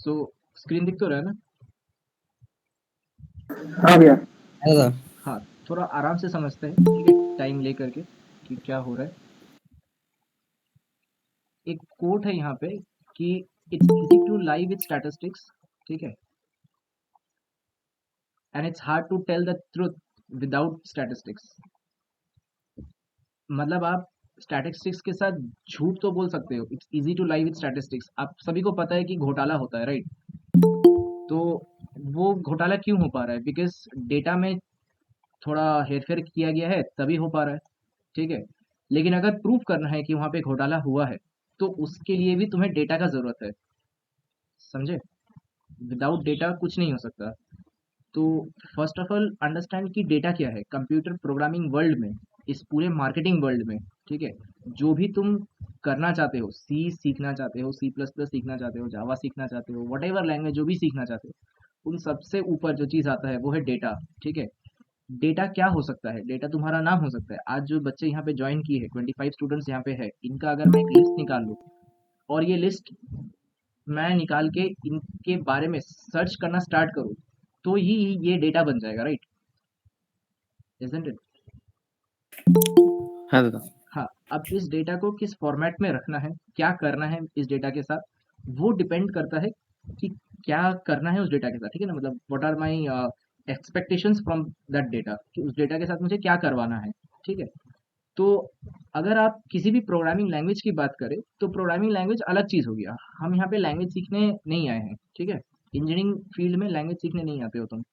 सो screen दिख तो रहा है ना? हाँ भैया। ऐसा हाँ, थोड़ा आराम से समझते हैं, ठीक है? टाइम लेकर के कि क्या हो रहा है। एक कोट है यहाँ पे कि it's easy to lie with statistics, ठीक है? And it's hard to tell the truth without statistics. मतलब आप स्टैटिस्टिक्स के साथ झूठ तो बोल सकते हो, it's easy to lie with statistics. आप सभी को पता है कि घोटाला होता है, राइट? तो वो घोटाला क्यों हो पा रहा है? बिकॉज डेटा में थोड़ा हेरफेर किया गया है, तभी हो पा रहा है, ठीक है? लेकिन अगर प्रूफ करना है कि वहाँ पे घोटाला हुआ है, तो उसके लिए भी तुम्हें डेटा का ज़रूरत है, समझे? विदाउट डेटा कुछ नहीं हो सकता। तो फर्स्ट ऑफ ऑल अंडरस्टैंड कि डेटा क्या है कंप्यूटर प्रोग्रामिंग वर्ल्ड में, इस पूरे मार्केटिंग वर्ल्ड में, ठीक है? जो भी तुम करना चाहते हो, सी सीखना चाहते हो, सी प्लस प्लस सीखना चाहते हो, जावा सीखना चाहते हो, वट एवर लैंग्वेज जो भी सीखना चाहते हो, उन सबसे ऊपर जो चीज़ आता है वो है डेटा, ठीक है? डेटा क्या हो सकता है? डेटा तुम्हारा नाम हो सकता है। आज जो बच्चे यहाँ पे ज्वाइन किए हैं, 25 स्टूडेंट्स यहाँ पे है, इनका अगर मैं एक लिस्ट निकाल लूँ और ये लिस्ट मैं निकाल के इनके बारे में सर्च करना स्टार्ट करूँ, तो ही ये डेटा बन जाएगा, राइट? Isn't it? है दादा। हाँ, अब इस डेटा को किस फॉर्मेट में रखना है, क्या करना है इस डेटा के साथ, वो डिपेंड करता है कि क्या करना है उस डेटा के साथ, ठीक है ना? मतलब what are my expectations from that data, कि उस डेटा के साथ मुझे क्या करवाना है, ठीक है? तो अगर आप किसी भी प्रोग्रामिंग लैंग्वेज की बात करें, तो प्रोग्रामिंग लैंग्वेज अलग चीज़ हो गया। हम यहाँ पे लैंग्वेज सीखने नहीं आए हैं, ठीक है? इंजीनियरिंग फील्ड में लैंग्वेज सीखने नहीं आते हो तुम।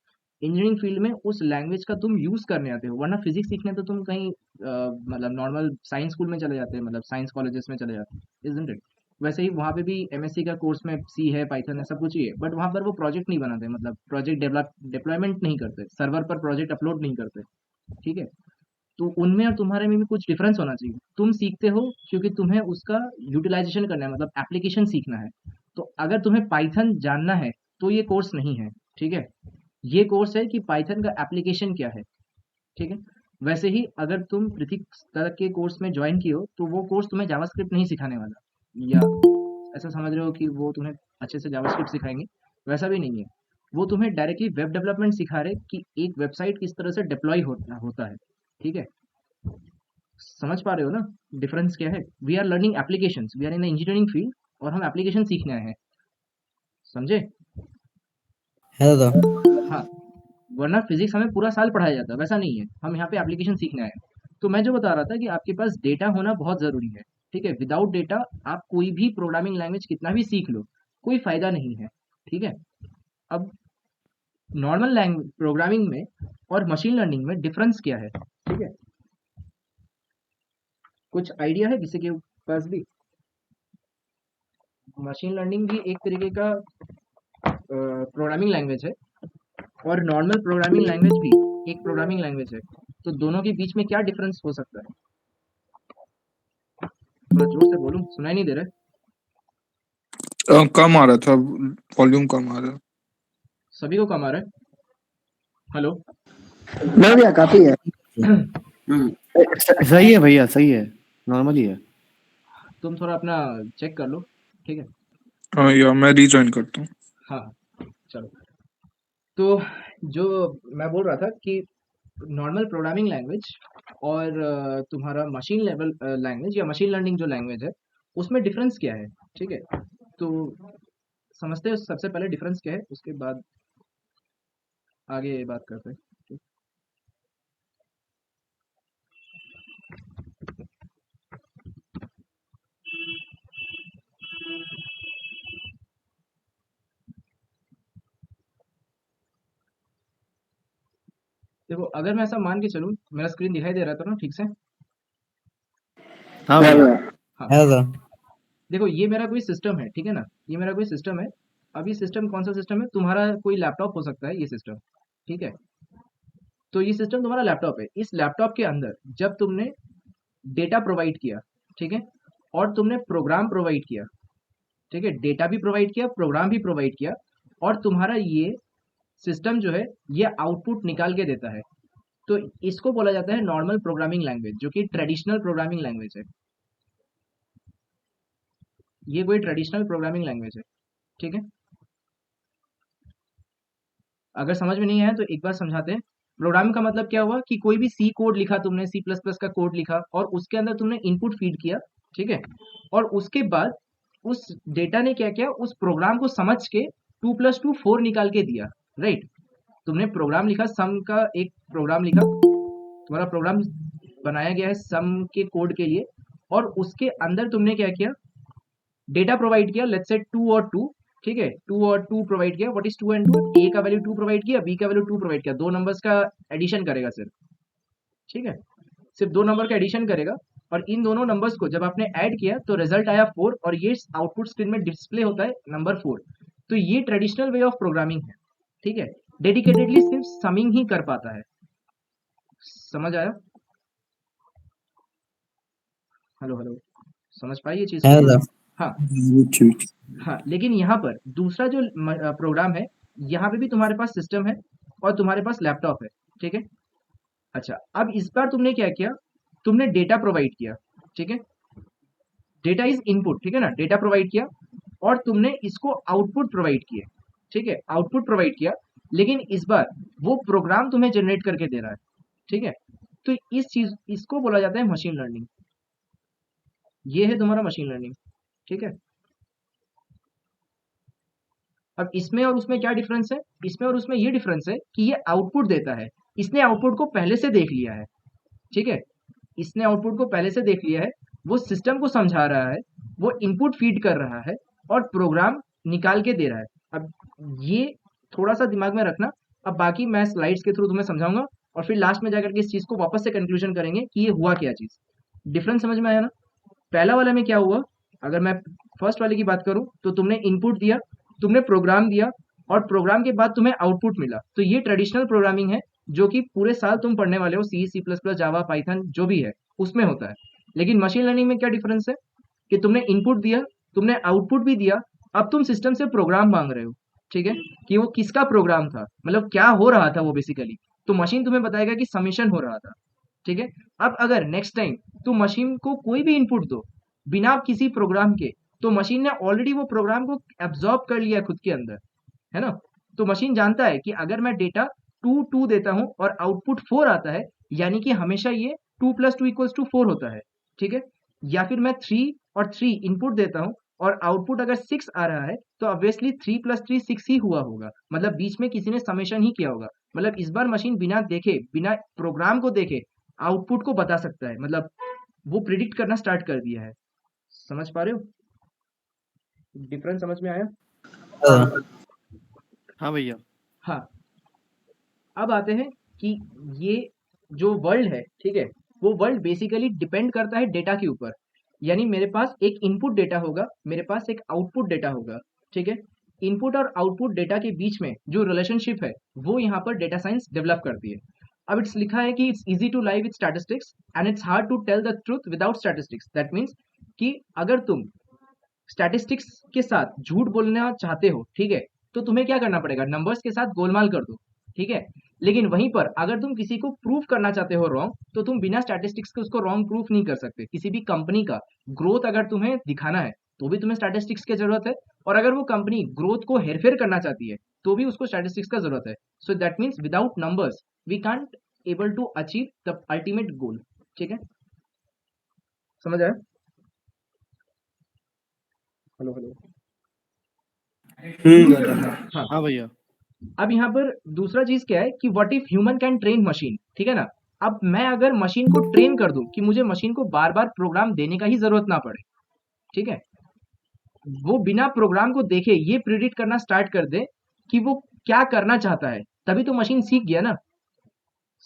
इंजीनियरिंग फील्ड में उस लैंग्वेज का तुम यूज़ करने आते हो, वरना फिजिक्स सीखने तो तुम कहीं मतलब नॉर्मल साइंस स्कूल में चले जाते हैं, मतलब साइंस कॉलेजेस में चले जाते हैं, इजंट इट? वैसे ही वहाँ पे भी एमएससी का कोर्स में सी है, पाइथन है, सब कुछ ही है, बट वहाँ पर वो प्रोजेक्ट नहीं बनाते, मतलब प्रोजेक्ट डेवलप डिप्लॉयमेंट नहीं करते, सर्वर पर प्रोजेक्ट अपलोड नहीं करते, ठीक है? तो उनमें और तुम्हारे में भी कुछ डिफरेंस होना चाहिए। तुम सीखते हो क्योंकि तुम्हें उसका यूटिलाइजेशन करना है, मतलब एप्लीकेशन सीखना है। तो अगर तुम्हें पाइथन जानना है, तो ये कोर्स नहीं है, ठीक है? ये कोर्स है कि पाइथन का एप्लीकेशन क्या है, ठीक है? वैसे ही अगर तुम पृथ्वी तरह के कोर्स में ज्वाइन किए हो, तो वो कोर्स तुम्हें जावास्क्रिप्ट नहीं सिखाने वाला, या ऐसा समझ रहे हो कि वो तुम्हें अच्छे से जावास्क्रिप्ट सिखाएंगे? वैसा भी नहीं है। वो तुम्हें डायरेक्टली वेब डेवलपमेंट सिखा रहे कि एक वेबसाइट किस तरह से डिप्लॉय होता है, ठीक है? समझ पा रहे हो ना डिफरेंस क्या है? We are learning applications, we are in the engineering field, और हम एप्लीकेशन सीखने आए हैं, समझे? है दादा। हाँ, वरना फिजिक्स हमें पूरा साल पढ़ाया जाता है, वैसा नहीं है। हम यहाँ पे एप्लीकेशन सीखने आए हैं। तो मैं जो बता रहा था कि आपके पास डेटा होना बहुत ज़रूरी है, ठीक है? विदाउट डेटा आप कोई भी प्रोग्रामिंग लैंग्वेज कितना भी सीख लो, कोई फ़ायदा नहीं है, ठीक है? अब नॉर्मल लैंग्वेज प्रोग्रामिंग में और मशीन लर्निंग में डिफरेंस क्या है, ठीक है? कुछ आइडिया है किसी के पास भी? मशीन लर्निंग भी एक तरीके का प्रोग्रामिंग लैंग्वेज है, और नॉर्मल प्रोग्रामिंग लैंग्वेज भी एक प्रोग्रामिंग लैंग्वेज है। तो दोनों के बीच में क्या डिफरेंस हो सकता है? थोड़ा जोर से बोलूं, सुनाई नहीं दे रहा है? कम आ रहा था, वॉल्यूम कम आ रहा है। सभी को कम आ रहा है? हेलो? नहीं भैया, काफी है। सही है भैया, सही है, नॉर्मल ही है। तुम थोड़ा अपना चेक कर लो, ठीक है? हाँ, या मैं रीजॉइन करता हूँ। हाँ, चलो। तो जो मैं बोल रहा था कि नॉर्मल प्रोग्रामिंग लैंग्वेज और तुम्हारा मशीन लेवल लैंग्वेज या मशीन लर्निंग जो लैंग्वेज है, उसमें डिफरेंस क्या है, ठीक है? तो समझते हैं सबसे पहले डिफरेंस क्या है, उसके बाद आगे बात करते हैं, ठीक? देखो, अगर मैं ऐसा मान के चलूँ, मेरा स्क्रीन दिखाई दे रहा था ना ठीक से? हाँ हाँ भैया। भैया। हाँ, है दादा। देखो ये मेरा कोई सिस्टम है, ठीक है ना? ये मेरा कोई सिस्टम है। अब ये सिस्टम कौन सा सिस्टम है? तुम्हारा कोई लैपटॉप हो सकता है ये सिस्टम, ठीक है? तो ये सिस्टम तुम्हारा लैपटॉप है। इस लैपटॉप के अंदर जब तुमने डेटा प्रोवाइड किया, ठीक है? और तुमने प्रोग्राम प्रोवाइड किया, ठीक है? डेटा भी प्रोवाइड किया, प्रोग्राम भी प्रोवाइड किया, और तुम्हारा ये सिस्टम जो है, ये आउटपुट निकाल के देता है। तो इसको बोला जाता है नॉर्मल प्रोग्रामिंग लैंग्वेज, जो कि ट्रेडिशनल प्रोग्रामिंग लैंग्वेज है। ये कोई ट्रेडिशनल प्रोग्रामिंग लैंग्वेज है, ठीक है? अगर समझ में नहीं आया तो एक बार समझाते हैं। प्रोग्राम का मतलब क्या हुआ कि कोई भी सी कोड लिखा तुमने, सी प्लस प्लस का कोड लिखा और उसके अंदर तुमने इनपुट फीड किया, ठीक है, और उसके बाद उस डेटा ने क्या किया, उस प्रोग्राम को समझ के 2+2 4 निकाल के दिया, राइट। तुमने प्रोग्राम लिखा, सम का एक प्रोग्राम लिखा, तुम्हारा प्रोग्राम बनाया गया है सम के कोड के लिए, और उसके अंदर तुमने क्या किया, डेटा प्रोवाइड किया, लेट्स से 2 और 2, ठीक है, 2 और 2 प्रोवाइड किया। What is 2 and 2? ए का वैल्यू 2 प्रोवाइड किया, बी का वैल्यू 2 प्रोवाइड किया, दो नंबर्स का एडिशन करेगा सिर्फ, ठीक है, सिर्फ दो नंबर का एडिशन करेगा। और इन दोनों नंबर्स को जब आपने ऐड किया तो रिजल्ट आया 4, और ये आउटपुट स्क्रीन में डिस्प्ले होता है नंबर 4। तो ये ट्रेडिशनल वे ऑफ प्रोग्रामिंग है, ठीक है, डेडिकेटेडली सिर्फ समिंग ही कर पाता है। समझ आया? हेलो हेलो, समझ पाई ये चीज? हाँ हाँ, लेकिन यहाँ पर दूसरा जो प्रोग्राम है, यहाँ पे भी तुम्हारे पास सिस्टम है और तुम्हारे पास लैपटॉप है, ठीक है। अच्छा, अब इस बार तुमने क्या किया, तुमने डेटा प्रोवाइड किया, ठीक है, डेटा इज इनपुट, ठीक है ना, डेटा प्रोवाइड किया और तुमने इसको आउटपुट प्रोवाइड किए, ठीक है, आउटपुट प्रोवाइड किया, लेकिन इस बार वो प्रोग्राम तुम्हें जनरेट करके दे रहा है, ठीक है। तो इस चीज, इसको बोला जाता है मशीन लर्निंग। ये है तुम्हारा मशीन लर्निंग, ठीक है। अब इसमें और उसमें क्या डिफरेंस है? इसमें और उसमें ये डिफरेंस है कि ये आउटपुट देता है, इसने आउटपुट को पहले से देख लिया है, ठीक है, इसने आउटपुट को पहले से देख लिया है, वो सिस्टम को समझा रहा है, वो इनपुट फीड कर रहा है और प्रोग्राम निकाल के दे रहा है। अब ये थोड़ा सा दिमाग में रखना। अब बाकी मैं स्लाइड्स के थ्रू तुम्हें समझाऊंगा और फिर लास्ट में जाकर के इस चीज को वापस से कंक्लूजन करेंगे कि ये हुआ क्या चीज। डिफरेंस समझ में आया ना? पहला वाला में क्या हुआ, अगर मैं फर्स्ट वाले की बात करूं तो तुमने इनपुट दिया, तुमने प्रोग्राम दिया और प्रोग्राम के बाद तुम्हें आउटपुट मिला। तो ये ट्रेडिशनल प्रोग्रामिंग है जो कि पूरे साल तुम पढ़ने वाले हो, सी, सी प्लस प्लस, जावा, पाइथन जो भी है उसमें होता है। लेकिन मशीन लर्निंग में क्या डिफरेंस है कि तुमने इनपुट दिया, तुमने आउटपुट भी दिया, अब तुम सिस्टम से प्रोग्राम मांग रहे हो, ठीक है, कि वो किसका प्रोग्राम था, मतलब क्या हो रहा था वो बेसिकली। तो मशीन तुम्हें बताएगा कि समीशन हो रहा था, ठीक है। अब अगर नेक्स्ट टाइम तुम मशीन को कोई भी इनपुट दो बिना किसी प्रोग्राम के, तो मशीन ने ऑलरेडी वो प्रोग्राम को एब्जॉर्ब कर लिया खुद के अंदर, है ना। तो मशीन जानता है कि अगर मैं डेटा 2 देता हूं और आउटपुट 4 आता है, यानी कि हमेशा ये 2+2=4 होता है, ठीक है। या फिर मैं 3 और 3 इनपुट देता हूं और आउटपुट अगर 6 आ रहा है, तो ऑब्वियसली 3+3 6 ही हुआ होगा, मतलब बीच में किसी ने समेशन ही किया होगा। मतलब इस बार मशीन बिना देखे, बिना प्रोग्राम को देखे आउटपुट को बता सकता है, मतलब वो प्रिडिक्ट करना स्टार्ट कर दिया है। समझ पा रहे हो? डिफरेंस समझ में आया? हाँ भैया। हाँ, अब आते हैं कि ये जो वर्ल्ड है, ठीक है, वो वर्ल्ड बेसिकली डिपेंड करता है डेटा के ऊपर। यानी मेरे पास एक इनपुट डेटा होगा, मेरे पास एक आउटपुट डेटा होगा, ठीक है। इनपुट और आउटपुट डेटा के बीच में जो रिलेशनशिप है वो यहाँ पर डेटा साइंस डेवलप करती है। अब इट्स लिखा है कि it's easy to lie with statistics and it's hard to tell the truth without statistics. That means कि अगर तुम स्टैटिस्टिक्स के साथ झूठ बोलना चाहते हो, ठीक है, तो तुम्हें क्या करना पड़ेगा, नंबर्स के साथ गोलमाल कर दो, ठीक है। लेकिन वहीं पर अगर तुम किसी को प्रूफ करना चाहते हो रॉन्ग, तो तुम बिना स्टैटिस्टिक्स के उसको रॉन्ग प्रूफ नहीं कर सकते। किसी भी कंपनी का ग्रोथ अगर तुम्हें दिखाना है तो भी तुम्हें स्टैटिस्टिक्स की जरूरत है, और अगर वो कंपनी ग्रोथ को हेरफेर करना चाहती है तो भी उसको स्टैटिस्टिक्स का जरूरत है। So that means without numbers we can't able to achieve the ultimate goal, ठीक है। समझ आया? Hello hello. हाँ, हाँ भैया। अब यहाँ पर दूसरा चीज क्या है कि what if human can train machine, ठीक है ना। अब मैं अगर मशीन को ट्रेन कर दूं कि मुझे मशीन को बार बार प्रोग्राम देने का ही जरूरत ना पड़े, ठीक है, वो बिना प्रोग्राम को देखे ये प्रिडिक्ट करना स्टार्ट कर दे कि वो क्या करना चाहता है, तभी तो मशीन सीख गया ना।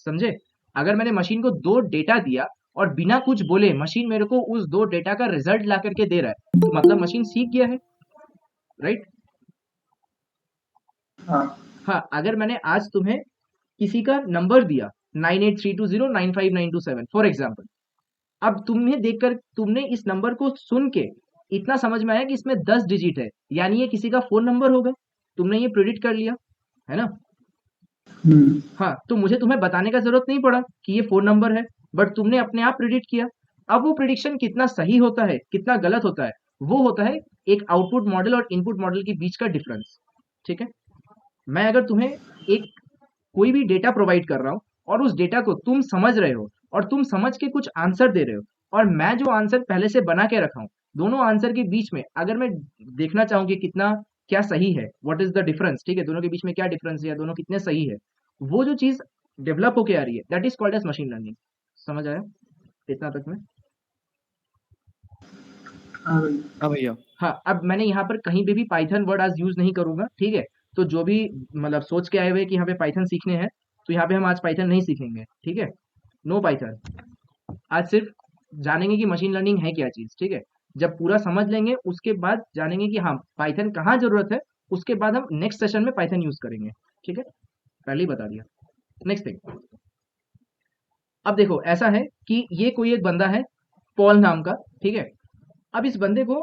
समझे? अगर मैंने मशीन को 2 डेटा दिया और बिना कुछ बोले मशीन मेरे को उस 2 डेटा का रिजल्ट ला करके दे रहा है, तो मतलब मशीन सीख गया है, राइट। हाँ हाँ, अगर मैंने आज तुम्हें किसी का नंबर दिया 9832095927 फॉर एग्जाम्पल, अब तुम्हें देखकर तुमने इस नंबर को सुन के इतना समझ में आया कि इसमें 10 डिजिट है, यानी ये किसी का फोन नंबर होगा, तुमने ये प्रिडिक्ट कर लिया, है ना। हाँ, तो मुझे तुम्हें बताने का जरूरत नहीं पड़ा कि ये फोन नंबर है, बट तुमने अपने आप प्रिडिक्ट किया। अब वो प्रिडिक्शन कितना सही होता है, कितना गलत होता है, वो होता है एक आउटपुट मॉडल और इनपुट मॉडल के बीच का डिफरेंस, ठीक है। मैं अगर तुम्हें एक कोई भी डेटा प्रोवाइड कर रहा हूँ और उस डेटा को तुम समझ रहे हो और तुम समझ के कुछ आंसर दे रहे हो, और मैं जो आंसर पहले से बना के रखा हूँ, दोनों आंसर के बीच में अगर मैं देखना चाहूँ कि कितना क्या सही है, व्हाट इज द डिफरेंस, ठीक है, दोनों के बीच में क्या डिफरेंस है या दोनों कितने सही है, वो जो चीज डेवलप होके आ रही है, that is called as machine learning. समझ आया इतना तक में? हाँ भाई। हाँ भैया। हाँ, अब मैंने यहाँ पर कहीं पे भी पाइथन वर्ड आज यूज नहीं करूंगा, ठीक है? तो जो भी मतलब सोच के आए हुए कि यहाँ पे पाइथन सीखने हैं, तो यहाँ पे हम आज पाइथन नहीं सीखेंगे, ठीक है? No Python. आज सिर्फ जानेंगे कि मशीन लर्निंग है क्या चीज, ठीक है? जब पूरा समझ लेंगे उसके बाद जानेंगे कि हाँ पाइथन कहाँ जरूरत है, उसके बाद हम नेक्स्ट सेशन में पाइथन यूज करेंगे, ठीक है? पहले ही बता दिया। नेक्स्ट थिंग, अब देखो ऐसा है कि ये कोई एक बंदा है, पॉल नाम का, ठीक है? अब इस बंदे को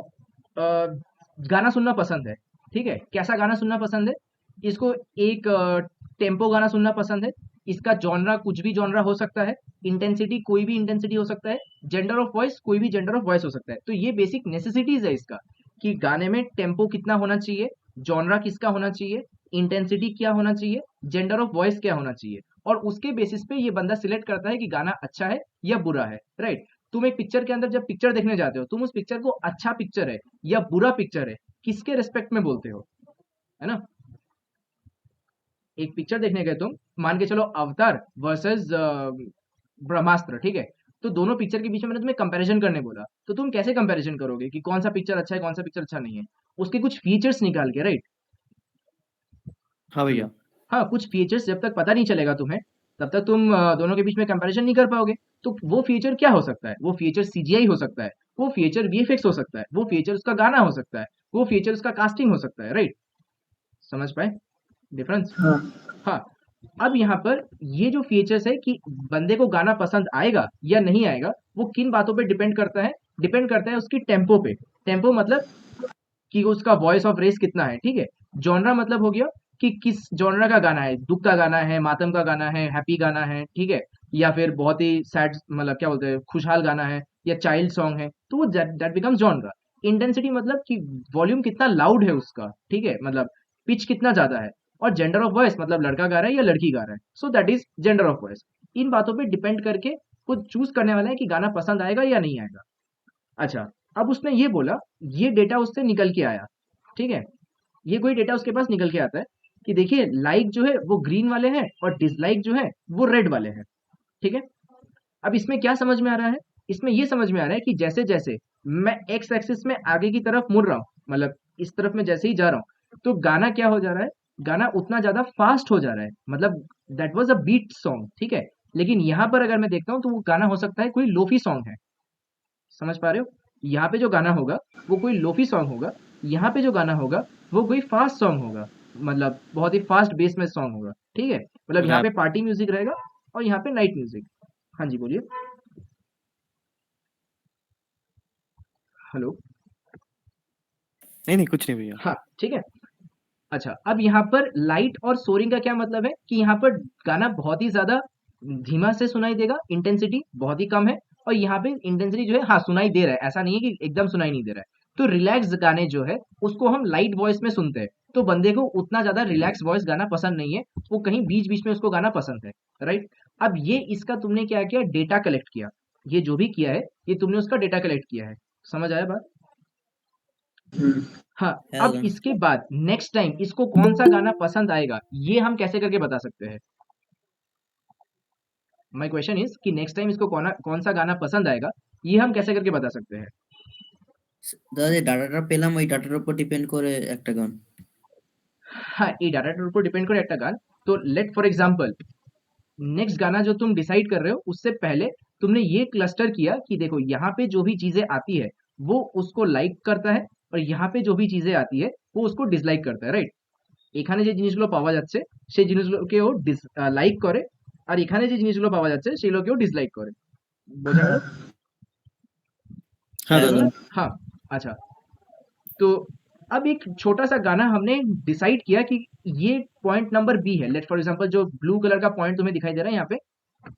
गाना सुनना पसंद है, ठीक है? कैसा गाना सुनना पसंद है? इसको एक टेम्पो गाना सुनना पसंद है। इसका जॉनरा कुछ भी जॉनरा हो सकता है, इंटेंसिटी कोई भी इंटेंसिटी हो सकता है, जेंडर ऑफ वॉइस कोई भी जेंडर ऑफ वॉइस हो सकता है। तो ये बेसिक नेसेसिटीज है इसका, कि गाने में टेम्पो कितना होना चाहिए, जॉनरा किसका होना चाहिए, इंटेंसिटी क्या होना चाहिए, जेंडर ऑफ वॉइस क्या होना चाहिए, और उसके बेसिस पे ये बंदा सिलेक्ट करता है कि गाना अच्छा है या बुरा है, राइट? तुम एक पिक्चर के अंदर जब पिक्चर देखने जाते हो, तुम उस पिक्चर को अच्छा पिक्चर है या बुरा पिक्चर है किसके रेस्पेक्ट में बोलते हो, है ना? एक पिक्चर देखने गए तुम, मान के चलो अवतार वर्सेस ब्रह्मास्त्र, ठीक है? तो दोनों पिक्चर के बीच में मैंने तुम्हें कंपैरिजन करने बोला, तो तुम कैसे कंपैरिजन करोगे कि कौन सा पिक्चर अच्छा है कौन सा पिक्चर अच्छा नहीं है? उसके कुछ फीचर्स निकाल के, राइट? हाँ हेलो। भैया। हाँ, कुछ फीचर्स जब तक पता नहीं चलेगा तुम्हें, तब तक तुम दोनों के बीच में कंपैरिजन नहीं कर पाओगे। तो वो फीचर क्या हो सकता है? वो फीचर सीजीआई हो सकता है, वो फीचर वीएफएक्स हो सकता है, वो फीचर उसका गाना हो सकता है, वो फीचर उसका कास्टिंग हो सकता है, राइट? समझ पाए डिफरेंस? हाँ हाँ। अब यहाँ पर ये जो फीचर्स है कि बंदे को गाना पसंद आएगा या नहीं आएगा, वो किन बातों पे डिपेंड करता है? डिपेंड करता है उसकी टेम्पो पे। टेम्पो मतलब कि उसका वॉइस ऑफ रेस कितना है, ठीक है? जॉनरा मतलब हो गया कि किस जॉनरा का गाना है, दुख का गाना है, मातम का गाना है, हैप्पी गाना है, ठीक है? या फिर बहुत ही सैड, मतलब क्या बोलते हैं, खुशहाल गाना है, या चाइल्ड सॉन्ग है, तो वो दैट बिकम्स जॉनरा। इंटेंसिटी मतलब कि वॉल्यूम कितना लाउड है उसका, ठीक है, मतलब पिच कितना ज्यादा है। और जेंडर ऑफ वॉइस मतलब लड़का गा रहा है या लड़की गा रहा है, so that is gender of voice. इन बातों पे डिपेंड करके वो चूज करने वाला है कि गाना पसंद आएगा या नहीं आएगा। अच्छा, अब उसने ये बोला, ये डेटा उससे निकल के आया, ठीक है? ये कोई डेटा उसके पास निकल के आता है कि देखिए लाइक जो है वो ग्रीन वाले हैं और डिसलाइक जो है वो रेड वाले हैं, ठीक है? अब इसमें क्या समझ में आ रहा है? इसमें ये समझ में आ रहा है कि जैसे जैसे मैं एक्स एक्सिस में आगे की तरफ मुड़ रहा हूँ, मतलब इस तरफ में जैसे ही जा रहा हूँ, तो गाना क्या हो जा रहा है? गाना उतना ज्यादा फास्ट हो जा रहा है, मतलब that was a beat song, ठीक है? लेकिन यहाँ पर अगर मैं देखता हूँ तो वो गाना हो सकता है कोई लोफी सॉन्ग है। समझ पा रहे हो? यहाँ पे जो गाना होगा वो कोई लोफी सॉन्ग होगा, यहाँ पे जो गाना होगा वो कोई फास्ट सॉन्ग होगा, मतलब बहुत ही फास्ट बेस में सॉन्ग होगा, ठीक है? मतलब यहाँ रैप। पे पार्टी म्यूजिक रहेगा और यहाँ पे नाइट म्यूजिक। हाँ जी, बोलिए। हेलो। नहीं नहीं, कुछ नहीं भैया। हाँ, ठीक है। अच्छा, अब यहाँ पर लाइट और सोरिंग का क्या मतलब है कि यहाँ पर गाना बहुत ही ज्यादा धीमा से सुनाई देगा, इंटेंसिटी बहुत ही कम है, और यहाँ पे इंटेंसिटी जो है हाँ सुनाई दे रहा है, ऐसा नहीं है कि एकदम सुनाई नहीं दे रहा है। तो रिलैक्स गाने जो है उसको हम लाइट वॉइस में सुनते हैं, तो बंदे को उतना ज्यादा रिलैक्स वॉइस गाना पसंद नहीं है, वो कहीं बीच बीच में उसको गाना पसंद है, राइट? अब ये इसका तुमने क्या किया, डेटा कलेक्ट किया। ये जो भी किया है ये तुमने उसका डेटा कलेक्ट किया है। समझ आया बात? हम्म, हाँ। है अब दादा। इसके बाद नेक्स्ट टाइम इसको कौन सा गाना पसंद आएगा, ये हम कैसे करके बता सकते हैं? माय क्वेश्चन इज कि नेक्स्ट टाइम इसको कौन सा गाना पसंद आएगा, ये हम कैसे करके बता सकते हैं? দাদা যে ডাটাটা পেলাম ওই ডাটার উপর ডিপেন্ড করে একটা গান। हाँ, ये डाटाটার উপর डिपेंड করে একটা গান। तो लेट फॉर एग्जांपल, नेक्स्ट गाना जो तुम डिसाइड कर रहे हो उससे पहले तुमने ये क्लस्टर किया कि देखो यहाँ पे जो भी चीजें आती है वो उसको लाइक करता है, और यहाँ पे जो भी चीजें आती है वो उसको डिसलाइक करता है, রাইট? এখানে যে জিনিসগুলো পাওয়া যাচ্ছে সেই জিনিসগুলোকে ও লাইক করে, আর এখানে যে জিনিসগুলো পাওয়া যাচ্ছে সেগুলোকে ও ডিসলাইক করে। বোঝা গেল? हाँ বোঝা হ্যাঁ গেল दादा। না? দাদা। हाँ। अच्छा, तो अब एक छोटा सा गाना हमने डिसाइड किया कि ये पॉइंट नंबर बी है। लेट फॉर एग्जांपल जो ब्लू कलर का पॉइंट तुम्हें दिखाई दे रहा है यहाँ पे,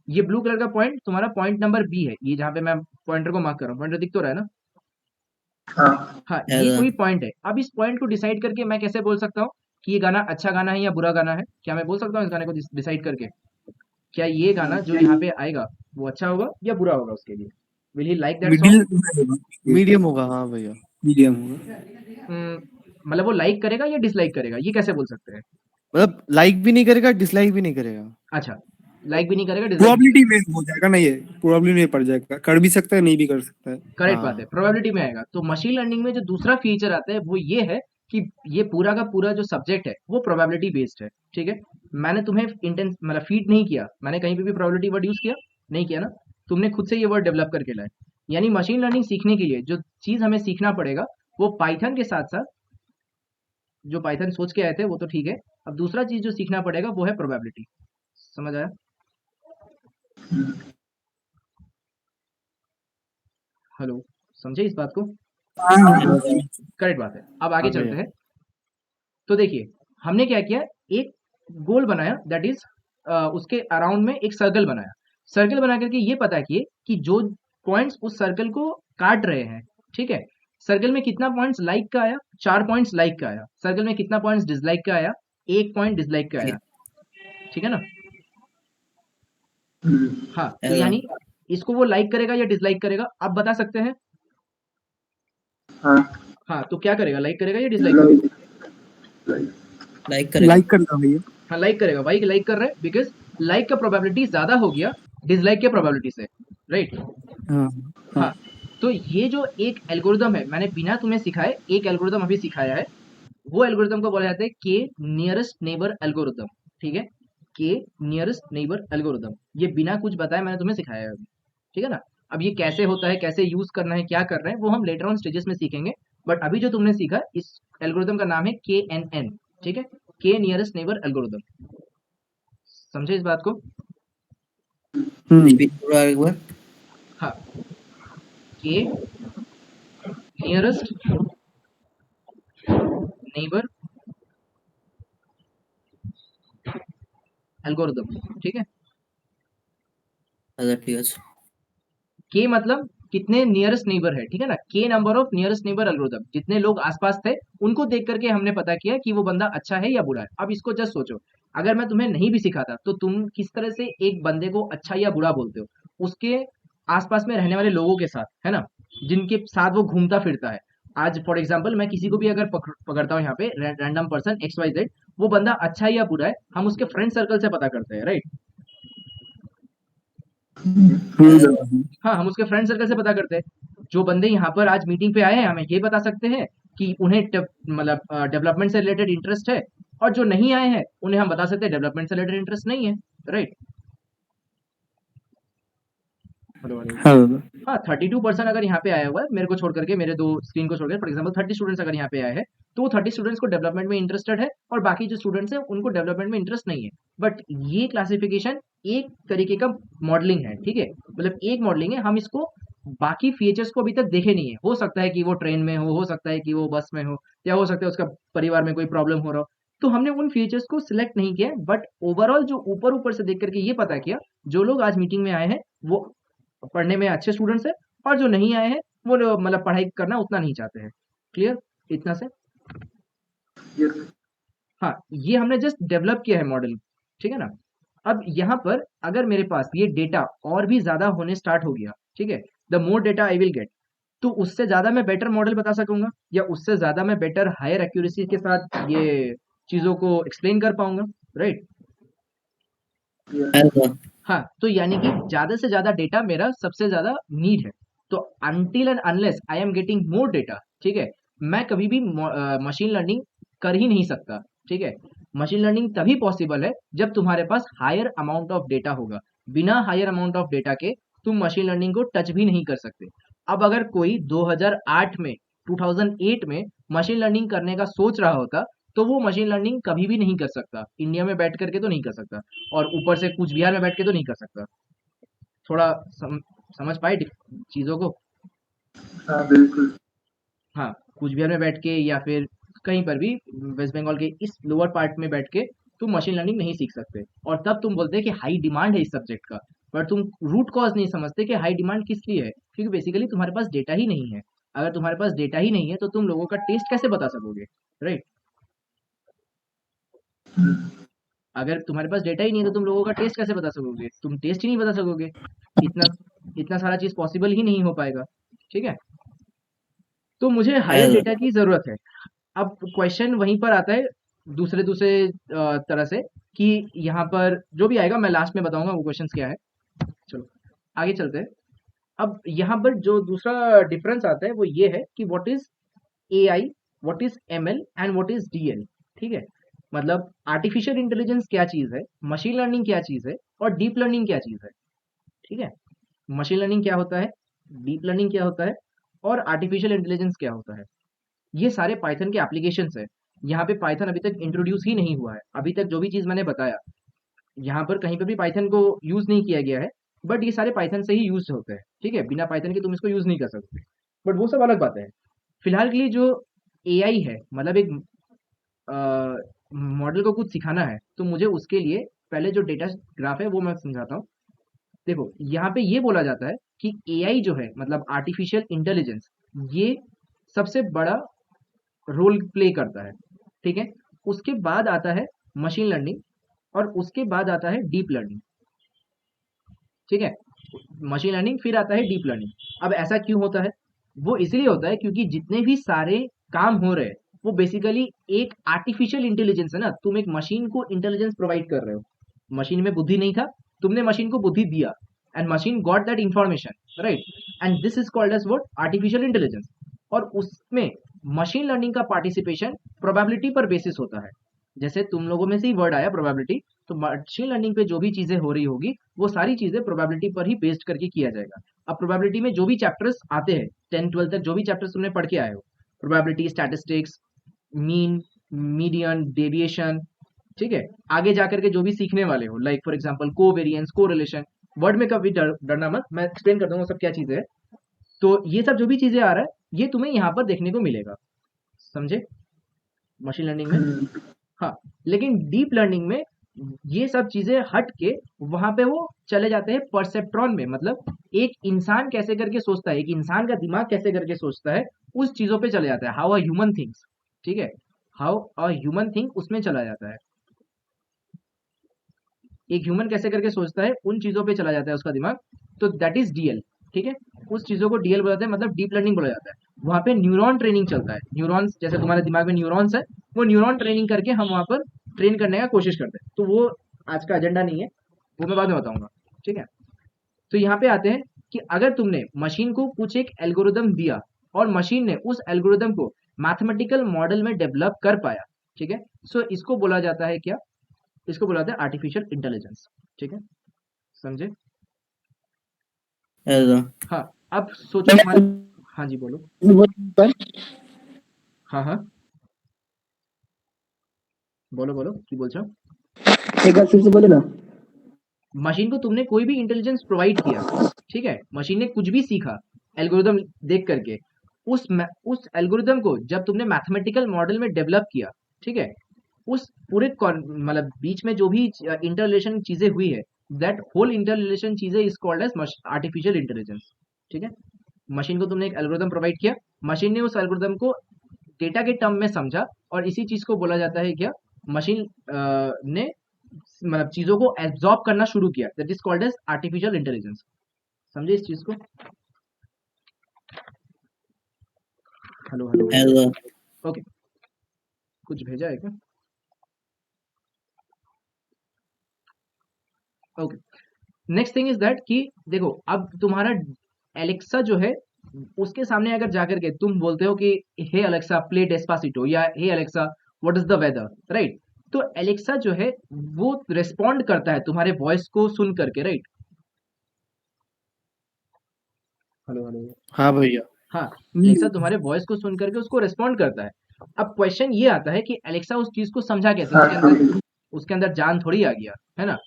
ये ब्लू कलर का पॉइंट तुम्हारा पॉइंट नंबर बी है, ये जहाँ पे मैं पॉइंटर को मार्क कर रहा हूँ, पॉइंटर दिख तो रहा है ना? हाँ हाँ, হ্যাঁ ये দাদা। कोई पॉइंट है। अब इस पॉइंट को डिसाइड करके मैं कैसे बोल सकता हूँ कि ये गाना अच्छा गाना है या बुरा गाना है? क्या मैं बोल सकता हूँ इस गाने को डिसाइड करके? क्या ये गाना जो यहाँ पे आएगा वो अच्छा होगा या बुरा होगा उसके लिए? Will he like that middle song? में होगा, मीडियम होगा, हाँ भैया। मीडियम होगा। मतलब वो लाइक करेगा या डिसलाइक करेगा, ये कैसे बोल सकते हैं? मतलब लाइक भी नहीं करेगा, डिसलाइक भी नहीं करेगा। अच्छा, लाइक भी नहीं करेगा, डिसलाइक भी प्रोबेबिलिटी में हो जाएगा ना, ये प्रोबेबिलिटी में पड़ जाएगा, कर भी सकता है नहीं भी कर सकता है। करेक्ट बात है, हाँ प्रोबेबिलिटी में आएगा। तो मशीन लर्निंग में जो दूसरा फीचर आता है वो ये है कि ये पूरा का पूरा जो सब्जेक्ट है वो प्रोबेबिलिटी बेस्ड है, ठीक है? मैंने तुम्हें इंटेंस मतलब फीड नहीं किया, मैंने कहीं पे भी प्रोबेबिलिटी वर्ड यूज किया नहीं किया ना, तुमने खुद से ये वर्ड डेवलप करके लाए। यानी मशीन लर्निंग सीखने के लिए जो चीज हमें सीखना पड़ेगा वो पाइथन के साथ साथ जो पाइथन सोच के आए थे वो तो ठीक है, अब दूसरा चीज जो सीखना पड़ेगा वो है प्रोबेबिलिटी। समझ आया? हेलो, समझे इस बात को? करेक्ट बात है। अब आगे हाँ भैया। चलते हैं। तो देखिए, हमने क्या किया, एक गोल बनाया, दैट इज उसके अराउंड में एक सर्कल बनाया। सर्कल बना करके ये पता किए कि जो पॉइंट्स उस सर्कल को काट रहे हैं, ठीक है, सर्कल में कितना पॉइंट्स लाइक का आया, 4 पॉइंट्स लाइक का आया। सर्कल में कितना पॉइंट्स डिसलाइक का आया, 1 पॉइंट डिसलाइक का आया, ठीक है ना? हाँ, तो यानी इसको वो लाइक करेगा या डिसलाइक करेगा, आप बता सकते हैं? हाँ, हाँ, तो क्या करेगा, लाइक करेगा या डिसलाइक करेगा? लाइक करेगा। लाइक करना भैया। हाँ, लाइक करेगा भाई, लाइक कर रहे हैं बिकॉज लाइक का प्रोबेबिलिटी ज्यादा हो गया डिसलाइक के प्रोबेबिलिटी से, राइट? हाँ हाँ। हाँ, तो ये जो एक एल्गोरिदम है, मैंने बिना तुम्हें सिखाए एक एल्गोरिदम अभी सिखाया है, वो एल्गोरिदम को बोला जाता है के नियरेस्ट नेबर एल्गोरिदम, ठीक है? के नियरेस्ट नेबर एल्गोरिदम, ये बिना कुछ बताए मैंने तुम्हें सिखाया है अभी, ठीक है ना? अब ये कैसे होता है, कैसे यूज करना है, क्या कर रहे हैं, वो हम लेटर ऑन स्टेजेस में सीखेंगे। बट अभी जो तुमने सीखा, इस एल्गोरिदम का नाम है के एन एन, ठीक है? के नियरेस्ट नेबर एल्गोरिदम। समझे इस बात को? रिपीट करो एक बार। हाँ, के नियरेस्ट नेबर एल्गोरिदम, ठीक है? अच्छा ठीक है। के मतलब कितने नियरेस्ट नेबर है, ठीक है ना? के number of nearest neighbour algorithm, जितने लोग आसपास थे उनको देख करके हमने पता किया कि वो बंदा अच्छा है या बुरा है। अब इसको जस्ट सोचो, अगर मैं तुम्हें नहीं भी सिखाता तो तुम किस तरह से एक बंदे को अच्छा या बुरा बोलते हो? उसके आसपास में रहने वाले लोगों के साथ, है ना, जिनके साथ वो घूमता फिरता है। आज फॉर एग्जाम्पल मैं किसी को भी अगर पकड़ता हूँ यहाँ पे, रैंडम पर्सन XYZ, वो बंदा अच्छा है या बुरा है हम उसके फ्रेंड सर्कल से पता करते हैं, राइट? हाँ, हम उसके फ्रेंड सर्कल से पता करते हैं। जो बंदे यहाँ पर आज मीटिंग पे आए हैं हमें ये बता सकते हैं कि उन्हें मतलब डेवलपमेंट से रिलेटेड इंटरेस्ट है, और जो नहीं आए हैं उन्हें हम बता सकते हैं डेवलपमेंट से रिलेटेड इंटरेस्ट नहीं है, राइट? Hello hello. हाँ दादा। हाँ, 32% अगर यहाँ पे आया हुआ है मेरे को छोड़ करके, मेरे दो स्क्रीन को छोड़ कर, फॉर एग्जाम्पल 30 स्टूडेंट्स अगर यहाँ पे आए हैं, तो वो 30 स्टूडेंट्स को डेवलपमेंट में इंटरेस्टेड है और बाकी जो स्टूडेंट्स हैं उनको डेवलपमेंट में इंटरेस्ट नहीं है। बट ये क्लासिफिकेशन एक तरीके का मॉडलिंग है, ठीक है? मतलब एक मॉडलिंग है, हम इसको बाकी फीचर्स को अभी तक देखे नहीं है। हो सकता है कि वो ट्रेन में हो सकता है कि वो बस में हो, या हो सकता है उसका परिवार में कोई प्रॉब्लम हो रहा हो, तो हमने उन फीचर्स को सिलेक्ट नहीं किया। बट ओवरऑल जो ऊपर ऊपर से देख करके ये पता किया, जो लोग आज मीटिंग में आए हैं वो पढ़ने में अच्छे स्टूडेंट्स हैं, और जो नहीं आए हैं वो मतलब पढ़ाई करना उतना नहीं चाहते हैं। क्लियर इतना से? yes, हाँ, ये हमने जस्ट डेवलप किया है मॉडल, ठीक है ना? अब यहाँ पर अगर मेरे पास ये डेटा और भी ज्यादा होने स्टार्ट हो गया, ठीक है, the more data I will get, तो उससे ज्यादा मैं बेटर मॉडल बता सकूंगा, या उससे ज्यादा मैं बेटर हायर एक्यूरेसी के साथ ये चीजों को एक्सप्लेन कर पाऊंगा, राइट? yes, हाँ, तो यानी कि ज़्यादा से ज़्यादा डेटा मेरा सबसे ज़्यादा नीड है। तो until and unless I am getting more data, ठीक है, मैं कभी भी मशीन लर्निंग कर ही नहीं सकता, ठीक है? मशीन लर्निंग तभी पॉसिबल है जब तुम्हारे पास हायर अमाउंट ऑफ डेटा होगा। बिना हायर अमाउंट ऑफ डेटा के तुम मशीन लर्निंग को टच भी नहीं कर सकते। अब अगर कोई 2008 में 2008 में मशीन लर्निंग करने का सोच रहा होता, तो वो मशीन लर्निंग कभी भी नहीं कर सकता। इंडिया में बैठ करके तो नहीं कर सकता, और ऊपर से कूच बिहार में बैठ के तो नहीं कर सकता। थोड़ा समझ पाए चीज़ों को? हाँ बिल्कुल। हाँ, कूच बिहार में बैठ के या फिर कहीं पर भी वेस्ट बंगाल के इस लोअर पार्ट में बैठ के तुम मशीन लर्निंग नहीं सीख सकते। और तब तुम बोलते हैं कि हाई डिमांड है इस सब्जेक्ट का, पर तुम रूट कॉज नहीं समझते कि हाई डिमांड किस लिए है, क्योंकि बेसिकली तुम्हारे पास डेटा ही नहीं है। अगर तुम्हारे पास डेटा ही नहीं है तो तुम लोगों का टेस्ट कैसे बता सकोगे, राइट? अगर तुम्हारे पास डेटा ही नहीं है तो तुम लोगों का टेस्ट कैसे बता सकोगे? तुम टेस्ट ही नहीं बता सकोगे। इतना इतना सारा चीज पॉसिबल ही नहीं हो पाएगा। ठीक है, तो मुझे हायर है डेटा की जरूरत है। अब क्वेश्चन वहीं पर आता है दूसरे दूसरे तरह से, कि यहाँ पर जो भी आएगा मैं लास्ट में बताऊंगा वो क्वेश्चंस क्या है। चलो आगे चलते हैं। अब यहाँ पर जो दूसरा डिफरेंस आता है वो ये है कि what is AI, what is ML and what is DL. ठीक है, मतलब आर्टिफिशियल इंटेलिजेंस क्या चीज है, मशीन लर्निंग क्या चीज है, और डीप लर्निंग क्या चीज है। ठीक है, मशीन लर्निंग क्या होता है, डीप लर्निंग क्या होता है, और आर्टिफिशियल इंटेलिजेंस क्या होता है। ये सारे पाइथन के एप्लीकेशंस है। यहाँ पे पाइथन अभी तक इंट्रोड्यूस ही नहीं हुआ है। अभी तक जो भी चीज मैंने बताया यहाँ पर कहीं पे भी पाइथन को यूज नहीं किया गया है, बट ये सारे पाइथन से ही यूज होते हैं। ठीक है, बिना पाइथन के तुम इसको यूज नहीं कर सकते, बट वो सब अलग बातें हैं। फिलहाल के लिए जो एआई है, मतलब एक मॉडल को कुछ सिखाना है, तो मुझे उसके लिए पहले जो डेटा ग्राफ है वो मैं समझाता हूँ। देखो यहाँ पे ये बोला जाता है कि एआई जो है, मतलब आर्टिफिशियल इंटेलिजेंस, ये सबसे बड़ा रोल प्ले करता है। ठीक है, उसके बाद आता है मशीन लर्निंग, और उसके बाद आता है डीप लर्निंग। ठीक है, मशीन लर्निंग फिर आता है डीप लर्निंग। अब ऐसा क्यों होता है? वो इसलिए होता है क्योंकि जितने भी सारे काम हो रहे हैं वो बेसिकली एक आर्टिफिशियल इंटेलिजेंस है ना। तुम एक मशीन को इंटेलिजेंस प्रोवाइड कर रहे हो, मशीन में बुद्धि नहीं था, तुमने मशीन को बुद्धि दिया, and machine got that information, right, and this is called as what, artificial intelligence. और उसमें मशीन लर्निंग का पार्टिसिपेशन प्रोबेबिलिटी पर बेसिस होता है। जैसे तुम लोगों में से ही वर्ड आया प्रोबेबिलिटी, तो मशीन लर्निंग पे जो भी चीजें हो रही होगी वो सारी चीजें प्रोबेबिलिटी पर ही बेस्ड करके किया जाएगा। अब प्रोबेबिलिटी में जो भी चैप्टर्स आते हैं 10 12 तक, जो भी चैप्टर्स तुमने पढ़ के आए हो, probability, statistics, mean, median, deviation, ठीक है, आगे जाकर के जो भी सीखने वाले हो, like for example covariance, correlation, word में कभी डरना मत, मैं एक्सप्लेन कर दूंगा सब क्या चीजें है। तो ये सब जो भी चीजें आ रहा है ये तुम्हें यहाँ पर देखने को मिलेगा, समझे, मशीन लर्निंग में। हाँ, लेकिन डीप लर्निंग में ये सब चीजें हट के वहां पे वो चले जाते हैं परसेप्ट्रॉन में, मतलब एक इंसान कैसे करके सोचता है, एक इंसान का दिमाग कैसे करके सोचता है, उस चीजों पे चले जाता है, हाउ अ ह्यूमन थिंक्स। ठीक है, हाउ अ ह्यूमन थिंक उसमें चला जाता है, एक ह्यूमन कैसे करके सोचता है उन चीजों पे चला जाता है उसका दिमाग, तो दैट इज डीएल। ठीक है, उस चीजों को डीएल बोला जाता है, मतलब डीप लर्निंग बोला जाता है। वहां पे न्यूरॉन ट्रेनिंग चलता है, न्यूरॉन्स जैसे तुम्हारे दिमाग में न्यूरॉन्स है, वो न्यूरॉन ट्रेनिंग करके हम वहां पर ट्रेन करने का कोशिश करते हैं। तो वो आज का एजेंडा नहीं है, वो मैं बाद में बताऊंगा। ठीक है, तो यहाँ पे आते हैं कि अगर तुमने मशीन को कुछ एक एल्गोरिदम दिया और मशीन ने उस एल्गोरिदम को मैथमेटिकल मॉडल में डेवलप कर पाया, ठीक है, सो इसको बोला जाता है क्या, इसको बोला जाता है आर्टिफिशियल इंटेलिजेंस। ठीक है, समझे। हाँ, अब सोचो तुम्हारे, हाँ जी बोलो। हाँ हाँ, बोलो बोलो की बोल रहे हो। एक बार फिर से बोले ना। मशीन को तुमने कोई भी इंटेलिजेंस प्रोवाइड किया, ठीक है, मशीन ने कुछ भी सीखा एल्गोरिदम देख करके, उस एल्गोरिदम को जब तुमने मैथमेटिकल मॉडल में डेवलप किया, ठीक है, उस पूरे मतलब बीच में जो भी इंटर रिलेशन चीजें हुई है, दैट होल इंटर रिलेशन चीजें is called as artificial intelligence. ठीक है, मशीन को तुमने एक एल्गोरिदम प्रोवाइड किया, मशीन ने उस एल्गोरिदम को डेटा के टर्म में समझा, और इसी चीज को बोला जाता है क्या, मशीन ने मतलब चीजों को एब्जॉर्ब करना शुरू किया, that is called as artificial intelligence. समझे इस चीज को। हेलो हेलो, हेलो ओके, कुछ भेजा है क्या? Okay, next thing is that कि देखो अब तुम्हारा एलेक्सा जो है, उसके सामने अगर जाकर के तुम बोलते हो कि हे अलेक्सा प्ले डेस्पासिटो, या hey Alexa what is the weather, right, तो एलेक्सा जो है वो रिस्पॉन्ड करता है तुम्हारे वॉइस को सुन करके, राइट। हेलो हेलो, हाँ भैया। हाँ, एलेक्सा तुम्हारे वॉइस को सुन करके उसको रिस्पॉन्ड करता है। अब क्वेश्चन ये आता है कि एलेक्सा उस चीज को समझा कैसे, उसके अंदर जान थोड़ी आ गया है ना,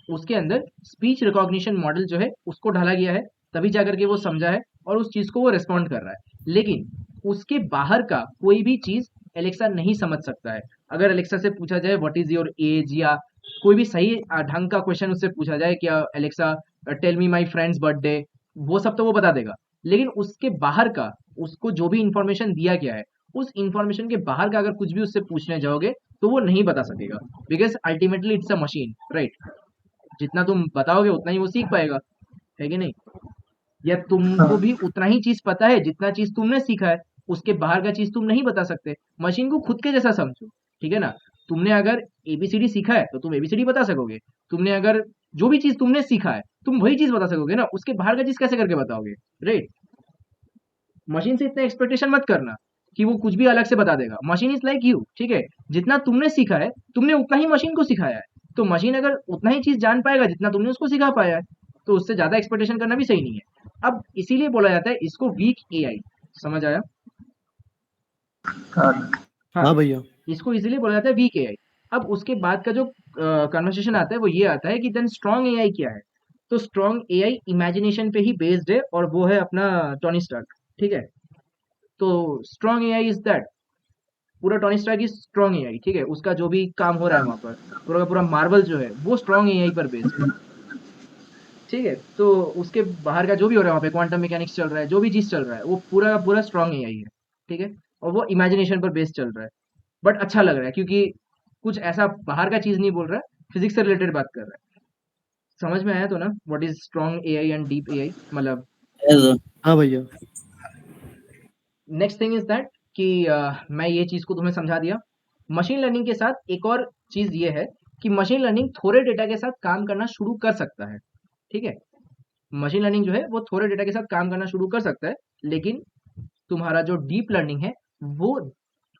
उसके अंदर स्पीच रिकॉग्निशन मॉडल जो है उसको ढाला गया है, तभी जाकर के वो समझा है और उस चीज को वो रिस्पॉन्ड कर रहा है। लेकिन उसके बाहर का कोई भी चीज एलेक्सा नहीं समझ सकता है। अगर एलेक्सा से पूछा जाए व्हाट इज योर एज, या कोई भी सही ढंग का क्वेश्चन उससे पूछा जाए कि Alexa tell me my friends birthday, वो सब तो वो बता देगा, लेकिन उसके बाहर का उसको जो भी इंफॉर्मेशन दिया गया है उस इंफॉर्मेशन के बाहर का अगर कुछ भी उससे पूछने जाओगे तो वो नहीं बता सकेगा, because ultimately it's a machine, right? जितना तुम बताओगे उतना ही वो सीख पाएगा, है कि नहीं? या तुमको हाँ भी उतना ही चीज पता है जितना चीज तुमने सीखा है, उसके बाहर का चीज तुम नहीं बता सकते। मशीन को खुद के जैसा समझो, ठीक है ना? तुमने अगर एबीसीडी सीखा है तो तुम एबीसीडी बता सकोगे। तुमने अगर जो भी चीज तुमने सीखा है तुम वही चीज बता सकोगे ना, उसके बाहर का चीज कैसे करके बताओगे, राइट? मशीन से इतना एक्सपेक्टेशन मत करना कि वो कुछ भी अलग से बता देगा। मशीन इज लाइक यू, ठीक है? जितना तुमने सीखा है तुमने उतना ही मशीन को सिखाया है, तो मशीन अगर उतना ही चीज जान पाएगा जितना तुमने उसको सिखा पाया है, तो उससे ज्यादा एक्सपेक्टेशन करना भी सही नहीं है। अब इसीलिए बोला जाता है इसको वीक एआई। समझ आया? हाँ हाँ, हाँ भैया। इसको इसीलिए बोला जाता है वीक एआई। अब उसके बाद का जो कन्वर्सेशन आता है वो ये आता है कि देन स्ट्रॉन्ग एआई क्या है? तो स्ट्रॉन्ग एआई इमेजिनेशन पे ही बेस्ड है, और वो है अपना टोनी स्टार्क, ठीक है? तो स्ट्रॉन्ग एआई इज दैट, पूरा Tony Stark is strong AI, ठीक है? उसका जो भी काम हो रहा है वहां पर, पूरा का पूरा मार्वल जो है वो स्ट्रॉन्ग एआई पर बेस्ड है, ठीक है? तो उसके बाहर का जो भी हो रहा है वहाँ पे, क्वांटम मैकेनिक्स चल रहा है, जो भी चीज चल रहा है वो पूरा का पूरा स्ट्रॉन्ग एआई है, ठीक है? और वो इमेजिनेशन पर बेस्ड चल रहा है। बट अच्छा लग रहा है क्योंकि कुछ ऐसा बाहर का चीज नहीं बोल रहा है, फिजिक्स से रिलेटेड बात कर रहा है। समझ में आया तो ना, what is strong AI and deep AI मतलब? हाँ भैया। नेक्स्ट थिंग इज दैट कि मैं ये चीज को तुम्हें समझा दिया। मशीन लर्निंग के साथ एक और चीज ये है कि मशीन लर्निंग थोड़े डेटा के साथ काम करना शुरू कर सकता है, ठीक है? मशीन लर्निंग जो है वो थोड़े डेटा के साथ काम करना शुरू कर सकता है, लेकिन तुम्हारा जो डीप लर्निंग है वो,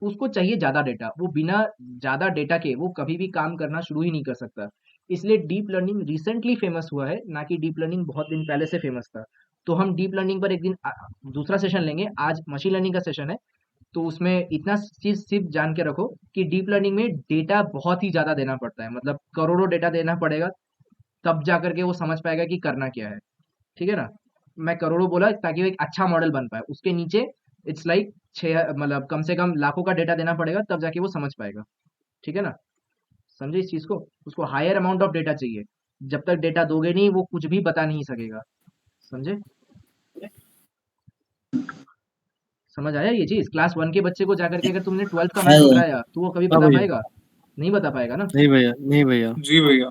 उसको चाहिए ज़्यादा डेटा। वो बिना ज़्यादा डेटा के वो कभी भी काम करना शुरू ही नहीं कर सकता। इसलिए डीप लर्निंग रिसेंटली फेमस हुआ है, ना कि डीप लर्निंग बहुत दिन पहले से फेमस था। तो हम डीप लर्निंग पर एक दिन दूसरा सेशन लेंगे। आज मशीन लर्निंग का सेशन है, तो उसमें इतना चीज़ सिर्फ जान के रखो कि डीप लर्निंग में डेटा बहुत ही ज़्यादा देना पड़ता है, मतलब करोड़ों डेटा देना पड़ेगा, तब जा करके वो समझ पाएगा कि करना क्या है, ठीक है ना? मैं करोड़ों बोला ताकि वो एक अच्छा मॉडल बन पाए। उसके नीचे इट्स लाइक छः, मतलब कम से कम लाखों का डेटा देना पड़ेगा, तब जाके वो समझ पाएगा, ठीक है ना? समझे इस चीज़ को? उसको हायर अमाउंट ऑफ डेटा चाहिए। जब तक डेटा दोगे नहीं वो कुछ भी बता नहीं सकेगा। समझे? समझ आया ये चीज़? क्लास 1 के बच्चे को जाकर के अगर तुमने 12th का मैथ्स बताया तो वो कभी हाँ बता भैया। पाएगा? नहीं बता पाएगा ना। नहीं भैया, नहीं भैया। जी भैया।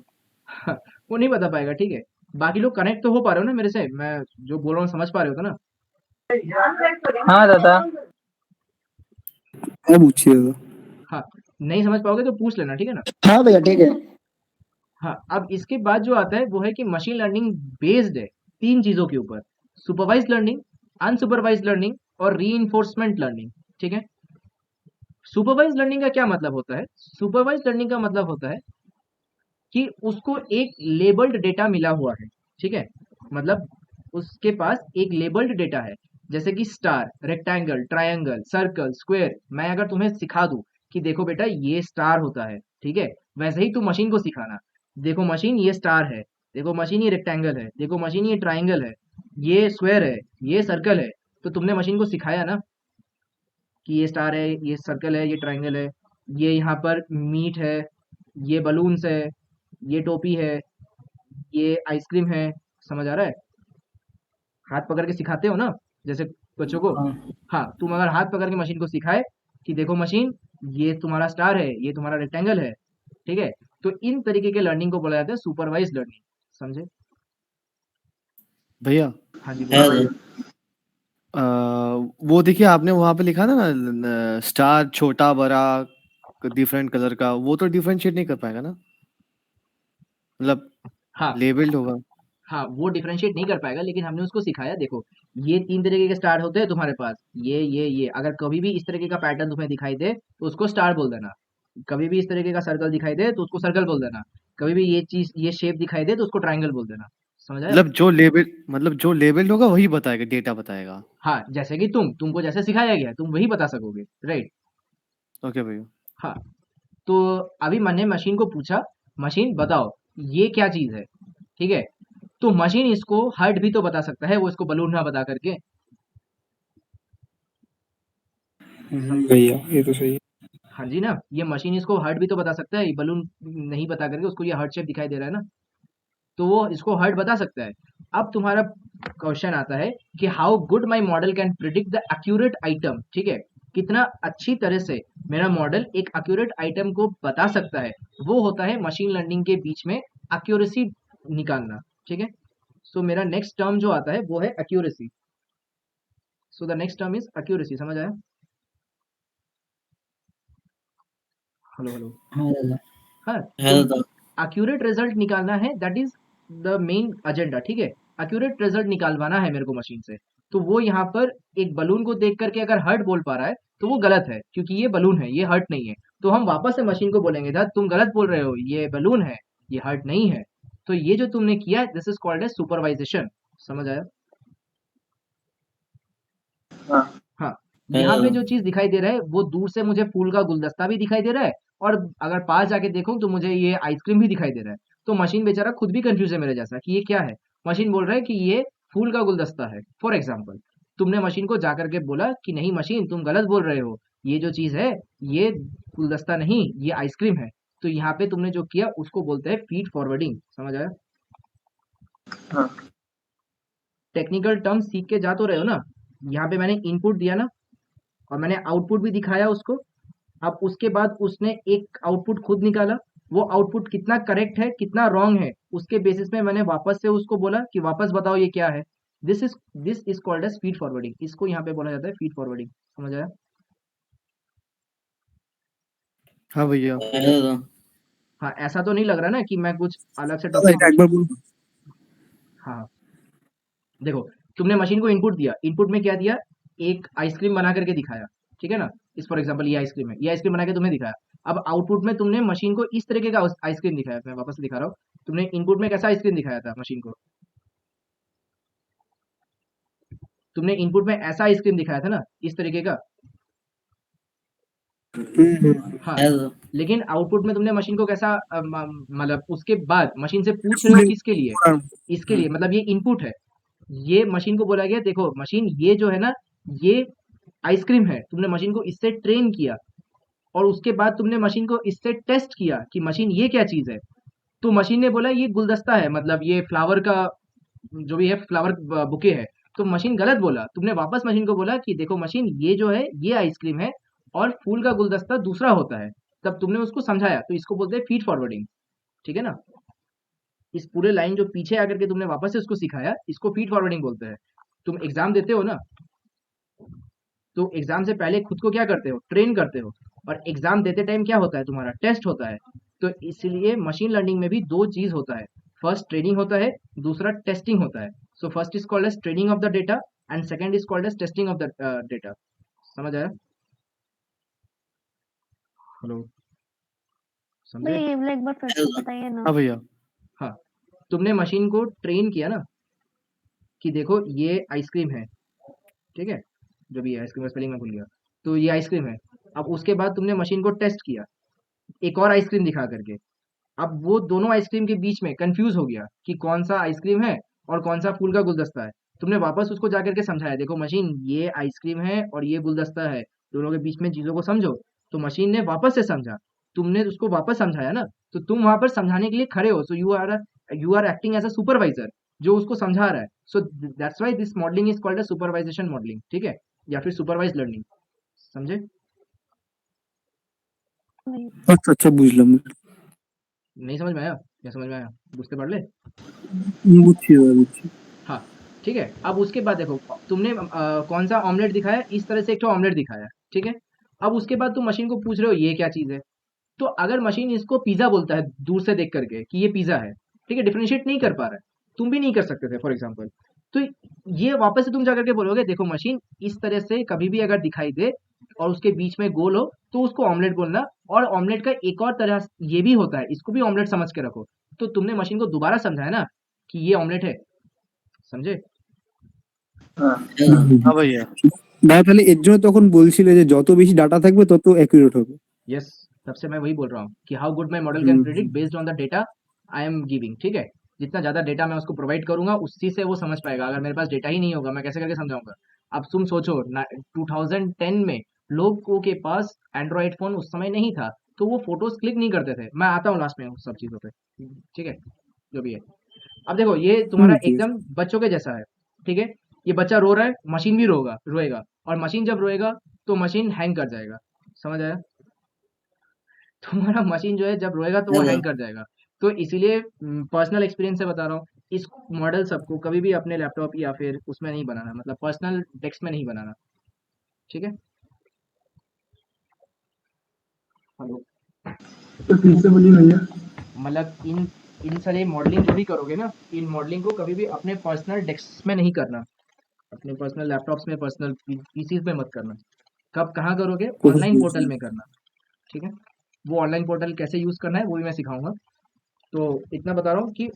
वो नहीं बता पाएगा, ठीक है? बाकी लोग कनेक्ट तो हो पा रहे हो ना मेरे से? मैं जो बोल रहा हूँ समझ पा रहे हो तो ना? हाँ दादा। क्या पूछिए दादा? हाँ, नहीं समझ पाओगे तो पूछ लेना, ठीक है ना? हाँ भैया ठीक है। हाँ, अब इसके बाद जो आता है वो है कि मशीन लर्निंग बेस्ड है 3 चीज़ों के ऊपर: सुपरवाइज्ड लर्निंग, अनसुपरवाइज्ड लर्निंग और रीइंफोर्समेंट लर्निंग, ठीक है? सुपरवाइज्ड लर्निंग का क्या मतलब होता है? सुपरवाइज्ड लर्निंग का मतलब होता है कि उसको एक लेबल्ड डेटा मिला हुआ है, ठीक है? मतलब उसके पास एक लेबल्ड डेटा है, जैसे कि star, rectangle, triangle, circle, square. मैं अगर तुम्हें सिखा दूं कि देखो बेटा ये स्टार होता है, ठीक है? वैसे ही तुम मशीन को सिखाना, देखो मशीन ये स्टार है, देखो मशीन ये रेक्टेंगल है, देखो मशीन ये ट्रायंगल है, ये स्क्वायर है, ये सर्कल है। तो तुमने मशीन को सिखाया ना कि ये स्टार है, ये सर्कल है, ये ट्रायंगल है, ये यहाँ पर मीट है, ये बलून्स है, ये टोपी है, ये आइसक्रीम है। समझ आ रहा है? हाथ पकड़ के सिखाते हो ना जैसे बच्चों को। हाँ, तुम अगर हाथ पकड़ के मशीन को सिखाए कि देखो मशीन ये तुम्हारा स्टार है, ये तुम्हारा रेक्टेंगल है, ठीक है? तो इन तरीके के लर्निंग को बोला जाता है सुपरवाइज लर्निंग। समझे? भैया, हाँ जी, हाँ बोलो। भैया। अ, वो देखिए आपने वहाँ पे लिखा था ना, स्टार छोटा बड़ा डिफरेंट कलर का, वो तो डिफरेंशिएट नहीं कर पाएगा ना, मतलब हाँ, लेबल्ड होगा। हाँ, वो डिफरेंशिएट नहीं कर पाएगा, लेकिन हमने उसको सिखाया। देखो ये 3 तरीके के स्टार होते हैं तुम्हारे पास, ये अगर कभी भी इस तरीके का पैटर्न तुम्हें दिखाई दे तो उसको स्टार बोल देना। कभी भी इस तरीके का सर्कल दिखाई दे तो उसको सर्कल बोल देना। कभी भी ये चीज, ये शेप दिखाई दे तो उसको ट्रायंगल बोल देना। समझ आया? मतलब जो लेबल्ड होगा वही बताएगा, डेटा बताएगा। हाँ, जैसे कि तुमको जैसे सिखाया गया तुम वही बता सकोगे, राइट? ओके भैया। हाँ, तो अभी मैंने मशीन को पूछा, मशीन बताओ ये क्या चीज है, ठीक है? तो मशीन इसको हाइट भी तो बता सकता है, वो इसको बलून ना बता करके। सम, भैया ये तो सही है। हाँ जी ना, ये मशीन इसको हार्ट भी तो बता सकता है, ये बलून नहीं बता करके उसको ये हार्ट शेप दिखाई दे रहा है ना, तो वो इसको हार्ट बता सकता है। अब तुम्हारा क्वेश्चन आता है कि how good my model can predict the accurate item, ठीक है? कितना अच्छी तरह से मेरा मॉडल एक एक्यूरेट आइटम को बता सकता है, वो होता है मशीन लर्निंग के बीच में एक्यूरेसी निकालना। ठीक है, सो मेरा नेक्स्ट टर्म जो आता है वो है accuracy. So the next term is accuracy. समझ आया? Hello hello. हाँ दादा। हाँ, हाँ तो दादा। एक्यूरेट रिजल्ट निकालना है, that is the main agenda. ठीक है, एक्यूरेट रिजल्ट निकालवाना है मेरे को मशीन से। तो वो यहाँ पर एक बलून को देख करके अगर हर्ट बोल पा रहा है तो वो गलत है, क्योंकि ये बलून है, ये हर्ट नहीं है। तो हम वापस से मशीन को बोलेंगे था तुम गलत बोल रहे हो, ये बलून है, ये हर्ट नहीं है। तो ये जो तुमने किया, दिस इज कॉल्ड एज सुपरवाइजेशन। समझ आया? हाँ हाँ, हाँ यहाँ पे दादा। जो चीज दिखाई दे रहा है वो दूर से मुझे फूल का गुलदस्ता भी दिखाई दे रहा है, और अगर पास जाके देखूं तो मुझे ये आइसक्रीम भी दिखाई दे रहा है। तो मशीन बेचारा खुद भी कंफ्यूज है मेरे जैसा कि ये क्या है। मशीन बोल रहा है कि ये फूल का गुलदस्ता है, फॉर एग्जाम्पल। तुमने मशीन को जा करके बोला कि नहीं मशीन, तुम गलत बोल रहे हो, ये जो चीज है ये गुलदस्ता नहीं, ये आइसक्रीम है। तो यहाँ पे तुमने जो किया उसको बोलते हैं फीड फॉरवर्डिंग। समझ आया? हाँ टेक्निकल टर्म सीख के जा तो रहे हो ना? यहाँ पे मैंने इनपुट दिया ना, और मैंने आउटपुट भी दिखाया उसको। अब उसके बाद उसने एक आउटपुट खुद निकाला। वो आउटपुट कितना करेक्ट है कितना रॉन्ग है उसके बेसिस में मैंने वापस से उसको बोला कि वापस बताओ ये क्या है। This is called as feed forwarding. इसको यहाँ पे बोला जाता है फीड फॉरवर्डिंग। समझ आया? हाँ भैया। हाँ दादा। हाँ, ऐसा तो नहीं लग रहा ना कि मैं कुछ अलग से दादा टॉपिक এটা बोल। একবার বলুন। हाँ हाँ, देखो, तुमने मशीन को इनपुट दिया, इनपुट में क्या दिया? एक आइसक्रीम बना करके दिखाया। ठीक है ना? इस फॉर एग्जांपल ये आइसक्रीम है, ये आइसक्रीम बना के तुम्हें दिखाया। अब आउटपुट में तुमने मशीन को इस तरीके का आइसक्रीम दिखाया। मैं वापस से दिखा रहा हूँ, तुमने इनपुट में कैसा आइसक्रीम दिखाया था मशीन को? तुमने इनपुट में ऐसा आइसक्रीम दिखाया था ना, इस तरीके का। हाँ, हाँ दादा। लेकिन आउटपुट में तुमने मशीन को कैसा मतलब उसके बाद मशीन से पूछ रहे हो किसके लिए? इसके लिए, मतलब ये इनपुट है। ये मशीन को बोला गया देखो मशीन, ये जो है ना, ये आइसक्रीम है। तुमने मशीन को इससे ट्रेन किया, और उसके बाद तुमने मशीन को इससे टेस्ट किया कि मशीन ये क्या चीज है। तो मशीन ने बोला ये गुलदस्ता है, मतलब ये फ्लावर का जो भी है, फ्लावर बुके है। तो मशीन गलत बोला। तुमने वापस मशीन को बोला कि देखो मशीन, ये जो है ये आइसक्रीम है, और फूल का गुलदस्ता दूसरा होता है। तब तुमने उसको समझाया, तो इसको बोलते हैं फीड फॉरवर्डिंग। ठीक है ना? इस पूरे लाइन जो पीछे आकर के तुमने वापस से उसको सिखाया, इसको फीड फॉरवर्डिंग बोलते हैं। तुम एग्जाम देते हो ना, तो एग्जाम से पहले खुद को क्या करते हो? ट्रेन करते हो। और एग्जाम देते टाइम क्या होता है? तुम्हारा टेस्ट होता है। तो इसलिए मशीन लर्निंग में भी दो चीज होता है, फर्स्ट ट्रेनिंग होता है, दूसरा टेस्टिंग होता है। So first is called as training of the data, and second is called as testing of the data. समझ आया? हेलो, समझे? भैया ये वाला एक बार फिर से बताइए ना। हाँ भैया। हाँ, तुमने मशीन को ट्रेन किया ना कि देखो ये आइसक्रीम है। ठीक है, जो भी आइसक्रीम का स्पेलिंग मैं भूल गया। तो ये आइसक्रीम है। अब उसके बाद तुमने मशीन को टेस्ट किया एक और आइसक्रीम दिखा करके। अब वो दोनों आइसक्रीम के बीच में कंफ्यूज हो गया कि कौन सा आइसक्रीम है और कौन सा फूल का गुलदस्ता है। तुमने वापस उसको जाकर के समझाया, देखो मशीन, ये आइसक्रीम है और ये गुलदस्ता है, दोनों के बीच में चीजों को समझो। तो मशीन ने वापस से समझा, तुमने उसको वापस समझाया ना, तो तुम वहां पर समझाने के लिए खड़े हो। So you are acting as a supervisor जो उसको समझा रहा है। So that's why this modelling is called a supervisation modelling. ठीक है, या फिर सुपरवाइज लर्निंग। समझे? আচ্ছা আচ্ছা বুঝলাম। नहीं समझ में आया? या समझ में आया? बुझते पढ़ ले। বুঝছি দাদা বুঝছি। हाँ, ठीक है। अब उसके बाद देखो, तुमने कौन सा ऑमलेट दिखाया, इस तरह से एक तो ऑमलेट दिखाया। ठीक है, अब उसके बाद तुम मशीन को पूछ रहे हो ये क्या चीज़ है। तो अगर मशीन इसको पिज़्ज़ा बोलता है दूर से देख करके कि ये पिज़्ज़ा है, ठीक है, डिफरेंशिएट नहीं कर पा रहा है, तुम भी नहीं कर सकते थे फॉर एग्जांपल। तो ये वापस से तुम जा करके बोलोगे देखो मशीन, इस तरह से कभी भी अगर दिखाई दे और उसके बीच में गोल हो तो उसको ऑमलेट बोलना। और ऑमलेट का एक और तरह ये भी होता है, इसको भी ऑमलेट समझ के रखो। तो तुमने मशीन को दोबारा समझाया ना कि ये ऑमलेट है। समझे? हाँ हाँ भैया। দাদা তাহলে এর জন্য তখন বলছিলে যে যত বেশি ডাটা থাকবে তত অ্যাকুরেট হবে। यस, तब से मैं वही बोल रहा हूँ कि how good my model can hmm, predict based on the data I am giving. ठीक है, जितना ज़्यादा डेटा मैं उसको प्रोवाइड करूंगा उसी से वो समझ पाएगा। अगर मेरे पास डेटा ही नहीं होगा मैं कैसे करके समझाऊंगा? अब तुम सोचो 2010 में लोगों के पास एंड्रॉयड फ़ोन उस समय नहीं था, तो वो फोटोज क्लिक नहीं करते थे। मैं आता हूँ लास्ट में उस सब चीज़ों पे। ठीक है, जो भी है। अब देखो ये হুম, तुम्हारा ঠিক আছে। एकदम बच्चों के जैसा है। ठीक है, ये बच्चा रो रहा है, मशीन भी रोएगा। और मशीन जब रोएगा तो मशीन हैंग कर जाएगा। समझ आया? तुम्हारा मशीन जो है जब रोएगा तो वो हाँ हैंग कर जाएगा। तो इसीलिए पर्सनल एक्सपीरियंस से बता रहा हूँ, इस मॉडल सबको कभी भी अपने लैपटॉप या फिर उसमें नहीं बनाना, मतलब पर्सनल डेस्क में नहीं बनाना। ठीक है? हेलो। तो फिर से बोलिए भैया। मतलब इन सारे मॉडलिंग जो भी करोगे ना, इन मॉडलिंग को कभी भी अपने पर्सनल डेस्क में नहीं करना, अपने पर्सनल लैपटॉप्स में, पर्सनल पीसीज में मत करना। कब कहाँ करोगे? ऑनलाइन पोर्टल में करना। ठीक है? वो ऑनलाइन पोर्टल कैसे यूज करना है वो भी मैं सिखाऊंगा। तो इतना बता रहा हूँ कि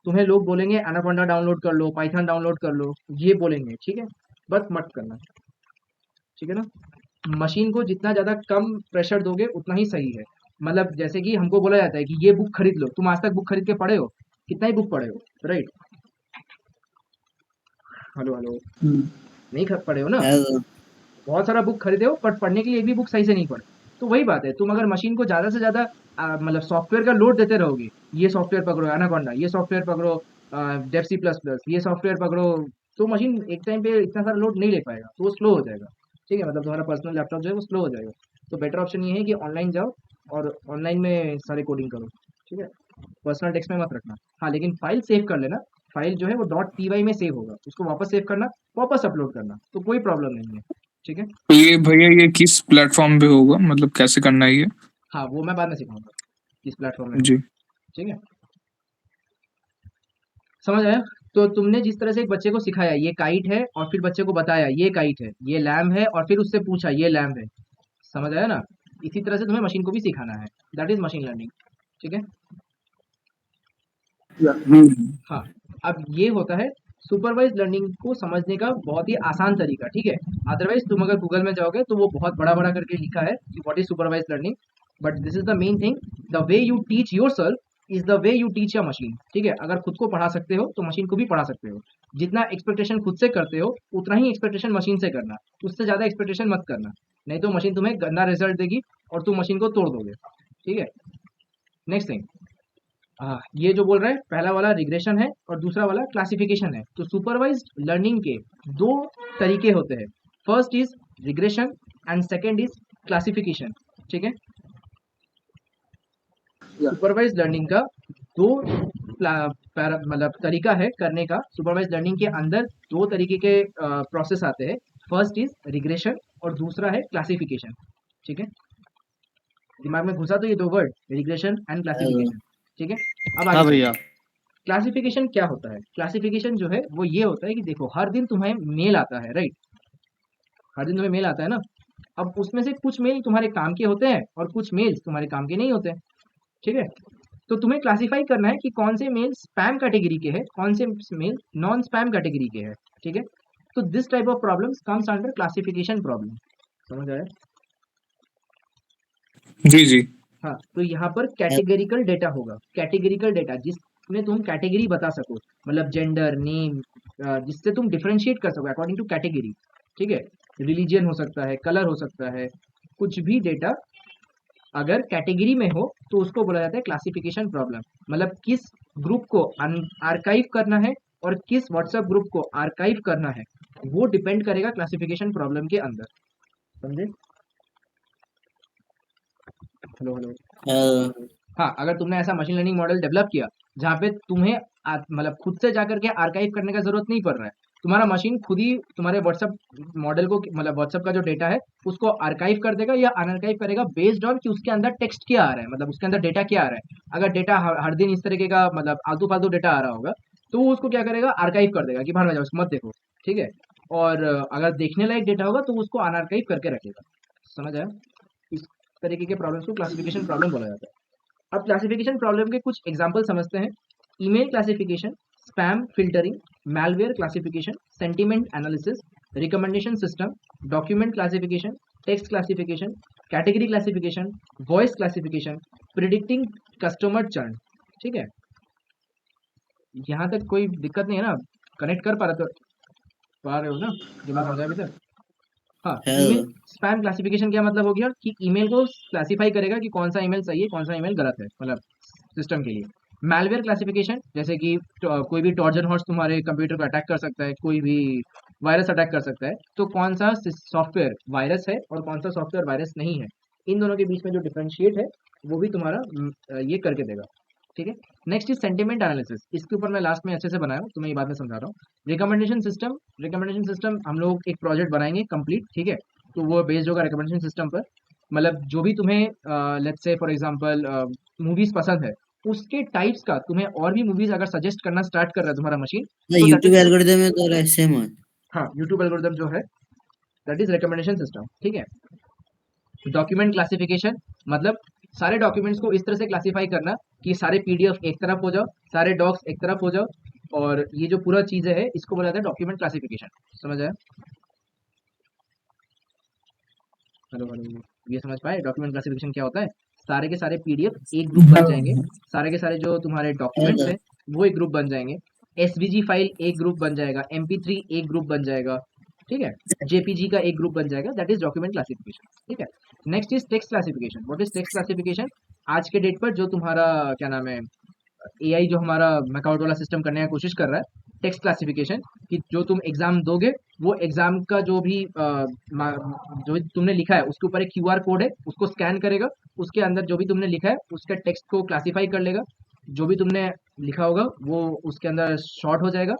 तुम्हें लोग बोलेंगे एनाकोंडा डाउनलोड कर लो, पाइथन डाउनलोड कर लो, ये बोलेंगे, ठीक है? बस मत करना। ठीक है ना? मशीन को जितना ज़्यादा कम प्रेशर दोगे उतना ही सही है। मतलब जैसे कि हमको बोला जाता है कि ये बुक खरीद लो, तुम आज तक बुक खरीद के पढ़े हो? कितना ही बुक पढ़े हो, राइट? Hello hello. नहीं पढ़े हो ना? हाँ बहुत सारा बुक खरीदे हो बट पढ़ने के लिए एक भी बुक सही से नहीं पढ़े। तो वही बात है, तुम अगर मशीन को ज़्यादा से ज़्यादा मतलब सॉफ्टवेयर का लोड देते रहोगे, ये सॉफ्टवेयर पकड़ो एनाकोंडा, ये सॉफ्टवेयर पकड़ो डेप्सी प्लस प्लस, ये सॉफ्टवेयर पकड़ो, तो मशीन एक टाइम पे इतना सारा लोड नहीं ले पाएगा, तो वो स्लो हो जाएगा। ठीक है? मतलब तुम्हारा पर्सनल लैपटॉप जो है वो स्लो हो जाएगा। तो बेटर ऑप्शन ये है कि ऑनलाइन जाओ और ऑनलाइन में सारे कोडिंग करो। ठीक है? पर्सनल डेस्क में मत रखना। हाँ, लेकिन फाइल सेव कर लेना। फाइल जो है वो .py में सेव होगा, उसको वापस सेव करना, वापस अपलोड करना, तो कोई प्रॉब्लम नहीं है। ठीक है? तो ये भैया ये किस प्लेटफॉर्म पे होगा, मतलब कैसे करना है ये? हाँ, वो मैं बाद में सिखाऊंगा किस प्लेटफॉर्म में होगा। जी ठीक है? समझ आया? तो तुमने जिस तरह से एक बच्चे को सिखाया ये काइट है, और फिर बच्चे को बताया ये काइट है, ये लैम्प है, और फिर उससे पूछा ये लैम्प है। समझ आया ना? इसी तरह से तुम्हें मशीन को भी सिखाना है। That is machine learning. ठीक है? हाँ, अब ये होता है सुपरवाइज लर्निंग को समझने का बहुत ही आसान तरीका। ठीक है? अदरवाइज तुम अगर गूगल में जाओगे तो वो बहुत बड़ा बड़ा करके लिखा है कि what is supervise learning, but this is the main thing, the way you teach your self is the way you teach your machine. ठीक है? अगर खुद को पढ़ा सकते हो तो मशीन को भी पढ़ा सकते हो। जितना एक्सपेक्टेशन खुद से करते हो उतना ही एक्सपेक्टेशन मशीन से करना, उससे ज़्यादा एक्सपेक्टेशन मत करना, नहीं तो मशीन तुम्हें गंदा रिजल्ट देगी और तुम मशीन को तोड़ दोगे। ठीक है? नेक्स्ट थिंग, हाँ, ये जो बोल रहा है पहला वाला रिग्रेशन है और दूसरा वाला क्लासिफिकेशन है। तो सुपरवाइज्ड लर्निंग के दो तरीके होते हैं, first is regression and second is classification. ठीक है? सुपरवाइज्ड लर्निंग का दो मतलब तरीका है करने का। सुपरवाइज्ड लर्निंग के अंदर दो तरीके के प्रोसेस आते हैं, फर्स्ट इज रिग्रेशन और दूसरा है क्लासिफिकेशन। ठीक है? दिमाग में घुसा तो ये दो वर्ड, रिग्रेशन एंड क्लासिफिकेशन। ठीक है? अब हाँ आगे भैया। क्लासिफिकेशन क्या होता है? क्लासिफिकेशन जो है वो ये होता है कि देखो हर दिन तुम्हें मेल आता है, राइट? हर दिन तुम्हें मेल आता है ना? अब उसमें से कुछ मेल तुम्हारे काम के होते हैं और कुछ मेल्स तुम्हारे काम के नहीं होते। ठीक है? तो तुम्हें क्लासिफाई करना है कि कौन से मेल स्पैम कैटेगरी के हैं, कौन से मेल नॉन स्पैम कैटेगरी के हैं। ठीक है? तो this type of problems comes under classification problem. समझ आया? जी जी हाँ, तो यहाँ पर कैटेगरिकल डेटा होगा। कैटेगरिकल डेटा जिसमें तुम कैटेगरी बता सको, मतलब जेंडर, नेम, जिससे तुम डिफरेंशिएट कर सको अकॉर्डिंग टू कैटेगरी। ठीक है? रिलीजन हो सकता है, कलर हो सकता है, कुछ भी डेटा अगर कैटेगरी में हो तो उसको बोला जाता है क्लासिफिकेशन प्रॉब्लम। मतलब किस ग्रुप को आर्काइव करना है और किस व्हाट्सएप ग्रुप को आर्काइव करना है, वो डिपेंड करेगा क्लासिफिकेशन प्रॉब्लम के अंदर। समझे? Hello hello. हाँ, अगर तुमने ऐसा मशीन लर्निंग मॉडल डेवलप किया जहाँ पे तुम्हें मतलब खुद से जाकर के आर्काइव करने का जरूरत नहीं पड़ रहा है, तुम्हारा मशीन खुद ही तुम्हारे व्हाट्सएप मॉडल को, मतलब व्हाट्सएप का जो डेटा है उसको आर्काइव कर देगा या अनआर्काइव करेगा बेस्ड ऑन कि उसके अंदर टेक्स्ट क्या आ रहा है, मतलब उसके अंदर डेटा क्या आ रहा है। अगर डेटा हर दिन इस तरीके का मतलब आलतू फालतू डेटा आ रहा होगा तो वो उसको क्या करेगा, आर्काइव कर देगा कि बाहर में जाओ उसको मत देखो। ठीक है? और अगर देखने लायक डेटा होगा तो उसको अनआर्काइव करके रखेगा। समझ आया? इस तरीके के प्रॉब्लम्स को क्लासिफिकेशन प्रॉब्लम बोला जाता है। अब क्लासिफिकेशन प्रॉब्लम के कुछ एग्जाम्पल समझते हैं। Email classification, spam filtering, malware classification, sentiment analysis, recommendation system, document classification, text classification, category classification, voice classification, predicting customer churn. ठीक है? यहाँ तक कोई दिक्कत नहीं है ना? कनेक्ट कर पा रहे हो ना जो मैं समझाया अभी तक? हाँ, ईमेल स्पैम क्लासिफिकेशन क्या मतलब हो गया कि ईमेल को क्लासिफाई करेगा कि कौन सा ईमेल सही है, कौन सा ईमेल गलत है, मतलब सिस्टम के लिए। मैलवेयर क्लासिफिकेशन, जैसे कि कोई भी ट्रोजन हॉर्स तुम्हारे कंप्यूटर को अटैक कर सकता है, कोई भी वायरस अटैक कर सकता है, तो कौन सा सॉफ्टवेयर वायरस है और कौन सा सॉफ्टवेयर वायरस नहीं है, इन दोनों के बीच में जो डिफरेंशिएट है वो भी तुम्हारा ये करके देगा। ठीक है। नेक्स्ट इज सेंटिमेंट एनालिसिस, इसके ऊपर मैं लास्ट में अच्छे से बनाया हूँ, तो मैं ये बाद में समझा रहा हूँ। रिकमेंडेशन सिस्टम हम लोग एक प्रोजेक्ट बनाएंगे कंप्लीट, ठीक है, तो वो बेस्ड होगा रिकमेंडेशन सिस्टम पर। मतलब जो भी तुम्हें let's say for example movies पसंद है, उसके टाइप्स का तुम्हें और भी मूवीज अगर सजेस्ट करना स्टार्ट कर रहा है तुम्हारा मशीन, तो दैट यूट्यूब इज, एल्गोरिदम में तो सेम है। हाँ, यूट्यूब एल्गोरिथम जो है दैट इज रिकमेंडेशन सिस्टम। ठीक है। डॉक्यूमेंट क्लासिफिकेशन, मतलब सारे डॉक्यूमेंट्स को इस तरह से क्लासिफाई करना कि सारे पीडीएफ एक तरफ हो जाओ, सारे डॉक्स एक तरफ हो जाओ, और ये जो पूरा चीजें है इसको बोला जाता है डॉक्यूमेंट क्लासिफिकेशन। समझ आया? हेलो हेलो, ये समझ पाए डॉक्यूमेंट क्लासिफिकेशन क्या होता है? सारे के सारे पीडीएफ एक ग्रुप बन जाएंगे, सारे के सारे जो तुम्हारे डॉक्यूमेंट्स हैं वो एक ग्रुप बन जाएंगे, एसवीजी फाइल एक ग्रुप बन जाएगा, MP3 एक ग्रुप बन जाएगा, ठीक है, जेपीजी का एक ग्रुप बन जाएगा, दैट इज डॉक्यूमेंट क्लासिफिकेशन। ठीक है। Next is text classification. What is text classification? आज के डेट पर जो तुम्हारा क्या नाम है, एआई जो हमारा मैकआउट वाला सिस्टम करने की कोशिश कर रहा है, टेक्स्ट क्लासिफिकेशन, कि जो तुम एग्जाम दोगे वो एग्जाम का जो भी जो भी तुमने लिखा है उसके ऊपर एक क्यूआर कोड है, उसको स्कैन करेगा, उसके अंदर जो भी तुमने लिखा है उसका टेक्स्ट को क्लासिफाई कर लेगा, जो भी तुमने लिखा होगा वो उसके अंदर शॉर्ट हो जाएगा,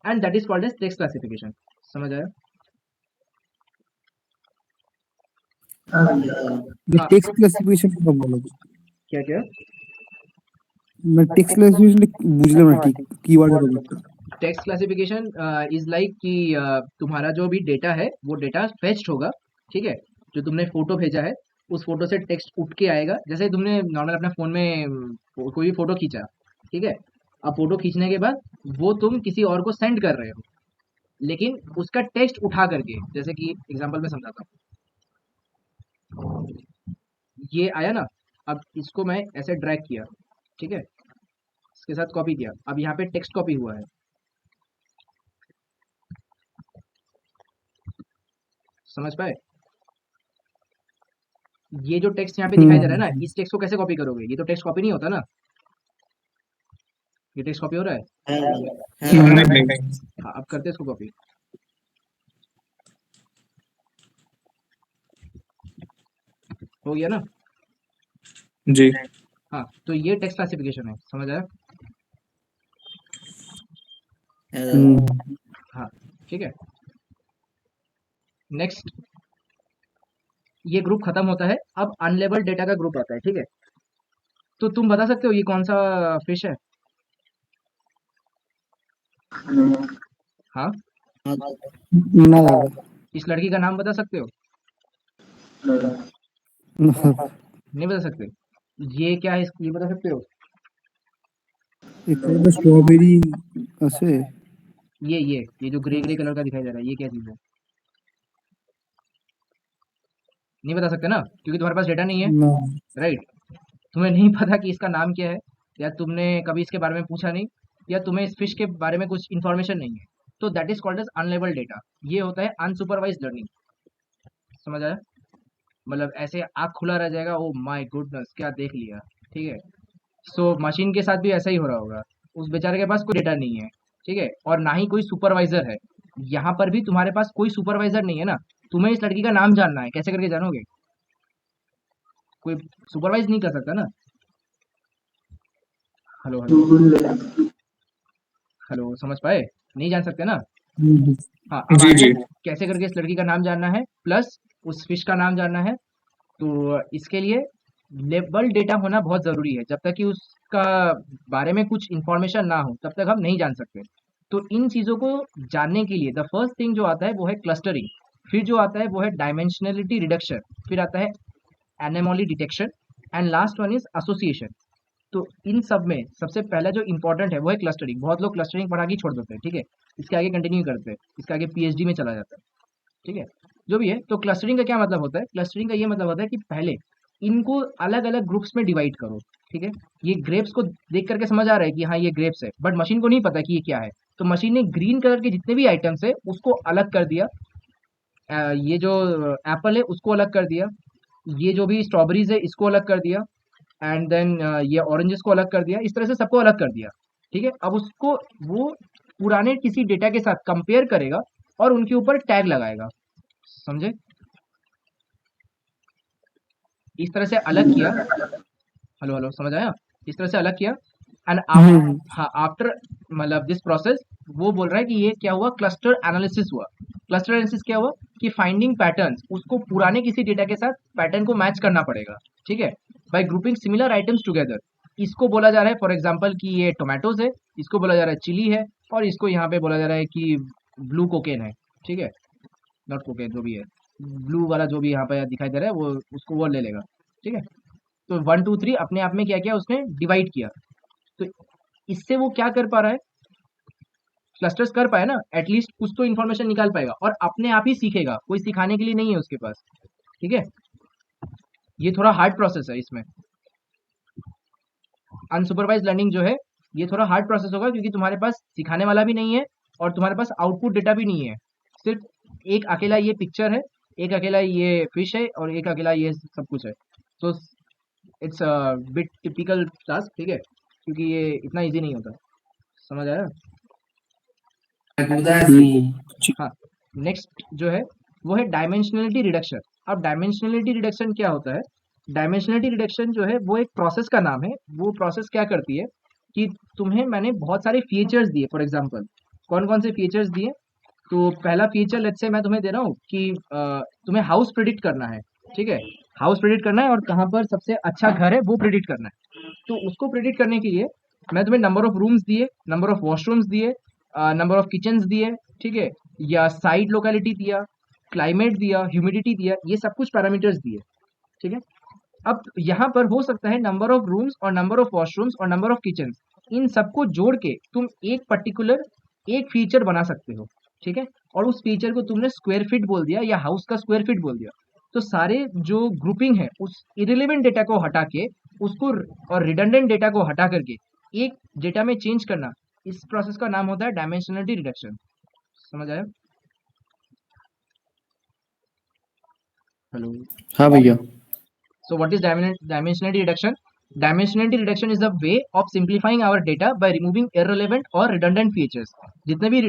and that is called as text classification. समझ आया? हाँ, टेक्स्ट क्लासिफिकेशन का বলো क्या क्या? না টেক্সট ক্লাসিফিকেশন বুঝলাম না ঠিক কিওয়ার্ডের ব্যাপারটা टेक्स्ट क्लासिफिकेशन इज लाइक कि तुम्हारा जो भी डेटा है वो डेटा फेच्ड होगा, ठीक है, जो तुमने फोटो भेजा है उस फोटो से टेक्स्ट उठ के आएगा, जैसे तुमने नॉर्मल अपने फोन में कोई भी फोटो खींचा, ठीक है, अब फोटो खींचने के बाद वो तुम किसी और को सेंड कर रहे हो, लेकिन उसका टेक्स्ट उठा करके, जैसे कि एग्जांपल में समझाता हूँ, ये आया ना, अब इसको मैं ऐसे ड्रैग किया, ठीक है, इसके साथ कॉपी किया, अब यहाँ पे टेक्स्ट कॉपी हुआ है, समझ पाए? ये जो टेक्स्ट यहाँ पे दिखाई दे रहा है ना, इस टेक्स्ट को कैसे कॉपी करोगे? ये तो टेक्स्ट कॉपी नहीं होता ना, ये टेक्स्ट कॉपी हो रहा है। हाँ, अब करते हैं इसको कॉपी। हो गया ना? जी। हाँ, तो ये टेक्स्ट क्लासिफिकेशन है। समझ आया? हाँ, ठीक है। नेक्स्ट, ये ग्रुप खत्म होता है, अब अनलेबल्ड डेटा का ग्रुप आता है, ठीक है, तो तुम बता सकते हो ये कौन सा फिश है? हाँ, না দাদা इस लड़की का नाम बता सकते हो? না नहीं बता सकते? ये क्या है, ये बता सकते हो? এখানে স্ট্রবেরি আছে ये जो ग्रे ग्रे कलर का दिखाई दे रहा है, ये क्या चीज है? नहीं बता सकते ना, क्योंकि तुम्हारे पास डेटा नहीं है, না राइट? तुम्हें नहीं पता कि इसका नाम क्या है, या तुमने कभी इसके बारे में पूछा नहीं, या तुम्हें इस फिश के बारे में कुछ इन्फॉर्मेशन नहीं है, तो that is called as unlabelled data. ये होता है अनसुपरवाइज्ड लर्निंग। समझ आया? मतलब ऐसे आँख खुला रह जाएगा, ओ माय गुडनेस क्या देख लिया, ठीक है। सो मशीन के साथ भी ऐसा ही हो रहा होगा, उस बेचारे के पास कोई डेटा नहीं है, ठीक है, और ना ही कोई सुपरवाइजर है। यहाँ पर भी तुम्हारे पास कोई सुपरवाइजर नहीं है ना, तुम्हें इस लड़की का नाम जानना है, कैसे करके जानोगे? कोई सुपरवाइज नहीं कर सकता ना। हेलो हेलो हेलो, समझ पाए? नहीं जान सकते ना। हाँ, अब जी आगे जी। कैसे करके इस लड़की का नाम जानना है, प्लस उस फिश का नाम जानना है, तो इसके लिए लेबल डेटा होना बहुत ज़रूरी है। जब तक कि उसका बारे में कुछ इन्फॉर्मेशन ना हो तब तक हम नहीं जान सकते। तो इन चीज़ों को जानने के लिए द फर्स्ट थिंग जो आता है वो है क्लस्टरिंग, फिर जो आता है वो है डायमेंशनलिटी रिडक्शन, फिर आता है anomaly detection, and last one is association. तो इन सब में सबसे पहला जो इंपॉर्टेंट है वो है क्लस्टरिंग। बहुत लोग क्लस्टरिंग पढ़ा के छोड़ देते हैं, ठीक है, इसके आगे कंटिन्यू करते हैं, इसके आगे पीएचडी में चला जाता है, ठीक है, जो भी है। तो क्लस्टरिंग का क्या मतलब होता है? क्लस्टरिंग का ये मतलब होता है कि पहले इनको अलग अलग ग्रुप्स में डिवाइड करो, ठीक है। ये ग्रेप्स को देख करके समझ आ रहा है कि हाँ ये ग्रेप्स है, बट मशीन को नहीं पता कि ये क्या है, तो मशीन ने ग्रीन कलर के जितने भी आइटम्स है उसको अलग कर दिया, ये जो एप्पल है उसको अलग कर दिया, ये जो भी स्ट्रॉबेरीज है इसको अलग कर दिया, एंड देन ये ऑरेंजेस को अलग कर दिया, इस तरह से सबको अलग कर दिया, ठीक है। अब उसको वो पुराने किसी डेटा के साथ कंपेयर करेगा और उनके ऊपर टैग लगाएगा, समझे? इस तरह से अलग किया, हेलो हेलो, समझ आया? इस तरह से अलग किया एंड हाँ, आफ्टर मतलब दिस प्रोसेस वो बोल रहा है कि ये क्या हुआ, क्लस्टर एनालिसिस हुआ। क्लस्टर एनालिसिस क्या हुआ कि फाइंडिंग पैटर्न्स, उसको पुराने किसी डेटा के साथ पैटर्न को मैच करना पड़ेगा, ठीक है, bye grouping similar items together. इसको बोला जा रहा है फॉर एग्जांपल कि ये टोमेटोज है, इसको बोला जा रहा है चिली है, और इसको यहाँ पे बोला जा रहा है कि ब्लू कोकेन है, ठीक है, नॉट कोकेन, जो भी है ब्लू वाला जो भी यहाँ पे दिखाई दे रहा है वो उसको वो ले लेगा, ठीक है। तो 1 2 3 अपने आप में क्या किया उसने, डिवाइड किया। तो इससे वो क्या कर पा रहा है, क्लस्टर्स कर पाए ना, एटलीस्ट कुछ तो इन्फॉर्मेशन निकाल पाएगा और अपने आप ही सीखेगा, कोई सिखाने के लिए नहीं है उसके पास, ठीक है। ये थोड़ा हार्ड प्रोसेस है, इसमें अनसुपरवाइज लर्निंग जो है ये थोड़ा हार्ड प्रोसेस होगा, क्योंकि तुम्हारे पास सिखाने वाला भी नहीं है और तुम्हारे पास आउटपुट डेटा भी नहीं है, सिर्फ एक अकेला ये पिक्चर है, एक अकेला ये फिश है और एक अकेला ये सब कुछ है। तो इट्स बिट टिपिकल टास्क, ठीक है, क्योंकि ये इतना इजी नहीं होता, समझ आया? हाँ, नेक्स्ट जो है वो है डायमेंशनलिटी रिडक्शन। अब डायमेंशनलिटी रिडक्शन क्या होता है? डायमेंशनलिटी रिडक्शन जो है वो एक प्रोसेस का नाम है। वो प्रोसेस क्या करती है कि तुम्हें मैंने बहुत सारे फीचर्स दिए, फॉर एग्जांपल कौन कौन से फीचर्स दिए, तो पहला फीचर लेट्स से मैं तुम्हें दे रहा हूँ कि तुम्हें हाउस प्रिडिक्ट करना है, ठीक है, हाउस प्रिडिक्ट करना है और कहाँ पर सबसे अच्छा घर है वो प्रिडिक्ट करना है। तो उसको प्रिडिक्ट करने के लिए मैं तुम्हें नंबर ऑफ रूम्स दिए, नंबर ऑफ वॉशरूम्स दिए, नंबर ऑफ किचन्स दिए, ठीक है, या साइट लोकेलिटी दिया, क्लाइमेट दिया, ह्यूमिडिटी दिया, ये सब कुछ पैरामीटर्स दिए, ठीक है। अब यहाँ पर हो सकता है नंबर ऑफ रूम्स और नंबर ऑफ वॉशरूम्स और नंबर ऑफ किचन्स, इन सबको जोड़ के तुम एक पर्टिकुलर एक फीचर बना सकते हो, ठीक है, और उस फीचर को तुमने स्क्वायर फीट बोल दिया या हाउस का स्क्वायर फीट बोल दिया। तो सारे जो ग्रुपिंग है उस इरिलेवेंट डेटा को हटा के उसको और रिडंडेंट डेटा को हटा करके एक डेटा में चेंज करना, इस प्रोसेस का नाम होता है डायमेंशनलिटी रिडक्शन, समझ आया? हेलो, हाँ भैया। so what is dimensionality reduction? Dimensionality reduction is the way of simplifying our data by removing irrelevant और redundant features। जितने भी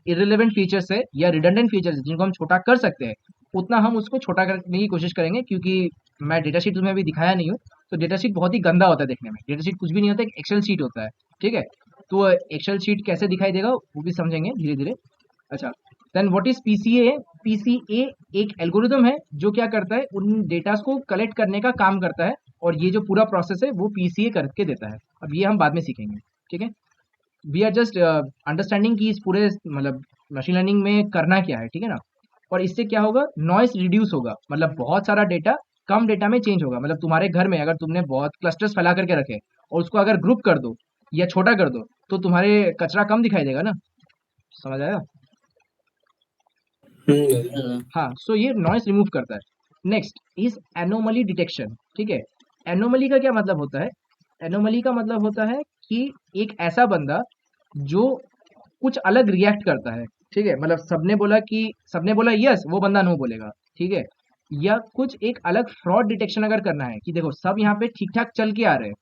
irrelevant features है या redundant features जिनको हम छोटा कर सकते हैं, उतना हम उसको छोटा करने की कोशिश करेंगे, क्योंकि मैं डेटा शीट तुम्हें अभी दिखाया नहीं हूँ, तो डेटा शीट बहुत ही गंदा होता है देखने में। डेटा शीट कुछ भी नहीं होता, एक एक्सेल शीट होता है, ठीक है। तो एक्सेल शीट कैसे दिखाई देगा वो भी समझेंगे धीरे धीरे। अच्छा, then what is PCA? PCA एक एल्गोरिदम है जो क्या करता है, उन डेटास को कलेक्ट करने का काम करता है, और ये जो पूरा प्रोसेस है वो पीसीए करके देता है। अब ये हम बाद में सीखेंगे, ठीक है। वी आर जस्ट अंडरस्टैंडिंग कि इस पूरे मतलब मशीन लर्निंग में करना क्या है, ठीक है ना। और इससे क्या होगा, नॉइस रिड्यूस होगा, मतलब बहुत सारा डेटा कम डेटा में चेंज होगा। मतलब तुम्हारे घर में अगर तुमने बहुत क्लस्टर्स फैला करके रखे और उसको अगर ग्रुप कर दो या छोटा कर दो, तो तुम्हारे कचरा कम दिखाई देगा ना, समझ आया? हाँ, सो ये नॉइस रिमूव करता है। नेक्स्ट इज एनोमली डिटेक्शन, ठीक है। एनोमली का क्या मतलब होता है? एनोमली का मतलब होता है कि एक ऐसा बंदा जो कुछ अलग रिएक्ट करता है, ठीक है, मतलब सबने बोला यस, वो बंदा नो बोलेगा, ठीक है, या कुछ एक अलग फ्रॉड डिटेक्शन अगर करना है कि देखो सब यहाँ पे ठीक ठाक चल के आ रहे हैं,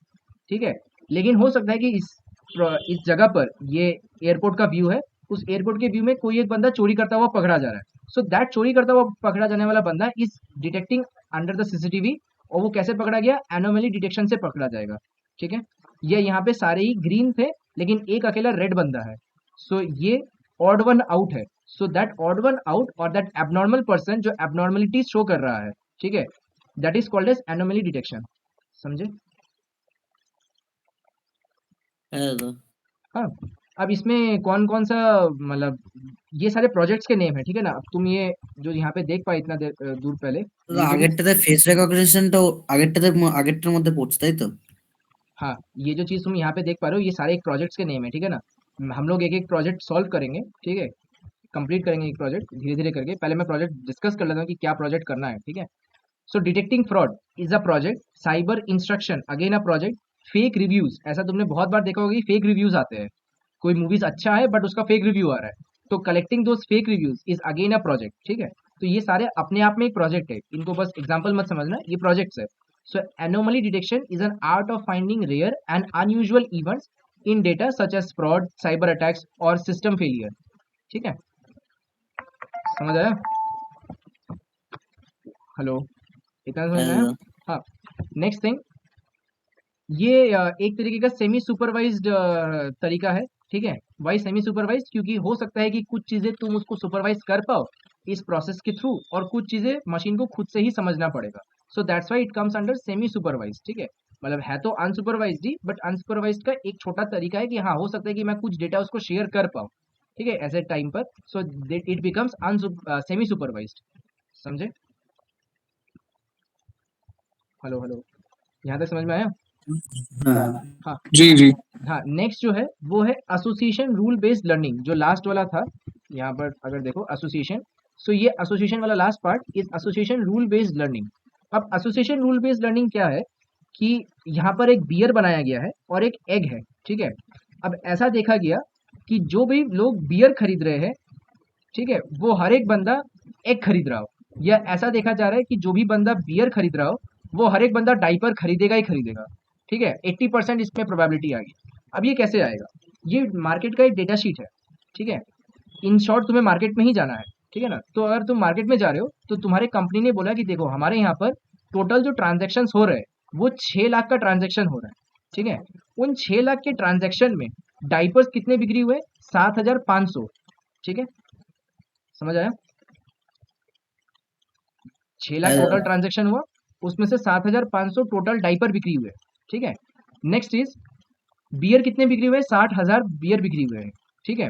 ठीक है, लेकिन हो सकता है कि इस जगह पर ये एयरपोर्ट का व्यू है, उस एयरपोर्ट के व्यू में कोई एक बंदा चोरी करता हुआ पकड़ा जा रहा है। सो दैट चोरी करता हुआ पकड़ा जाने वाला बंदा is detecting under the CCTV, और वो कैसे पकड़ा गया? एनोमली डिटेक्शन से पकड़ा जाएगा, ठीक है। ये यहाँ पे सारे ही ग्रीन थे लेकिन एक अकेला रेड बंदा है, सो ये ऑड वन आउट है। So that odd one out और दैट एबनॉर्मल पर्सन जो एबनॉर्मलिटी शो कर रहा है, ठीक है, that is called as anomaly detection, समझे? हाँ, अब इसमें कौन कौन सा मतलब ये सारे प्रोजेक्ट्स के नेम है, ठीक है ना। अब तुम ये जो यहाँ पे देख पाए इतना दूर पहले, আগেরটাতে ফেস রেকগনিশনটাও আগেরটার মধ্যে পড়ছে তাই তো? हाँ, ये जो चीज़ तुम यहाँ पे देख पा रहे हो ये सारे एक प्रोजेक्ट्स के नेम है, ठीक है ना। हम लोग एक एक प्रोजेक्ट सॉल्व करेंगे, ठीक है, कंप्लीट करेंगे एक प्रोजेक्ट धीरे धीरे करके। पहले मैं प्रोजेक्ट डिस्कस कर लेता हूँ कि क्या प्रोजेक्ट करना है, ठीक है। So detecting fraud is a project, cyber instruction again a project, fake reviews, ऐसा तुमने बहुत बार देखा होगा कि फेक रिव्यूज आते हैं, कोई मूवीज अच्छा है बट उसका फेक रिव्यू आ रहा है, तो collecting those fake reviews is again a project, ठीक है। तो ये सारे अपने आप में एक प्रोजेक्ट है, इनको बस एग्जाम्पल मत समझना, ये प्रोजेक्ट्स है। So anomaly detection is an art of finding rare and unusual events in data such as fraud, cyber attacks or system failure. ठीक है, समझ आया? हेलो, इतना समझ में आया? हाँ, नेक्स्ट थिंग, ये एक तरीके का सेमी सुपरवाइज्ड तरीका है, ठीक है। Why semi supervised? क्योंकि हो सकता है कि कुछ चीजें तुम उसको सुपरवाइज कर पाओ इस प्रोसेस के थ्रू, और कुछ चीजें मशीन को खुद से ही समझना पड़ेगा। सो that's why it comes under semi supervised, ठीक है। मतलब है तो अनसुपरवाइज्ड ही, बट अनसुपरवाइज्ड का एक छोटा तरीका है कि हाँ, हो सकता है कि मैं कुछ डेटा उसको शेयर कर पाऊँ, ठीक है, ऐसे टाइम पर। So it becomes semi supervised. समझे? हेलो हेलो, यहाँ तक समझ में आया? हाँ जी जी। हाँ, नेक्स्ट जो है वो है एसोसिएशन रूल बेस्ड लर्निंग, जो लास्ट वाला था। यहाँ पर अगर देखो एसोसिएशन, सो ये एसोसिएशन वाला last part is association rule based learning. अब एसोसिएशन रूल बेस्ड लर्निंग क्या है कि यहाँ पर एक बियर बनाया गया है और एक एग है, ठीक है। अब ऐसा देखा गया कि जो भी लोग बियर खरीद रहे हैं, ठीक है, वो हर एक बंदा एग खरीद रहा हो, या ऐसा देखा जा रहा है कि जो भी बंदा बियर खरीद रहा हो वो हर एक बंदा डाइपर खरीदेगा ही खरीदेगा, ठीक है। 80% इसमें प्रोबेबिलिटी आ गई। अब ये कैसे आएगा? ये मार्केट का एक डेटा शीट है, ठीक है। इन शॉर्ट तुम्हें मार्केट में ही जाना है, ठीक है ना। तो अगर तुम मार्केट में जा रहे हो तो तुम्हारे कंपनी ने बोला कि देखो हमारे यहाँ पर टोटल जो ट्रांजेक्शन हो रहे हैं वो 6 लाख का ट्रांजेक्शन हो रहा है, ठीक है। उन 6 लाख के ट्रांजेक्शन में डाइपर्स कितने बिक्री हुए? 7,500, ठीक है। समझ आया? 6 लाख टोटल ट्रांजेक्शन हुआ, उसमें से 7,500 टोटल डाइपर बिक्री हुए, ठीक है। नेक्स्ट इज बियर कितने बिक्री हुए? 60,000 बियर बिक्री हुए हैं, ठीक है।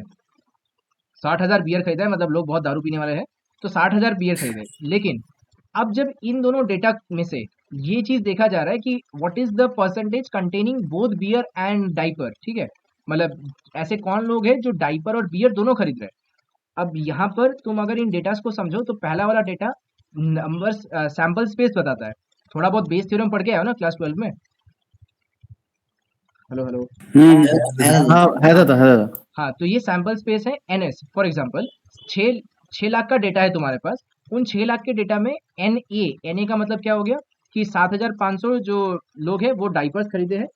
60,000 बियर खरीदा है, मतलब लोग बहुत दारू पीने वाले हैं, तो 60,000 बियर खरीदे। लेकिन अब जब इन दोनों डेटा में से ये चीज देखा जा रहा है कि what is the percentage containing both beer and diaper, ठीक है, मतलब ऐसे कौन लोग हैं जो डाइपर और बियर दोनों खरीद रहे हैं। अब यहाँ पर तुम अगर इन डेटास को समझो तो पहला वाला डेटा नंबर्स सैंपल स्पेस बताता है। थोड़ा बहुत बेस थ्योरम पढ़ के आया हो ना क्लास 12 में? हेलो हेलो, हाँ है दादा, है दादा। हाँ, तो ये सैंपल स्पेस है एनएस। फॉर एग्जांपल 6 लाख का डेटा है तुम्हारे पास, उन 6 लाख के डेटा में एनए का मतलब क्या हो गया कि 7,500 जो लोग हैं वो डाइपर्स खरीदे हैं,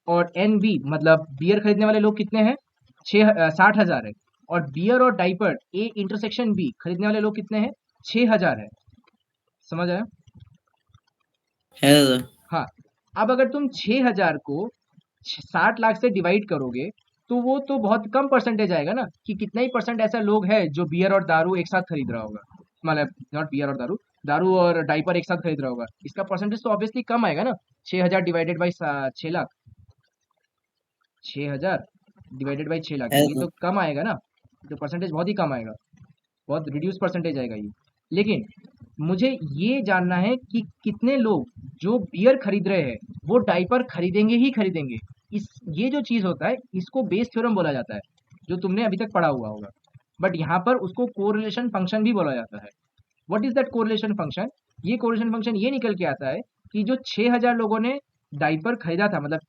और एनबी मतलब बियर खरीदने वाले लोग कितने हैं? 60,000 है। और बियर और डाइपर ए इंटरसेक्शन बी खरीदने वाले लोग कितने हैं? 6,000 है। समझ आया? हाँ, अब अगर तुम 6,000 को 60 लाख से डिवाइड करोगे तो वो तो बहुत कम परसेंटेज आएगा ना, कि कितना ही परसेंट ऐसा लोग है जो बियर और दारू एक साथ खरीद रहा होगा, मतलब नॉट बियर और दारू, दारू और डाइपर एक साथ खरीद रहा होगा। इसका परसेंटेज तो ऑब्वियसली कम आएगा ना। 6,000 divided by 6 lakh, 6,000 divided by 6 lakh, ये तो कम आएगा ना, तो परसेंटेज बहुत ही कम आएगा, बहुत रिड्यूस परसेंटेज आएगा ये। लेकिन मुझे ये जानना है कि कितने लोग जो बियर खरीद रहे हैं वो डाइपर खरीदेंगे ही खरीदेंगे। इस ये जो चीज होता है इसको बेस थ्योरम बोला जाता है, जो तुमने अभी तक पढ़ा हुआ होगा, बट यहाँ पर उसको कोरिलेशन फंक्शन भी बोला जाता है। What is that correlation function? ये कोरिलेशन फंक्शन ये निकल के आता है कि जो 6,000 लोगों ने डाइपर खरीदा था, मतलब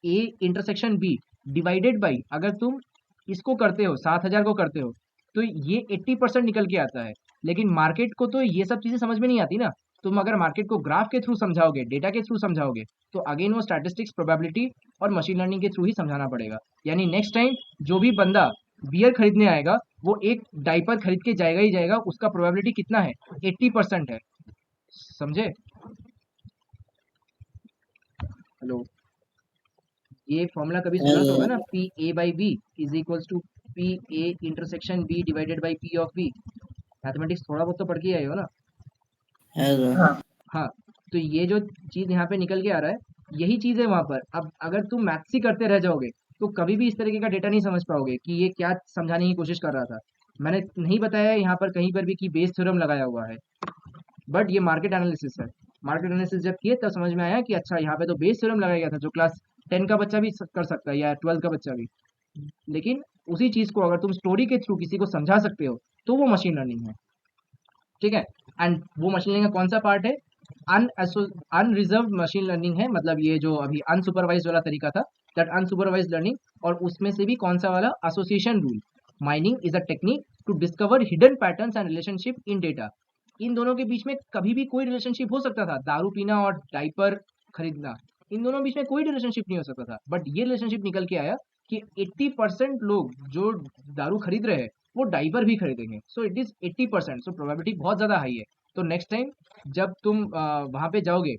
A intersection B divided by, अगर तुम इसको करते हो 7,000 को करते हो तो ये 80% निकल के आता है। लेकिन मार्केट को तो ये सब चीजें समझ में नहीं आती ना। तुम अगर मार्केट को ग्राफ के थ्रू समझाओगे, डेटा के थ्रू समझाओगे, तो अगेन वो स्टैटिस्टिक्स, प्रोबेबिलिटी और मशीन लर्निंग के थ्रू ही समझाना पड़ेगा। यानी नेक्स्ट टाइम जो भी बंदा बियर खरीदने आएगा वो एक डाइपर खरीद के जाएगा ही जाएगा, उसका प्रोबेबिलिटी कितना है? 80% है। समझे? हेलो, ये फॉर्मूला कभी सुना तो होगा ना, P A by B is equals to P A intersection B divided by P of B. Mathematics थोड़ा बहुत तो पढ़ के आए हो ना? हाँ, तो ये जो चीज यहाँ पे निकल के आ रहा है यही चीज है वहां पर। अब अगर तुम मैथ्स ही करते रह जाओगे तो कभी भी इस तरीके का डेटा नहीं समझ पाओगे कि ये क्या समझाने की कोशिश कर रहा था। मैंने नहीं बताया यहाँ पर कहीं पर भी कि बेस थ्योरम लगाया हुआ है, बट ये मार्केट एनालिसिस है। मार्केट एनालिसिस जब किए तब समझ में आया कि अच्छा यहाँ पे तो बेस थ्योरम लगाया गया था, जो क्लास 10 का बच्चा भी कर सकता है या 12 का बच्चा भी। लेकिन उसी चीज को अगर तुम स्टोरी के थ्रू किसी को समझा सकते हो तो वो मशीन लर्निंग है, ठीक है। एंड वो मशीन लर्निंग का कौन सा पार्ट है? अनरिजर्व मशीन लर्निंग है, मतलब ये जो अभी अनसुपरवाइज वाला तरीका था, दैट अनसुपरवाइज लर्निंग। और उसमें से भी कौन सा वाला? Association rule mining is a technique to discover hidden patterns and relationship in data. इन दोनों के बीच में कभी भी कोई रिलेशनशिप हो सकता था, दारू पीना और डायपर खरीदना, इन दोनों बीच में कोई रिलेशनशिप नहीं हो सकता था, बट ये रिलेशनशिप निकल के आया कि 80% लोग जो दारू खरीद रहे हैं वो डायपर भी खरीदेंगे, so it is 80%, so probability बहुत ज्यादा हाई है। तो नेक्स्ट टाइम जब तुम वहां पे जाओगे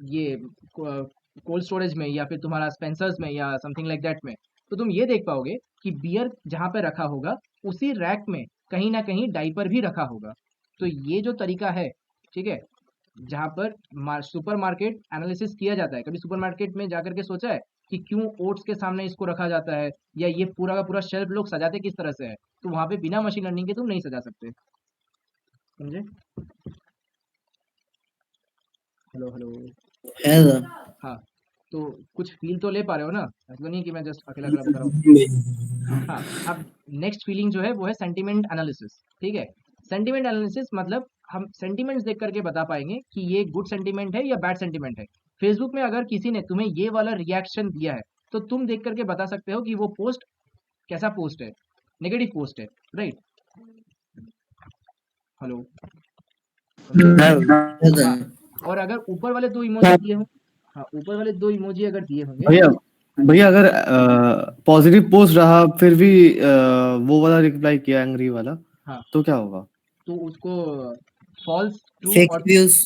ये कोल्ड स्टोरेज में या फिर तुम्हारा स्पेंसर्स में या समथिंग लाइक दैट में, तो तुम ये देख पाओगे कि बियर जहाँ पे रखा होगा उसी रैक में कहीं ना कहीं डाइपर भी रखा होगा। तो ये जो तरीका है, ठीक है, जहाँ पर सुपर मार्केट एनालिसिस किया जाता है, कभी सुपर मार्केट में जाकर के सोचा है कि क्यों ओट्स के सामने इसको रखा जाता है, या ये पूरा का पूरा शेल्फ लोग सजाते किस तरह से है, तो वहां पे बिना मशीन लर्निंग के तुम नहीं सजा सकते, समझे? Hello hello. है सर। हाँ, तो कुछ फील तो ले पा रहे हो ना, ऐसा तो नहीं कि मैं जस्ट अकेला अकेला बता रहा हूँ। हाँ, अब नेक्स्ट फीलिंग जो है वो है सेंटिमेंट एनालिसिस, ठीक है। सेंटिमेंट एनालिसिस मतलब हम सेंटिमेंट्स देख करके बता पाएंगे कि ये गुड सेंटिमेंट है या बैड सेंटिमेंट है। फेसबुक में अगर किसी ने तुम्हें ये वाला रिएक्शन दिया है तो तुम देख करके बता सकते हो कि वो पोस्ट कैसा पोस्ट है, नेगेटिव पोस्ट है, राइट? हेलो। है हाँ, सर। और अगर ऊपर वाले दो इमोजी दिए हों, हाँ, ऊपर वाले दो इमोजी अगर दिए होंगे, भैया भैया अगर पॉजिटिव पोस्ट रहा फिर भी वो वाला रिप्लाई किया एंग्री वाला, हाँ, तो क्या होगा? तो उसको फॉल्स ट्रू फेक और व्यूज।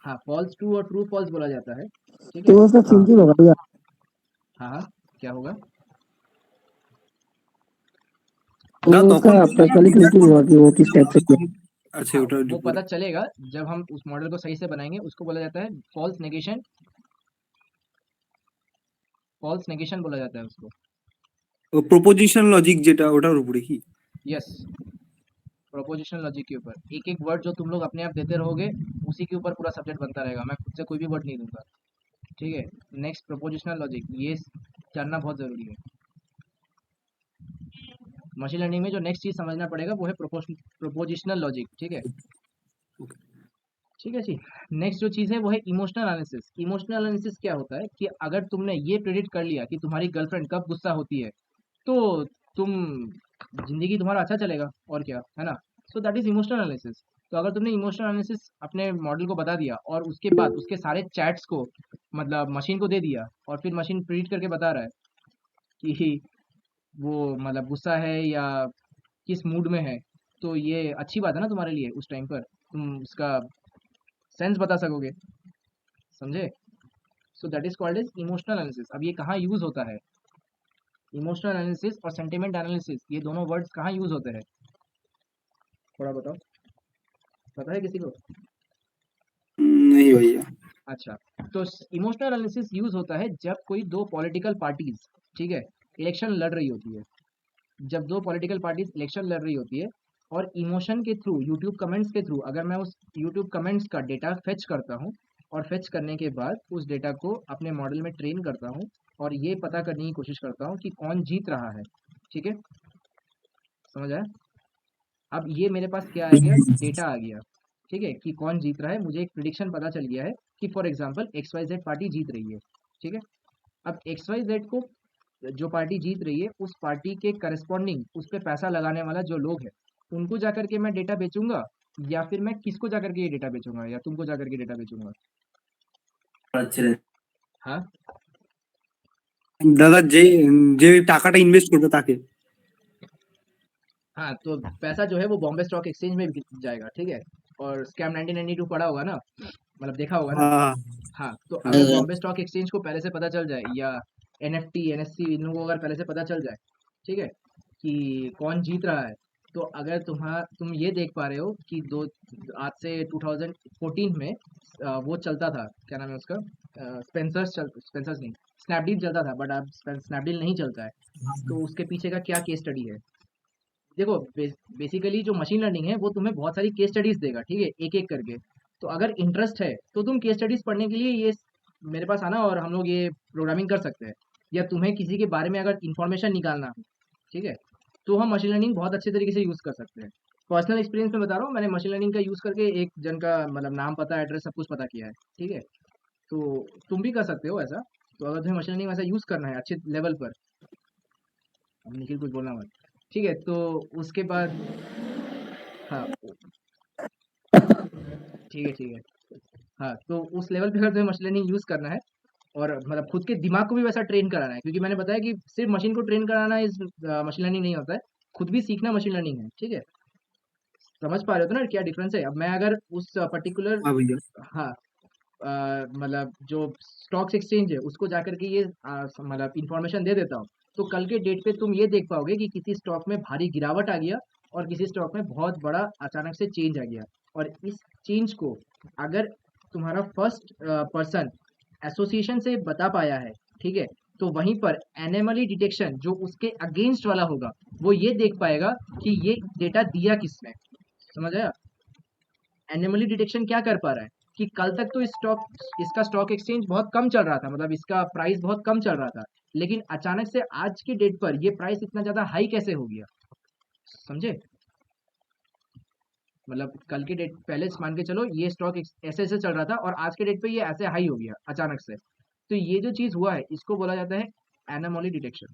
हाँ, फॉल्स ट्रू और ट्रू फॉल्स बोला जाता है, ठीक तो है। वो सब हाँ थिंकिंग होगा भैया। हाँ हाँ, क्या होगा? तो वो उसका पर्सनली थिंकिंग होगा कि वो किस टाइप से किया। अच्छा हाँ, ওটা वो पता चलेगा जब हम उस मॉडल को सही से बनाएंगे, उसको बोला जाता है फॉल्स नेगेशन, फॉल्स नेगेशन बोला जाता है उसको। প্রপোজিশন লজিক যেটা ওটার উপরে কি यस, प्रोपोजिशनल लॉजिक के ऊपर एक एक वर्ड जो तुम लोग अपने आप देते रहोगे उसी के ऊपर पूरा सब्जेक्ट बनता रहेगा, मैं खुद से कोई भी वर्ड नहीं दूंगा, ठीक है। नेक्स्ट प्रोपोजिशनल लॉजिक, ये जानना बहुत जरूरी है। मशीन लर्निंग में जो नेक्स्ट चीज समझना पड़ेगा वो है प्रोपोजिशनल लॉजिक, ठीक है। ठीक है जी। नेक्स्ट जो चीज़ है वो है इमोशनल एनालिसिस। इमोशनल एनालिसिस क्या होता है कि अगर तुमने ये प्रेडिक्ट कर लिया कि तुम्हारी गर्लफ्रेंड कब गुस्सा होती है, तो तुम जिंदगी तुम्हारा अच्छा चलेगा, और क्या है ना। सो दैट इज इमोशनल एनालिसिस। तो अगर तुमने इमोशनल एनालिसिस अपने मॉडल को बता दिया और उसके बाद उसके सारे चैट्स को मतलब मशीन को दे दिया, और फिर मशीन प्रिडिक्ट करके बता रहा है कि वो मतलब गुस्सा है या किस मूड में है, तो ये अच्छी बात है ना तुम्हारे लिए, उस टाइम पर तुम उसका सेंस बता सकोगे, समझे? So that is called as emotional analysis. अब ये कहाँ यूज होता है? इमोशनल एनालिसिस और सेंटिमेंट एनालिसिस, ये दोनों वर्ड्स कहाँ यूज होते हैं, थोड़ा बताओ, पता है किसी को? नहीं भैया अच्छा, तो इमोशनल एनालिसिस यूज होता है जब कोई दो पॉलिटिकल पार्टीज, ठीक है, इलेक्शन लड़ रही होती है। जब दो पॉलिटिकल पार्टीज इलेक्शन लड़ रही होती है और इमोशन के थ्रू, यूट्यूब कमेंट्स के थ्रू, अगर मैं उस यूट्यूब कमेंट्स का डेटा फेच करता हूँ और फेच करने के बाद उस डेटा को अपने मॉडल में ट्रेन करता हूँ और ये पता करने की कोशिश करता हूँ कि कौन जीत रहा है, ठीक है, समझ आया? अब ये मेरे पास क्या आ गया, डेटा आ गया, ठीक है, कि कौन जीत रहा है, मुझे एक प्रिडिक्शन पता चल गया है कि फॉर एग्जांपल XYZ पार्टी जीत रही है, ठीक है। अब XYZ को जो पार्टी जीत रही है उस पार्टी के करस्पॉन्डिंग उस पर पैसा लगाने वाला जो लोग है उनको जाकर के मैं डेटा बेचूंगा, या फिर मैं किसको जाकर के ये डेटा बेचूंगा, या तुमको जाकर के डेटा बेचूंगा? हाँ, দাদা যে যে টাকাটা ইনভেস্ট করবে তাকে हाँ, तो पैसा जो है वो बॉम्बे स्टॉक एक्सचेंज में बिक जाएगा, ठीक है। और स्कैम 1992 पढ़ा होगा ना, मतलब देखा होगा ना। हाँ हाँ, तो हाँ अगर बॉम्बे स्टॉक एक्सचेंज को पहले से पता चल जाए, या NFT NSC इन लोगों को अगर पहले से पता चल जाए, ठीक है, कि कौन जीत रहा है, तो अगर तुम ये देख पा रहे हो कि दो आज से 2014 में वो चलता था, क्या नाम है उसका, स्पेंसर्स नहीं, स्नैपडील चलता था, बट अब स्नैपडील नहीं चलता है, तो उसके पीछे का क्या केस स्टडी है? देखो, बेसिकली जो मशीन लर्निंग है वो तुम्हें बहुत सारी केस स्टडीज देगा, ठीक है, एक एक करके। तो अगर इंटरेस्ट है तो तुम केस स्टडीज पढ़ने के लिए ये मेरे पास आना और हम लोग ये प्रोग्रामिंग कर सकते हैं। या तुम्हें किसी के बारे में अगर इंफॉर्मेशन निकालना हो, ठीक है, तो हम मशीन लर्निंग बहुत अच्छे तरीके से यूज़ कर सकते हैं। पर्सनल एक्सपीरियंस में बता रहा हूँ, मैंने मशीन लर्निंग का यूज़ करके एक जन का मतलब नाम पता, एड्रेस, सब कुछ पता किया है, ठीक है। तो तुम भी कर सकते हो ऐसा। तो अगर तुम्हें मशीन लर्निंग वैसा यूज़ करना है अच्छे लेवल पर, अब निखिल कुछ बोलना मत, ठीक है, तो उसके बाद हाँ, ठीक है। हाँ, तो उस लेवल पे अगर तुम्हें मशीन लर्निंग यूज़ करना है और मतलब खुद के दिमाग को भी वैसा ट्रेन कराना है, क्योंकि मैंने बताया कि सिर्फ मशीन को ट्रेन कराना इस मशीन लर्निंग नहीं होता है, खुद भी सीखना मशीन लर्निंग है, ठीक है? समझ पा रहे हो तो ना क्या डिफरेंस है? अब मैं अगर उस पर्टिकुलर हाँ भैया। हाँ मतलब जो स्टॉक्स एक्सचेंज है उसको जाकर के ये मतलब इंफॉर्मेशन दे देता हूँ, तो कल के डेट पे तुम ये देख पाओगे कि किसी स्टॉक में भारी गिरावट आ गया और किसी स्टॉक में बहुत बड़ा अचानक से चेंज आ गया, और इस चेंज को अगर तुम्हारा फर्स्ट पर्सन एसोसिएशन से बता पाया है, ठीक है, तो वहीं पर एनोमली डिटेक्शन जो उसके अगेंस्ट वाला होगा वो ये देख पाएगा कि ये डेटा दिया किसने। समझ आया? एनोमली डिटेक्शन क्या कर पा रहा है कि कल तक तो इसका स्टॉक एक्सचेंज बहुत कम चल रहा था, मतलब इसका प्राइस बहुत कम चल रहा था, लेकिन अचानक से आज की डेट पर ये प्राइस इतना ज्यादा हाई कैसे हो गया? समझे? मतलब कल की डेट पहले से मान के चलो ये स्टॉक ऐसे ऐसे चल रहा था और आज के डेट पे ये ऐसे हाई हो गया अचानक से, तो ये जो चीज हुआ है इसको बोला जाता है एनोमली डिटेक्शन।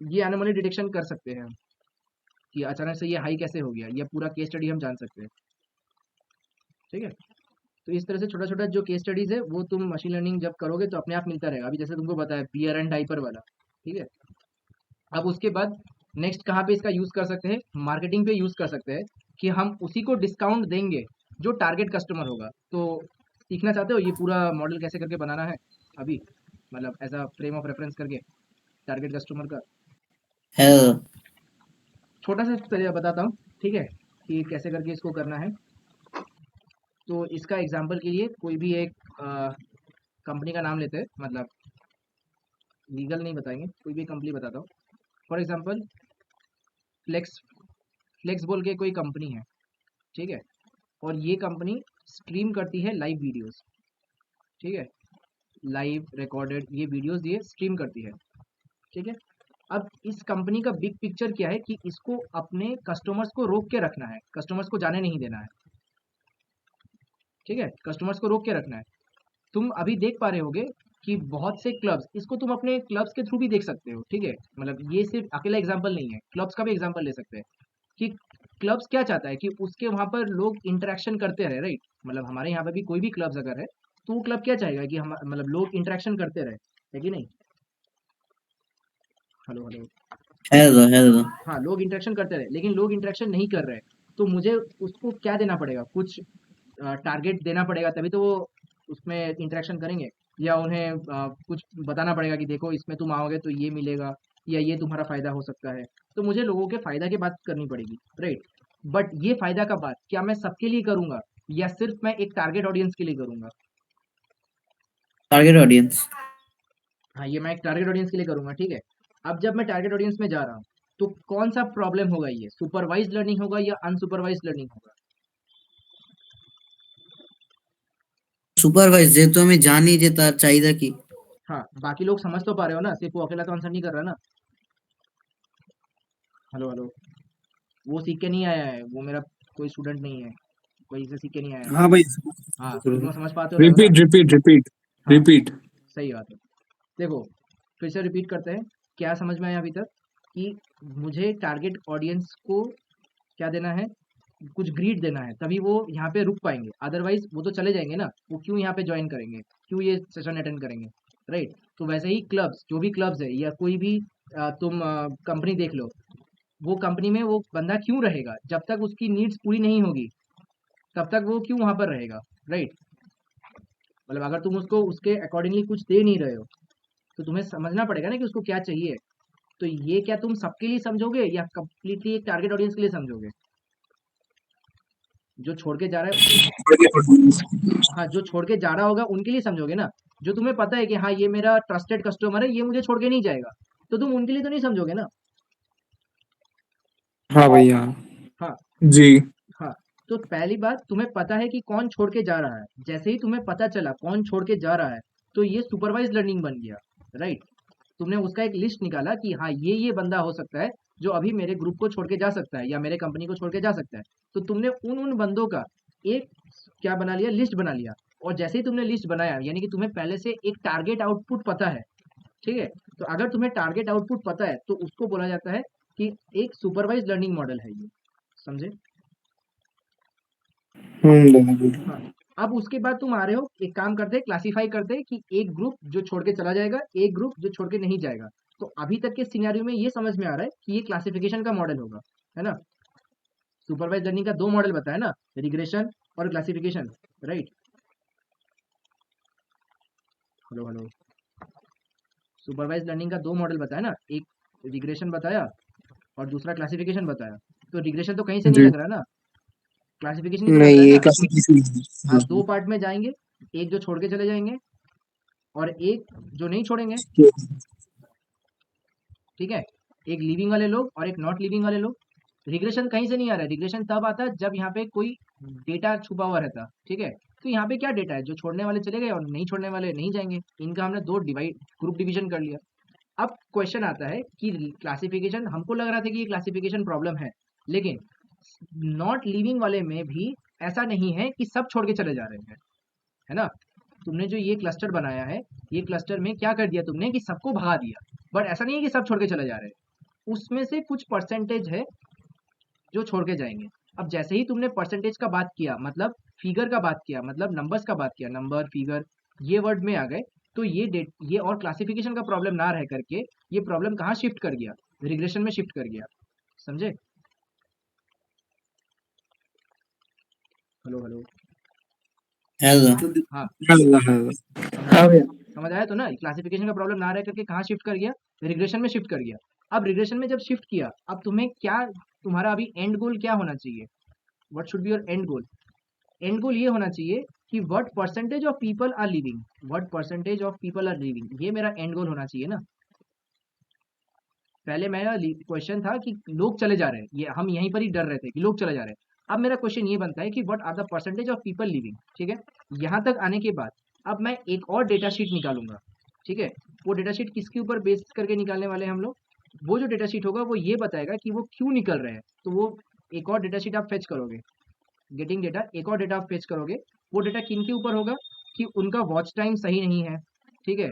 ये एनोमली डिटेक्शन कर सकते हैं हम कि अचानक से ये हाई कैसे हो गया, ये पूरा केस स्टडी हम जान सकते हैं, ठीक है? तो इस तरह से छोटा छोटा जो केस स्टडीज है वो तुम मशीन लर्निंग जब करोगे तो अपने आप मिलता रहेगा। अभी जैसे तुमको बताया बियर एंड डाइपर वाला, ठीक है? अब उसके बाद नेक्स्ट कहाँ पे इसका यूज कर सकते हैं? मार्केटिंग पे यूज कर सकते हैं कि हम उसी को डिस्काउंट देंगे जो टारगेट कस्टमर होगा। तो सीखना चाहते हो ये पूरा मॉडल कैसे करके बनाना है अभी, मतलब as a frame of reference करके टारगेट कस्टमर का है छोटा सा तरीका बताता हूँ, ठीक है, कि कैसे करके इसको करना है। तो इसका एग्जांपल के लिए कोई भी एक कंपनी का नाम लेते हैं, मतलब लीगल नहीं बताएंगे, कोई भी कंपनी बताता हूँ। फॉर एग्जांपल फ्लेक्स फ्लेक्स बोल के कोई कंपनी है, ठीक है, और ये कंपनी स्ट्रीम करती है लाइव वीडियोस, ठीक है, लाइव रिकॉर्डेड ये वीडियोस ये स्ट्रीम करती है, ठीक है। अब इस कंपनी का बिग पिक्चर क्या है कि इसको अपने कस्टमर्स को रोक के रखना है, कस्टमर्स को जाने नहीं देना है, ठीक है, कस्टमर्स को रोक के रखना है। तुम अभी देख पा रहे होगे कि बहुत से क्लब्स, इसको तुम अपने क्लब्स के थ्रू भी देख सकते हो, ठीक है, मतलब ये सिर्फ अकेला एग्जांपल नहीं है, क्लब्स का भी एग्जांपल ले सकते हैं कि क्लब्स क्या चाहता है कि उसके वहां पर लोग इंटरेक्शन करते रहे, राइट? मतलब हमारे यहाँ पे भी कोई भी क्लब्स अगर है तो वो क्लब क्या चाहेगा कि हम मतलब लोग इंटरेक्शन करते रहे, है कि नहीं? Hello hello. है हाँ, लोग इंटरेक्शन करते रहे, लेकिन लोग इंटरेक्शन नहीं कर रहे, तो मुझे उसको क्या देना पड़ेगा? कुछ टारगेट देना पड़ेगा, तभी तो वो उसमें इंटरेक्शन करेंगे, या उन्हें कुछ बताना पड़ेगा कि देखो इसमें तुम आओगे तो ये मिलेगा या ये तुम्हारा फायदा हो सकता है। तो मुझे लोगों के फायदा की बात करनी पड़ेगी, राइट? बट ये फायदा का बात क्या मैं सबके लिए करूंगा या सिर्फ मैं एक टारगेट ऑडियंस के लिए करूंगा? Target audience. हाँ, ये मैं एक टारगेट ऑडियंस के लिए करूंगा, ठीक है। अब जब मैं टारगेट ऑडियंस में जा रहा हूँ तो कौन सा प्रॉब्लम होगा? ये सुपरवाइज लर्निंग होगा या अनसुपरवाइज लर्निंग होगा? সুপারভাইজ যেহেতু আমি জানি যে তার চাহিদা কি। हाँ, बाकी लोग समझ तो पा रहे हो ना, सिर्फ वो अकेला तो आंसर नहीं कर रहा ना। Hello hello. वो सीख के नहीं आया है, वो मेरा कोई स्टूडेंट नहीं है, कोई इसे सीख के नहीं आया है। हाँ भाई। हाँ, तुम समझ पाते हो ना? रिपीट रिपीट रिपीट हाँ, रिपीट। सही बात है। देखो, फिर से रिपीट करते हैं, क्या समझ में आया अभी तक कि मुझे टारगेट ऑडियंस को क्या देना है? कुछ ग्रीड देना है, तभी वो यहाँ पे रुक पाएंगे, अदरवाइज वो तो चले जाएंगे ना, वो क्यों यहाँ पे ज्वाइन करेंगे, क्यों ये सेशन अटेंड करेंगे, राइट? तो वैसे ही क्लब्स, जो भी क्लब्स है या कोई भी तुम कंपनी देख लो, वो कंपनी में वो बंदा क्यों रहेगा? जब तक उसकी नीड्स पूरी नहीं होगी तब तक वो क्यों वहां पर रहेगा, राइट? मतलब अगर तुम उसको उसके अकॉर्डिंगली कुछ दे नहीं रहे हो तो तुम्हें समझना पड़ेगा ना कि उसको क्या चाहिए। तो ये क्या तुम सबके लिए समझोगे या कंप्लीटली एक टारगेट ऑडियंस के लिए समझोगे? जो छोड़ के जा रहा है, हाँ, जो छोड़ के जा रहा होगा उनके लिए समझोगे ना। जो तुम्हें पता है कि हाँ ये मेरा ट्रस्टेड कस्टमर है, ये मुझे छोड़ के नहीं जाएगा, तो तुम उनके लिए तो नहीं समझोगे ना। हाँ भैया। हाँ जी। हाँ। तो पहली बात, तुम्हें पता है कि कौन छोड़ के जा रहा है, जैसे ही तुम्हें पता चला कौन छोड़ के जा रहा है तो ये सुपरवाइज लर्निंग बन गया, राइट? तुमने उसका एक लिस्ट निकाला कि हाँ ये बंदा हो सकता है जो अभी मेरे ग्रुप को छोड़ के जा सकता है या मेरे कंपनी को छोड़ के जा सकता है। तो तुमने उन उन बंदों का एक क्या बना लिया? लिस्ट बना लिया। और जैसे ही तुमने लिस्ट बनाया, यानी कि तुम्हें पहले से एक टारगेट आउटपुट पता है, ठीक है। तो अगर तुम्हें टारगेट आउटपुट पता है तो उसको बोला जाता है कि एक सुपरवाइज लर्निंग मॉडल है ये, समझे? दादा बोलिए। हाँ, अब उसके बाद तुम आ रहे हो, एक काम करते हैं, क्लासिफाई करते हैं कि एक ग्रुप जो छोड़ के चला जाएगा, एक ग्रुप जो छोड़ के नहीं जाएगा। तो अभी तक के सिनेरियो में ये समझ में आ रहा है कि ये क्लासिफिकेशन का मॉडल होगा, है ना? सुपरवाइज लर्निंग का दो मॉडल बताया ना, रिग्रेशन और classification, right? Hello hello. Supervise learning का दो मॉडल बताया ना, एक रिग्रेशन बताया और दूसरा क्लासिफिकेशन बताया। तो रिग्रेशन तो कहीं से नहीं जी लग रहा ना, क्लासिफिकेशन की तरह लग नहीं रहा है ये ना। क्लासिफिकेशन। आप दो पार्ट में जाएंगे, एक जो छोड़ के चले जाएंगे और एक जो नहीं छोड़ेंगे, ठीक है? एक लिविंग वाले लोग और एक नॉट लिविंग वाले लोग। रिग्रेशन कहीं से नहीं आ रहा है, रिग्रेशन तब आता है जब यहाँ पे कोई डेटा छुपा हुआ रहता, ठीक है? तो यहाँ पे क्या डेटा है, जो छोड़ने वाले चले गए और नहीं छोड़ने वाले नहीं जाएंगे, इनका हमने दो डिवाइड ग्रुप डिवीजन कर लिया। अब क्वेश्चन आता है कि क्लासिफिकेशन, हमको लग रहा था कि ये क्लासिफिकेशन प्रॉब्लम है, लेकिन नॉट लिविंग वाले में भी ऐसा नहीं है कि सब छोड़ के चले जा रहे हैं, है ना? तुमने जो ये क्लस्टर बनाया है, ये क्लस्टर में क्या कर दिया तुमने कि सबको भगा दिया, बट ऐसा नहीं है कि सब छोड़ के चले जा रहे हैं। उसमें से कुछ परसेंटेज है जो छोड़ के जाएंगे। अब जैसे ही तुमने परसेंटेज का बात किया, मतलब फिगर का बात किया, मतलब नंबर्स का बात किया, नंबर फिगर ये वर्ड में आ गए, तो ये और क्लासिफिकेशन का प्रॉब्लम ना रह करके ये प्रॉब्लम कहाँ शिफ्ट कर गया, रिग्रेशन में शिफ्ट कर गया। समझे? Hello hello. है दादा। हाँ, हाँ भैया। समझ आया तो ना, क्लासिफिकेशन का प्रॉब्लम ना रह करके कहाँ शिफ्ट कर गया, रिग्रेशन में शिफ्ट कर गया। अब रिग्रेशन में जब शिफ्ट किया, अब तुम्हें क्या, तुम्हारा अभी एंड गोल क्या होना चाहिए, what should be your end goal? End goal ये होना चाहिए कि what percentage of people are living, what percentage of people are living, ये मेरा एंड गोल होना चाहिए ना। पहले मेरा क्वेश्चन था कि लोग चले जा रहे हैं, ये हम यहीं पर ही डर रहे थे कि लोग चले जा रहे हैं। अब मेरा क्वेश्चन ये बनता है कि what are the percentage of people living, ठीक है? यहाँ तक आने के बाद अब मैं एक और डेटा शीट निकालूंगा, ठीक है? वो डेटा शीट किसके ऊपर बेस करके निकालने वाले हैं हम लोग? वो जो डेटा शीट होगा वो ये बताएगा कि वो क्यों निकल रहे हैं। तो वो एक और डेटा शीट आप फेच करोगे, गेटिंग डेटा, एक और डेटा आप फेच करोगे। वो डेटा किन के ऊपर होगा कि उनका वॉच टाइम सही नहीं है, ठीक है?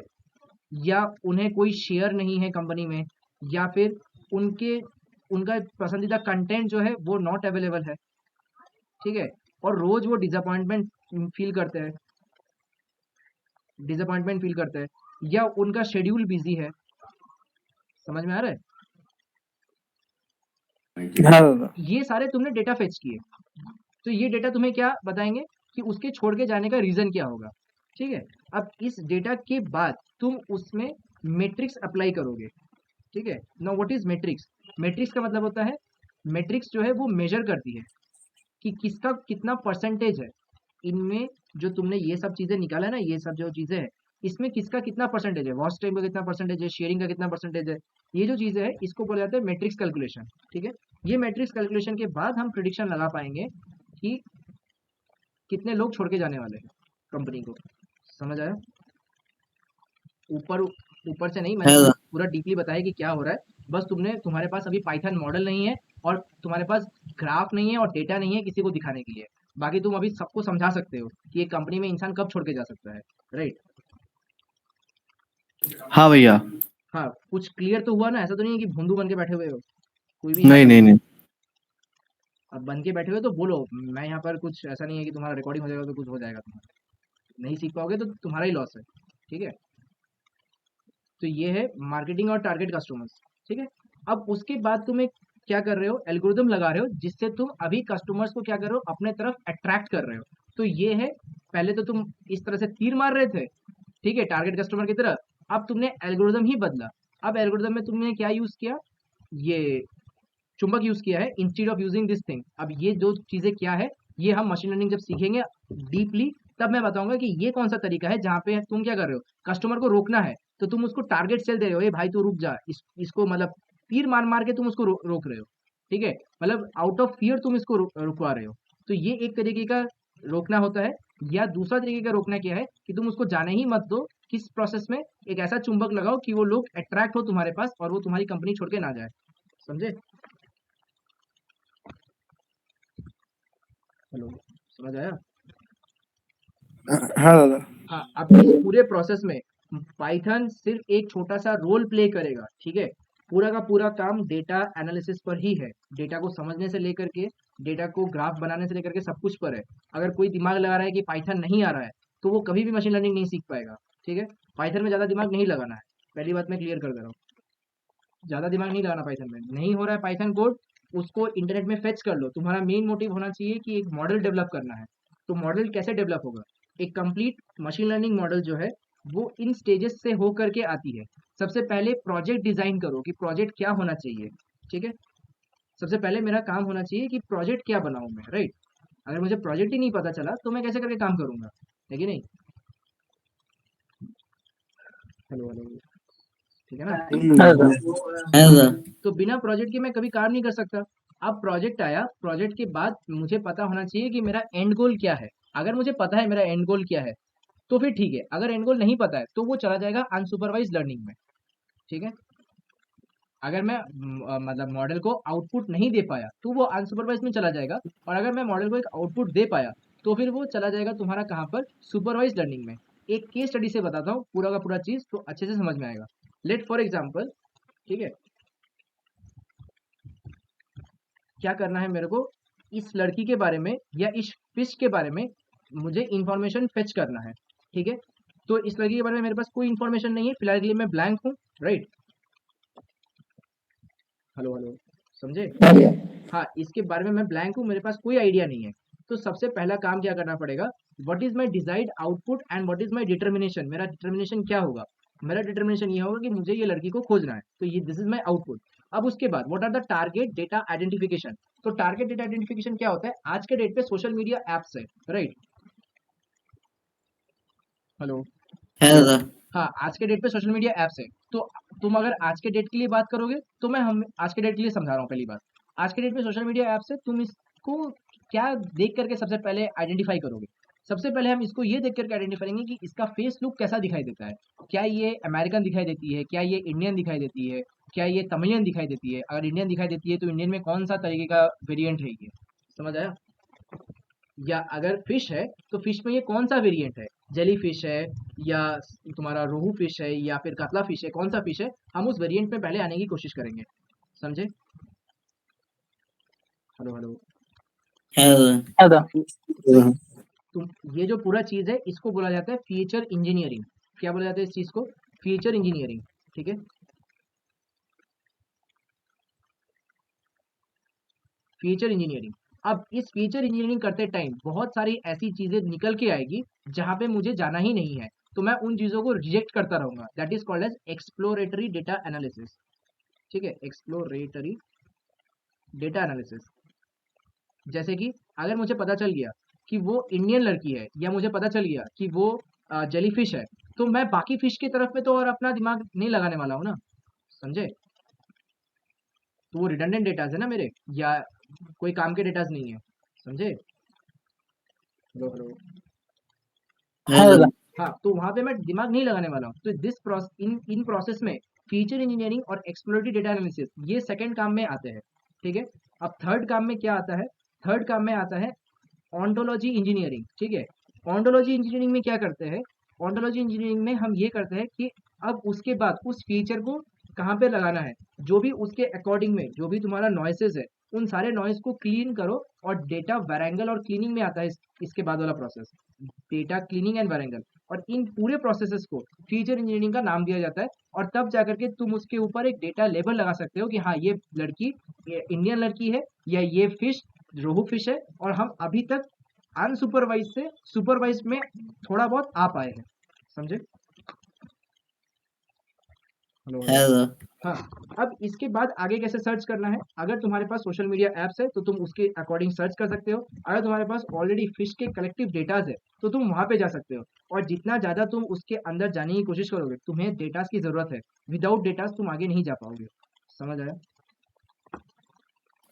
या उन्हें कोई शेयर नहीं है कंपनी में, या फिर उनके उनका पसंदीदा कंटेंट जो है वो नॉट अवेलेबल है, ठीक है? और रोज वो डिसअपॉइंटमेंट फील करते हैं, या उनका शेड्यूल बिजी है। समझ में आ रहा है? हाँ दादा। ये सारे तुमने डेटा फेच किए, तो ये डेटा तुम्हें क्या बताएंगे कि उसके छोड़ के जाने का रीजन क्या होगा, ठीक है? अब इस डेटा के बाद तुम उसमें मैट्रिक्स अप्लाई करोगे, ठीक है? Now what is matrix? Matrix का मतलब होता है, मैट्रिक्स जो है वो मेजर करती है कि किसका कितना परसेंटेज है इनमें, जो तुमने ये सब चीजें निकाला है ना, ये सब जो चीजें हैं, इसमें किसका कितना परसेंटेज है, वॉच टाइम का कितना परसेंटेज है, शेयरिंग का कितना परसेंटेज है, ये जो चीजें है इसको बोला जाता है मैट्रिक्स कैलकुलेशन, ठीक है? ये मैट्रिक्स कैलकुलेशन के बाद हम प्रिडिक्शन लगा पाएंगे कि कितने लोग छोड़ के जाने वाले हैं कंपनी को। समझ आया? ऊपर ऊपर से नहीं, मैंने है तुम्हें दादा। पूरा डीपली बताया कि क्या हो रहा है। बस तुम्हारे पास अभी पाइथन मॉडल नहीं है और तुम्हारे पास ग्राफ नहीं है और डेटा नहीं है किसी को दिखाने के लिए। बाकी तुम अभी सबको समझा सकते हो कि एक कंपनी में इंसान कब छोड़ के जा सकता है, राइट? हाँ भैया। हाँ, कुछ क्लियर तो हुआ ना? ऐसा तो नहीं है कि भोंदू बन के बैठे हुए हो कोई भी यहाँ नहीं पर। नहीं नहीं। अब बन के बैठे हुए तो बोलो, मैं यहाँ पर कुछ ऐसा नहीं है कि तुम्हारा रिकॉर्डिंग हो जाएगा तो कुछ हो जाएगा तुम्हारा, नहीं सीख पाओगे तो तुम्हारा ही लॉस है, ठीक है? तो ये है मार्केटिंग और टारगेट कस्टमर्स, ठीक है? अब उसके बाद तुम एक क्या कर रहे हो, एल्गोरिदम लगा रहे हो जिससे तुम अभी कस्टमर्स को क्या कर रहे हो, अपने तरफ अट्रैक्ट कर रहे हो। तो ये है, पहले तो तुम इस तरह से तीर मार रहे थे, ठीक है, टारगेट कस्टमर की तरफ। अब तुमने एल्गोरिदम ही बदला। अब एल्गोरिदम में तुमने क्या यूज किया, ये चुंबक यूज किया है instead of using this thing. अब ये दो चीजें क्या है, ये हम मशीन लर्निंग जब सीखेंगे डीपली तब मैं बताऊंगा कि ये कौन सा तरीका है जहाँ पे तुम क्या कर रहे हो, कस्टमर को रोकना है तो तुम उसको टारगेट सेल दे रहे हो, ए भाई तू रुक जा, इसको मतलब तीर मार मार के तुम उसको रोक रहे हो, ठीक है? मतलब आउट ऑफ फियर तुम इसको रुकवा रहे हो। तो ये एक तरीके का रोकना होता है। या दूसरा तरीके का रोकना क्या है कि तुम उसको जाने ही मत दो, किस प्रोसेस में एक ऐसा चुंबक लगाओ कि वो लोग अट्रैक्ट हो तुम्हारे पास और वो तुम्हारी कंपनी छोड़ के ना जाए। समझे? हेलो, समझ आया? हाँ दादा। हाँ, अब इस पूरे प्रोसेस में पाइथन सिर्फ एक छोटा सा रोल प्ले करेगा, ठीक है? पूरा का पूरा काम डेटा एनालिसिस पर ही है, डेटा को समझने से लेकर के डेटा को ग्राफ बनाने से लेकर के सब कुछ पर है। अगर कोई दिमाग लगा रहा है कि पाइथन नहीं आ रहा है तो वो कभी भी मशीन लर्निंग नहीं सीख पाएगा, ठीक है। पाइथन में ज़्यादा दिमाग नहीं लगाना है, पहली बात मैं क्लियर कर दे रहा हूँ, ज़्यादा दिमाग नहीं लगाना पाइथन में। नहीं हो रहा है पाइथन कोड, उसको इंटरनेट में फेच कर लो। तुम्हारा मेन मोटिव होना चाहिए कि एक मॉडल डेवलप करना है। तो मॉडल कैसे डेवलप होगा? एक कंप्लीट मशीन लर्निंग मॉडल जो है वो इन स्टेजेस से हो करके आती है। सबसे पहले प्रोजेक्ट डिजाइन करो कि प्रोजेक्ट क्या होना चाहिए, ठीक है। सबसे पहले मेरा काम होना चाहिए कि प्रोजेक्ट क्या बनाऊं मैं, राइट। अगर मुझे प्रोजेक्ट ही नहीं पता चला तो मैं कैसे करके काम करूंगा, है कि नहीं? हेलो हेलो, ठीक है ना। है सर। तो बिना प्रोजेक्ट के मैं कभी काम नहीं कर सकता। अब प्रोजेक्ट आया, प्रोजेक्ट के बाद मुझे पता होना चाहिए कि मेरा एंड गोल क्या है। अगर मुझे पता है मेरा एंड गोल क्या है तो फिर ठीक है। अगर एंड गोल नहीं पता है तो वो चला जाएगा अनसुपरवाइज लर्निंग में, ठीक है। अगर मैं मतलब मॉडल को आउटपुट नहीं दे पाया तो वो अनसुपरवाइज में चला जाएगा, और अगर मैं मॉडल को एक आउटपुट दे पाया तो फिर वो चला जाएगा तुम्हारा कहाँ पर, सुपरवाइज लर्निंग में। एक केस स्टडी से बताता हूँ पूरा का पूरा चीज़ तो अच्छे से समझ में आएगा। लेट फॉर एग्जाम्पल, ठीक है, क्या करना है मेरे को, इस लड़की के बारे में या इस फिश के बारे में मुझे इंफॉर्मेशन फेच करना है, ठीक है। तो इस लड़की के बारे में मेरे पास कोई इंफॉर्मेशन नहीं है, फिलहाल के लिए मैं ब्लैंक हूँ, राइट। हेलो हेलो, समझे? हाँ, इसके बारे में मैं ब्लैंक हूँ, मेरे पास कोई आइडिया नहीं है। तो सबसे पहला काम क्या करना पड़ेगा, what is my desired output and what is my determination. मेरा डिटर्मिनेशन क्या होगा? मेरा डिटर्मिनेशन ये होगा कि मुझे ये लड़की को खोजना है, तो ये दिस इज माई आउटपुट। अब उसके बाद what are the target data identification. तो टारगेट डेटा आइडेंटिफिकेशन क्या होता है? आज के डेट पे सोशल मीडिया एप्स है, राइट। हेलो, है सर। हाँ, आज के डेट पे सोशल मीडिया ऐप्स है। तो तुम अगर आज के डेट के लिए बात करोगे तो मैं हम आज के डेट के लिए समझा रहा हूँ। पहली बात, आज के डेट में सोशल मीडिया ऐप्स है, तुम इसको क्या देख करके सबसे पहले आइडेंटिफाई करोगे? सबसे पहले हम इसको ये देख करके आइडेंटिफाई करेंगे कि इसका फेस लुक कैसा दिखाई देता है। क्या ये अमेरिकन दिखाई देती है, क्या ये इंडियन दिखाई देती है, क्या ये तमिलियन दिखाई देती है। अगर इंडियन दिखाई देती है तो इंडियन में कौन सा तरीके का वेरियंट है ये, समझ आया? या अगर फिश है तो फिश में ये कौन सा वेरिएंट है, जेली फिश है या तुम्हारा रोहू फिश है या फिर कतला फिश है, कौन सा फिश है, हम उस वेरिएंट में पहले आने की कोशिश करेंगे, समझे? हेलो हेलो, है सर। तुम ये जो पूरा चीज है इसको बोला जाता है फीचर इंजीनियरिंग। क्या बोला जाता है इस चीज को? फीचर इंजीनियरिंग, ठीक है। Feature engineering. अब इस फीचर इंजीनियरिंग करते टाइम बहुत सारी ऐसी चीजें निकल के आएगी जहां पे मुझे जाना ही नहीं है, तो मैं उन चीजों को रिजेक्ट करता रहूंगा। That is called as exploratory data analysis, ठीक है। Exploratory data analysis. जैसे कि अगर मुझे पता चल गया कि वो इंडियन लड़की है या मुझे पता चल गया कि वो जेलीफिश है, तो मैं बाकी फिश की तरफ में तो और अपना दिमाग नहीं लगाने वाला हूँ ना, समझे? तो वो रिडंडेंट डेटाज है ना मेरे, या कोई काम के डेटाज नहीं है, समझे? हेलो हेलो, है सर। हाँ, तो वहां पे मैं दिमाग नहीं लगाने वाला हूँ। तो इन प्रोसेस में फीचर इंजीनियरिंग और एक्सप्लोरेटरी डेटा एनालिसिस ये सेकंड काम में आते हैं, ठीक है। अब थर्ड काम में क्या आता है? थर्ड काम में आता है ऑन्टोलॉजी इंजीनियरिंग, ठीक है। ऑन्टोलॉजी इंजीनियरिंग में क्या करते हैं? ऑन्टोलॉजी इंजीनियरिंग में हम ये करते हैं कि अब उसके बाद उस फीचर को कहाँ पे लगाना है, जो भी उसके अकॉर्डिंग में जो भी तुम्हारा नॉइसेज है उन सारे नॉइस को क्लीन करो, और डेटा वैरेंगल और क्लीनिंग में आता है इसके बाद वाला प्रोसेस, डेटा क्लीनिंग एंड वैरेंगल। और इन पूरे प्रोसेसेस को फीचर इंजीनियरिंग का नाम दिया जाता है, और तब जाकर के तुम उसके ऊपर एक डेटा लेबल लगा सकते हो कि हाँ ये लड़की इंडियन लड़की है या ये फिश रोहू फिश है, और हम अभी तक अनसुपरवाइज से सुपरवाइज में थोड़ा बहुत आ पाए हैं, समझे? हेलो है हेलो, सर। हाँ। अब इसके बाद आगे कैसे सर्च करना है? अगर तुम्हारे पास सोशल मीडिया ऐप्स है तो तुम उसके अकॉर्डिंग सर्च कर सकते हो। अगर तुम्हारे पास ऑलरेडी फिश के कलेक्टिव डेटाज है तो तुम वहां पे जा सकते हो, और जितना ज्यादा तुम उसके अंदर जाने की कोशिश करोगे, तुम्हें डेटाज की जरूरत है। विदाउट डेटाज तुम आगे नहीं जा पाओगे, समझ आया?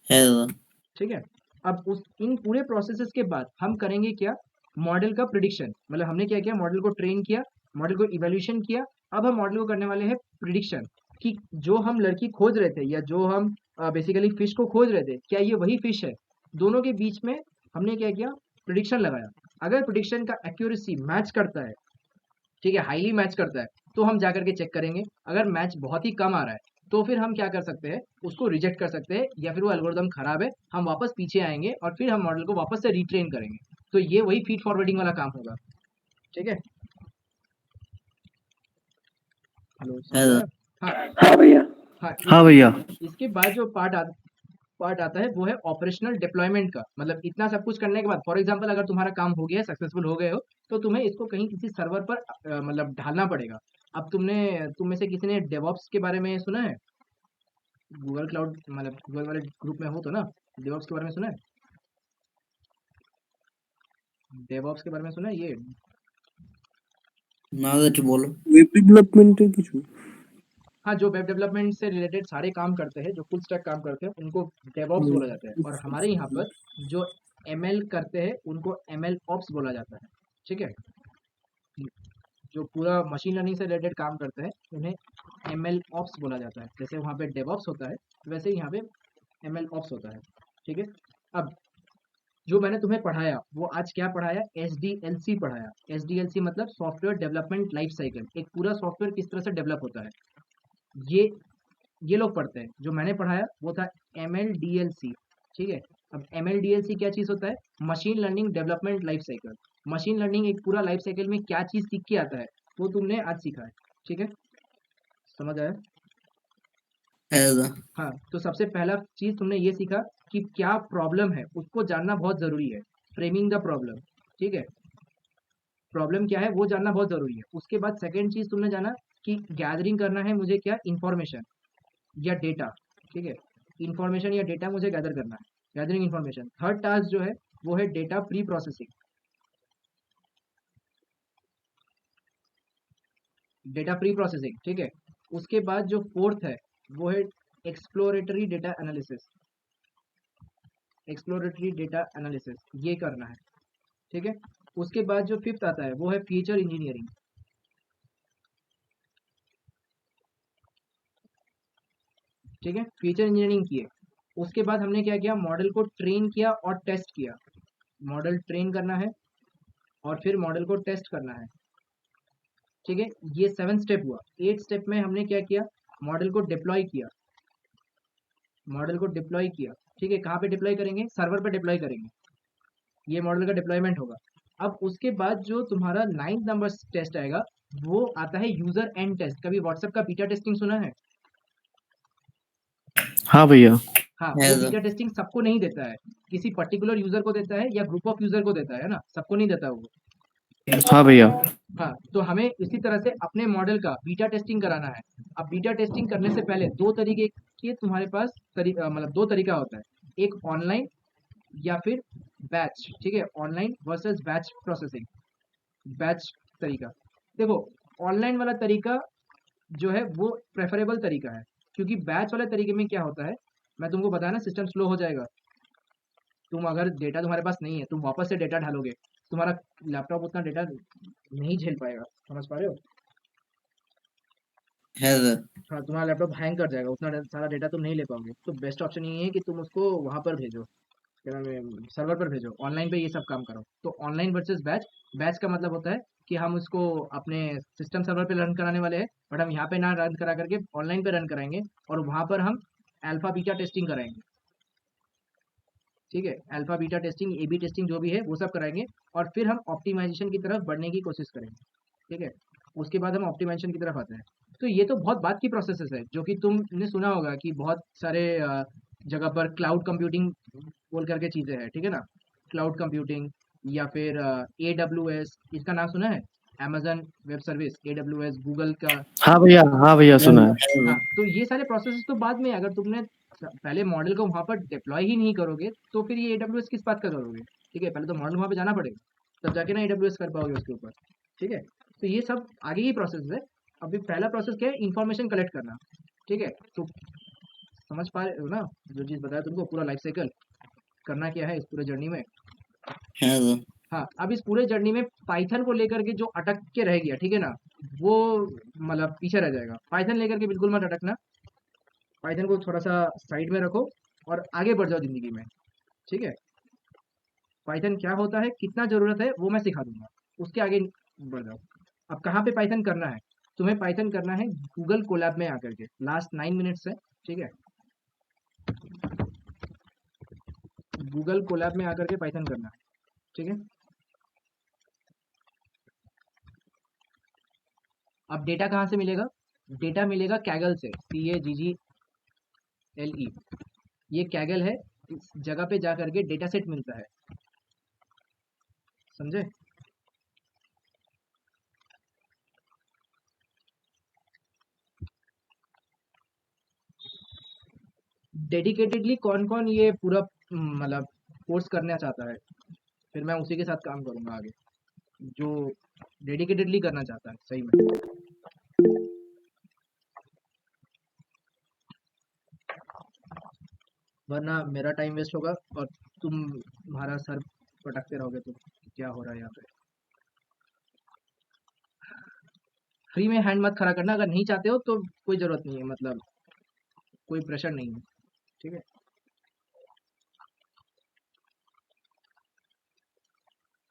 है सर। ठीक है। अब उस इन पूरे प्रोसेसेस के बाद हम करेंगे क्या? मॉडल का प्रिडिक्शन। मतलब हमने क्या किया, मॉडल को ट्रेन किया, मॉडल को इवैल्यूएशन किया। अब हम मॉडल को करने वाले हैं प्रिडिक्शन, कि जो हम लड़की खोज रहे थे या जो हम बेसिकली फिश को खोज रहे थे, क्या ये वही फिश है? दोनों के बीच में हमने क्या किया, प्रिडिक्शन लगाया। अगर प्रिडिक्शन का एक्यूरेसी मैच करता है, ठीक है, हाईली मैच करता है, तो हम जाकर के चेक करेंगे। अगर मैच बहुत ही कम आ रहा है तो फिर हम क्या कर सकते हैं, उसको रिजेक्ट कर सकते हैं, या फिर वो एल्गोरिदम खराब है, हम वापस पीछे आएंगे और फिर हम मॉडल को वापस से रिट्रेन करेंगे। तो ये वही फीड फॉरवर्डिंग वाला काम होगा। ठीक है, हेलो, समझ है आया? हाँ हाँ भैया। हाँ, हाँ भैया। इसके बाद जो पार्ट आता है वो है ऑपरेशनल डिप्लॉयमेंट का। मतलब इतना सब कुछ करने के बाद, फॉर एग्जांपल अगर तुम्हारा काम हो गया, सक्सेसफुल हो गए हो, तो तुम्हें इसको कहीं किसी सर्वर पर मतलब ढालना पड़ेगा। अब तुम में से किसी ने डेवऑप्स के बारे में सुना है? गूगल क्लाउड मतलब गूगल वाले ग्रुप में हो तो ना, डेवऑप्स के बारे में सुना है? डेवऑप्स के बारे में सुना है ये? না একটু বলো। ওয়েব ডেভেলপমেন্টের কিছু। हाँ, जो वेब डेवलपमेंट से रिलेटेड सारे काम करते हैं, जो फुल स्टैक काम करते हैं, उनको डेवऑप्स बोला जाता है। और हमारे यहाँ पर जो एमएल करते हैं, उनको एमएल ऑप्स बोला जाता है। ठीक है, जो पूरा मशीन लर्निंग से रिलेटेड काम करते हैं, उन्हें एमएल ऑप्स बोला जाता है। जैसे वहाँ पे डेवऑप्स होता है, वैसे ही यहाँ पे एमएल ऑप्स होता है। ठीक है, अब जो मैंने तुम्हें पढ़ाया, वो आज क्या पढ़ाया? एसडीएलसी पढ़ाया। एसडीएलसी मतलब सॉफ्टवेयर डेवलपमेंट लाइफ साइकिल। एक पूरा सॉफ्टवेयर किस तरह से डेवलप होता है, ये ये लोग पढ़ते हैं। जो मैंने पढ़ाया वो था MLDLC। ठीक है, अब MLDLC क्या चीज़ होता है? Machine learning development life cycle. Machine learning एक पूरा लाइफ साइकिल में क्या चीज़ सीख के आता है, वो तुमने आज सीखा है। ठीक है, समझ आया? হ্যাঁ দাদা। हाँ, तो सबसे पहला चीज़ तुमने ये सीखा कि क्या प्रॉब्लम है, उसको जानना बहुत ज़रूरी है। Framing the problem. ठीक है, प्रॉब्लम क्या है वो जानना बहुत ज़रूरी है। उसके बाद सेकेंड चीज़ तुमने जाना कि गैदरिंग करना है मुझे क्या, इंफॉर्मेशन या डेटा। ठीक है, इंफॉर्मेशन या डेटा मुझे गैदर करना है, गैदरिंग इंफॉर्मेशन। थर्ड टास्क जो है वो है data pre processing. Data pre processing, ठीक है। उसके बाद जो फोर्थ है वो है exploratory data analysis. Exploratory data analysis ये करना है। ठीक है, उसके बाद जो फिफ्थ आता है वो है फीचर इंजीनियरिंग। ठीक है, फीचर इंजीनियरिंग किए। उसके बाद हमने क्या किया, मॉडल को ट्रेन किया और टेस्ट किया। मॉडल ट्रेन करना है और फिर मॉडल को टेस्ट करना है। ठीक है, ये 7 स्टेप हुआ। 8 स्टेप में हमने क्या किया, मॉडल को डिप्लॉय किया। मॉडल को डिप्लॉय किया, ठीक है। कहाँ पे डिप्लॉय करेंगे? सर्वर पे डिप्लॉय करेंगे। ये मॉडल का डिप्लॉयमेंट होगा। अब उसके बाद जो तुम्हारा 9th नंबर टेस्ट आएगा वो आता है यूजर एंड टेस्ट। कभी व्हाट्सएप का बीटा टेस्टिंग सुना है? हाँ भैया। हाँ, है वो दादा। बीटा टेस्टिंग सबको नहीं देता है, किसी पर्टिकुलर यूजर को देता है या ग्रुप ऑफ यूजर को देता है ना, सबको नहीं देता वो। हाँ भैया। हाँ, तो हमें इसी तरह से अपने मॉडल का बीटा टेस्टिंग कराना है। अब बीटा टेस्टिंग करने से पहले दो तरीके के तुम्हारे पास मतलब दो तरीका होता है, एक ऑनलाइन या फिर बैच। ठीक है, online versus batch processing. Batch तरीका, देखो ऑनलाइन वाला तरीका जो है वो प्रेफरेबल तरीका है, क्योंकि बैच वाले तरीके में क्या होता है, मैं तुमको बताया ना, सिस्टम स्लो हो जाएगा। तुम अगर डेटा तुम्हारे पास नहीं है, तुम वापस से डेटा ढालोगे, तुम्हारा लैपटॉप उतना डेटा नहीं झेल पाएगा। समझ पा रहे हो? है दादा। हाँ, तुम्हारा लैपटॉप हैंग कर जाएगा, उतना सारा डेटा तुम नहीं ले पाओगे। तो बेस्ट ऑप्शन ये है कि तुम उसको वहाँ पर भेजो, क्या नाम है, सर्वर पर भेजो, ऑनलाइन पे ये सब काम करो। तो ऑनलाइन वर्सेस बैच। बैच का मतलब होता है कि हम उसको अपने सिस्टम सर्वर पे रन कराने वाले हैं, बट हम यहाँ पे ना रन करा करके ऑनलाइन पे रन कराएंगे, और वहाँ पर हम अल्फा बीटा टेस्टिंग कराएंगे। ठीक है, alpha beta testing, A B testing जो भी है वो सब कराएंगे, और फिर हम ऑप्टिमाइजेशन की तरफ बढ़ने की कोशिश करेंगे। ठीक है, उसके बाद हम ऑप्टिमाइजेशन की तरफ आते हैं। तो ये तो बहुत बात की प्रोसेसेस है, जो कि तुमने सुना होगा कि बहुत सारे जगह पर क्लाउड कंप्यूटिंग बोल करके चीज़ें हैं। ठीक है ना, क्लाउड कंप्यूटिंग या फिर AWS, इसका नाम सुना है? Amazon web service, AWS, Google का। हाँ भैया सुना है। हाँ, तो ये सारे प्रोसेसेस तो बाद में, अगर तुमने पहले मॉडल को वहाँ पर डिप्लॉय ही नहीं करोगे तो फिर ये AWS किस बात का करोगे? ठीक है, पहले तो मॉडल वहाँ पे जाना पड़ेगा, तब जाके ना AWS कर पाओगे उसके ऊपर। ठीक है, तो ये सब आगे ही प्रोसेस है। अभी पहला प्रोसेस क्या है, इन्फॉर्मेशन कलेक्ट करना। ठीक है, तो समझ पा रहे हो ना जो चीज़ बताया तुमको, पूरा लाइफ साइकिल करना क्या है इस पूरे जर्नी में। है दादा। हाँ, अब इस पूरे जर्नी में पाइथन को लेकर के जो अटक के रह गया, ठीक है ना, वो मतलब पीछे रह जाएगा। पाइथन लेकर के बिल्कुल मत अटकना, पाइथन को थोड़ा सा साइड में रखो और आगे बढ़ जाओ ज़िंदगी में। ठीक है, पाइथन क्या होता है, कितना ज़रूरत है, वो मैं सिखा दूंगा, उसके आगे बढ़ जाओ। अब कहाँ पे पाइथन करना है, तुम्हें पाइथन करना है गूगल कोलैब में आकर के, लास्ट 9 मिनट्स है, ठीक है, गूगल कोलैब में आकर के पाइथन करना है, ठीक है। अब डेटा कहाँ से मिलेगा? डेटा मिलेगा कैगल से, CAGGLE, ये कैगल है, इस जगह पे जा करके डेटा सेट मिलता है, समझे? डेडिकेटेडली कौन कौन ये पूरा मतलब कोर्स करना चाहता है, फिर मैं उसी के साथ काम करूंगा आगे, जो डेडिकेटेडली करना चाहता है सही में। वरना मेरा टाइम वेस्ट होगा और तुम्हारा सर पटकते रहोगे तो क्या हो रहा है यहाँ पे। फ्री में हैंड मत खड़ा करना, अगर नहीं चाहते हो तो कोई ज़रूरत नहीं है, मतलब कोई प्रेशर नहीं है, ठीक है।